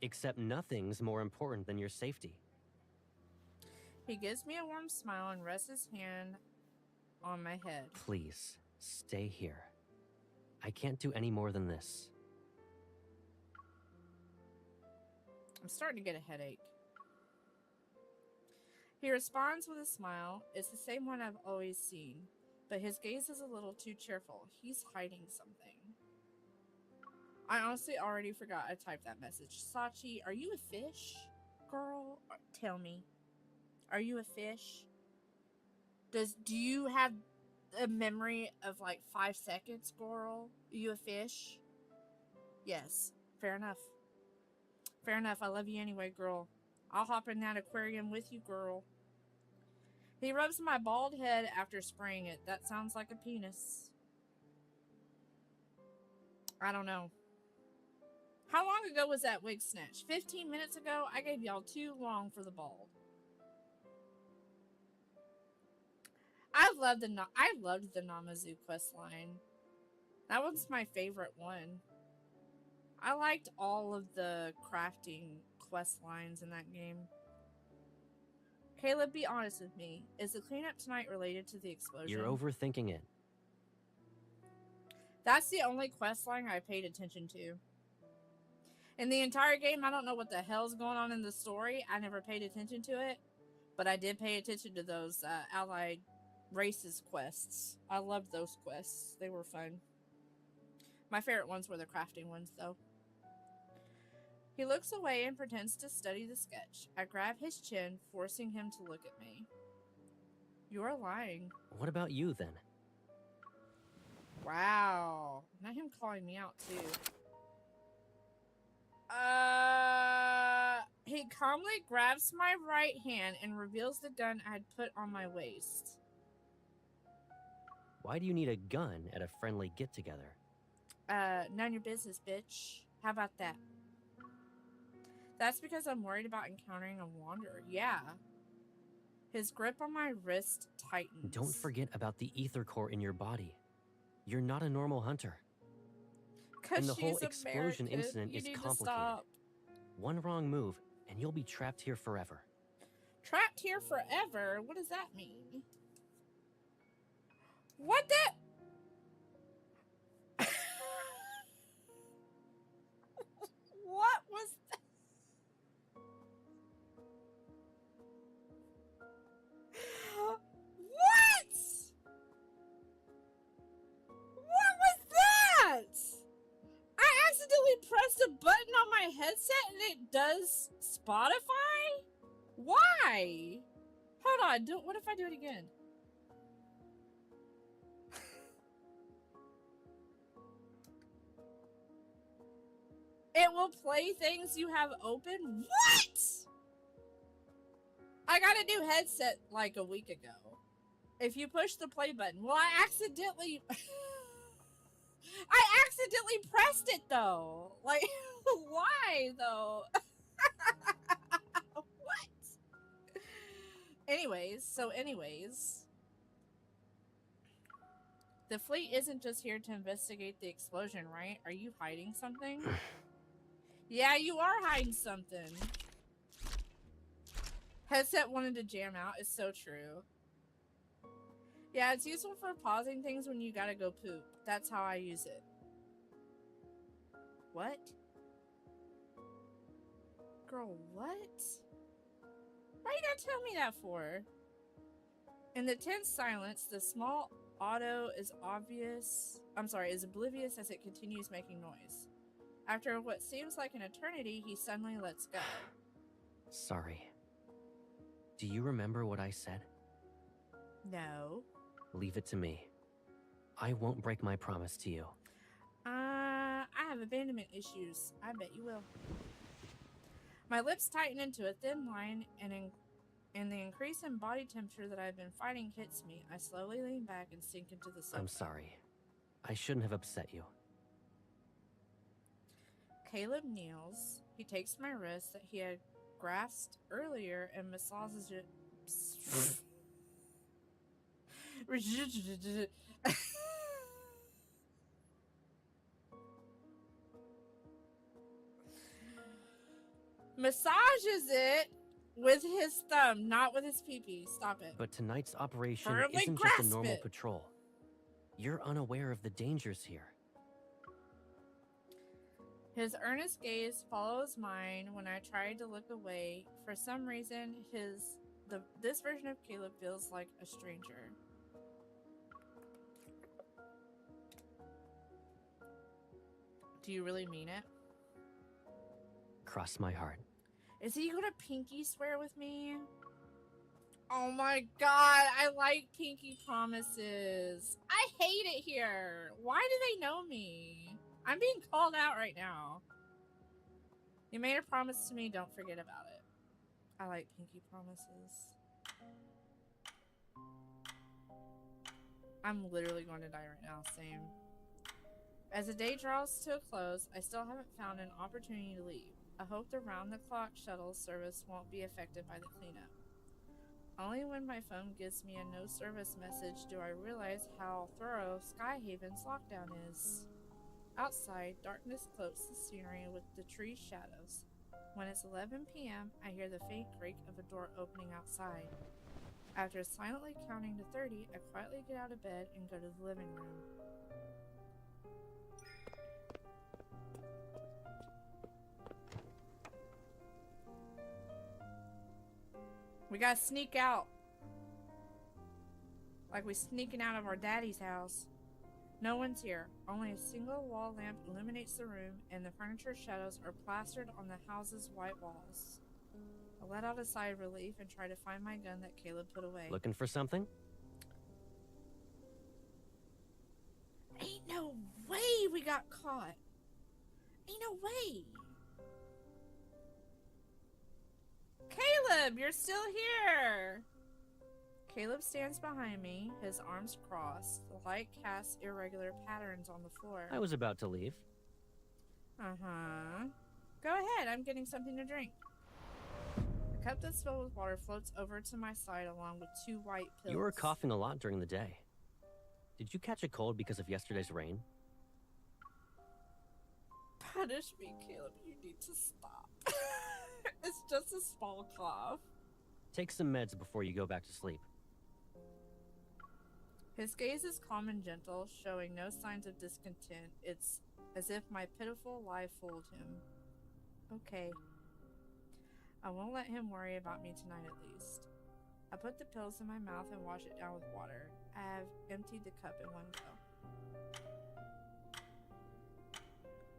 Except nothing's more important than your safety. He gives me a warm smile and rests his hand on my head. Please, stay here. I can't do any more than this. I'm starting to get a headache. He responds with a smile. It's the same one I've always seen, but his gaze is a little too cheerful. He's hiding something. I honestly already forgot I typed that message. Sachi, are you a fish? Girl, tell me. Are you a fish? Do you have a memory of like 5 seconds, girl? Are you a fish? Yes. Fair enough. Fair enough. I love you anyway, girl. I'll hop in that aquarium with you, girl. He rubs my bald head after spraying it. That sounds like a penis. I don't know. How long ago was that wig snatch? 15 minutes ago? I gave y'all too long for the bald. I loved the Namazu quest line. That one's my favorite one. I liked all of the crafting quest lines in that game. Caleb, be honest with me. Is the cleanup tonight related to the explosion? You're overthinking it. That's the only quest line I paid attention to. In the entire game, I don't know what the hell's going on in the story. I never paid attention to it. But I did pay attention to those allied races quests. I loved those quests. They were fun. My favorite ones were the crafting ones, though. He looks away and pretends to study the sketch. I grab his chin, forcing him to look at me. You're lying. What about you, then? Wow. Now him calling me out, too. He calmly grabs my right hand and reveals the gun I had put on my waist. Why do you need a gun at a friendly get-together? None your business, bitch. How about that? That's because I'm worried about encountering a wanderer. Yeah. His grip on my wrist tightens. Don't forget about the ether core in your body. You're not a normal hunter. And the whole explosion incident is complicated. One wrong move, and you'll be trapped here forever. Trapped here forever? What does that mean? What the? What was that? What? What was that? I accidentally pressed a button on my headset and it does Spotify? Why? Hold on. What if I do it again? It will play things you have open? What? I got a new headset like a week ago. If you push the play button. Well, I accidentally pressed it though. Like, why though? What? Anyways. The fleet isn't just here to investigate the explosion, right? Are you hiding something? Yeah, you are hiding something. Headset wanted to jam out. It's so true. Yeah, it's useful for pausing things when you gotta go poop. That's how I use it. What? Girl, what? Why you gotta tell me that for? In the tense silence, the small auto is is oblivious as it continues making noise. After what seems like an eternity, he suddenly lets go. Sorry. Do you remember what I said? No. Leave it to me. I won't break my promise to you. I have abandonment issues. I bet you will. My lips tighten into a thin line, and the increase in body temperature that I've been fighting hits me. I slowly lean back and sink into the sofa. I'm sorry. I shouldn't have upset you. Caleb kneels. He takes my wrist that he had grasped earlier and massages it. Massages it with his thumb, not with his pee-pee. Stop it. But tonight's operation Firmly isn't just a grasp normal it. patrol. You're unaware of the dangers here. His earnest gaze follows mine when I try to look away. For some reason, this version of Caleb feels like a stranger. Do you really mean it? Cross my heart. Is he gonna pinky swear with me? Oh my god, I like pinky promises. I hate it here. Why do they know me? I'm being called out right now. You made a promise to me, don't forget about it. I like pinky promises. I'm literally going to die right now, same. As the day draws to a close, I still haven't found an opportunity to leave. I hope the round-the-clock shuttle service won't be affected by the cleanup. Only when my phone gives me a no-service message do I realize how thorough Skyhaven's lockdown is. Outside, darkness cloaks the scenery with the tree's shadows. When it's 11 p.m., I hear the faint creak of a door opening outside. After silently counting to 30, I quietly get out of bed and go to the living room. We gotta sneak out. Like we sneaking out of our daddy's house. No one's here. Only a single wall lamp illuminates the room, and the furniture shadows are plastered on the house's white walls. I let out a sigh of relief and try to find my gun that Caleb put away. Looking for something? Ain't no way we got caught. Ain't no way. Caleb, you're still here. Caleb stands behind me, his arms crossed. The light casts irregular patterns on the floor. I was about to leave. Uh-huh. Go ahead, I'm getting something to drink. A cup that's filled with water floats over to my side along with 2 white pills. You were coughing a lot during the day. Did you catch a cold because of yesterday's rain? Punish me, Caleb. You need to stop. It's just a small cough. Take some meds before you go back to sleep. His gaze is calm and gentle, showing no signs of discontent. It's as if my pitiful lie fooled him. Okay. I won't let him worry about me tonight at least. I put the pills in my mouth and wash it down with water. I have emptied the cup in one go.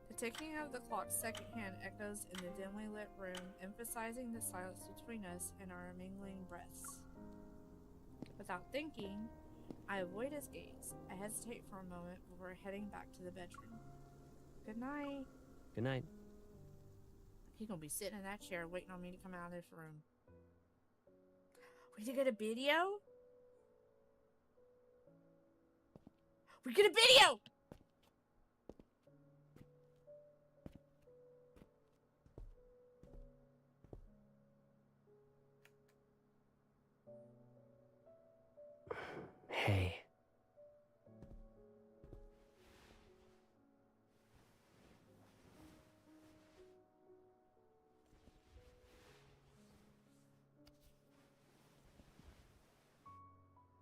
The ticking of the clock's second hand echoes in the dimly lit room, emphasizing the silence between us and our mingling breaths. Without thinking, I avoid his gaze. I hesitate for a moment before heading back to the bedroom. Good night. Good night. He's gonna be sitting in that chair waiting on me to come out of this room. We did get a video? We get a video! Hey.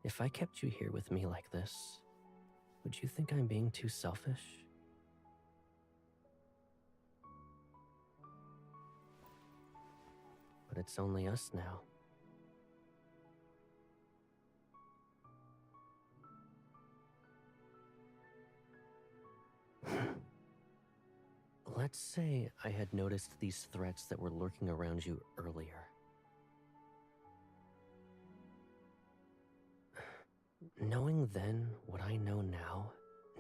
If I kept you here with me like this, would you think I'm being too selfish? But it's only us now. Let's say I had noticed these threats that were lurking around you earlier. Knowing then what I know now,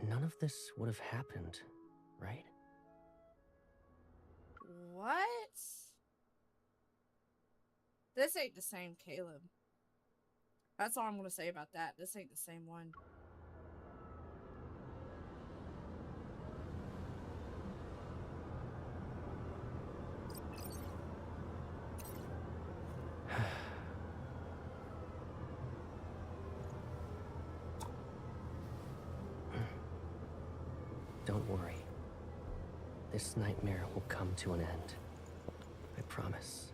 none of this would have happened, right? What? This ain't the same Caleb. That's all I'm gonna say about that. This ain't the same one. Don't worry. This nightmare will come to an end. I promise.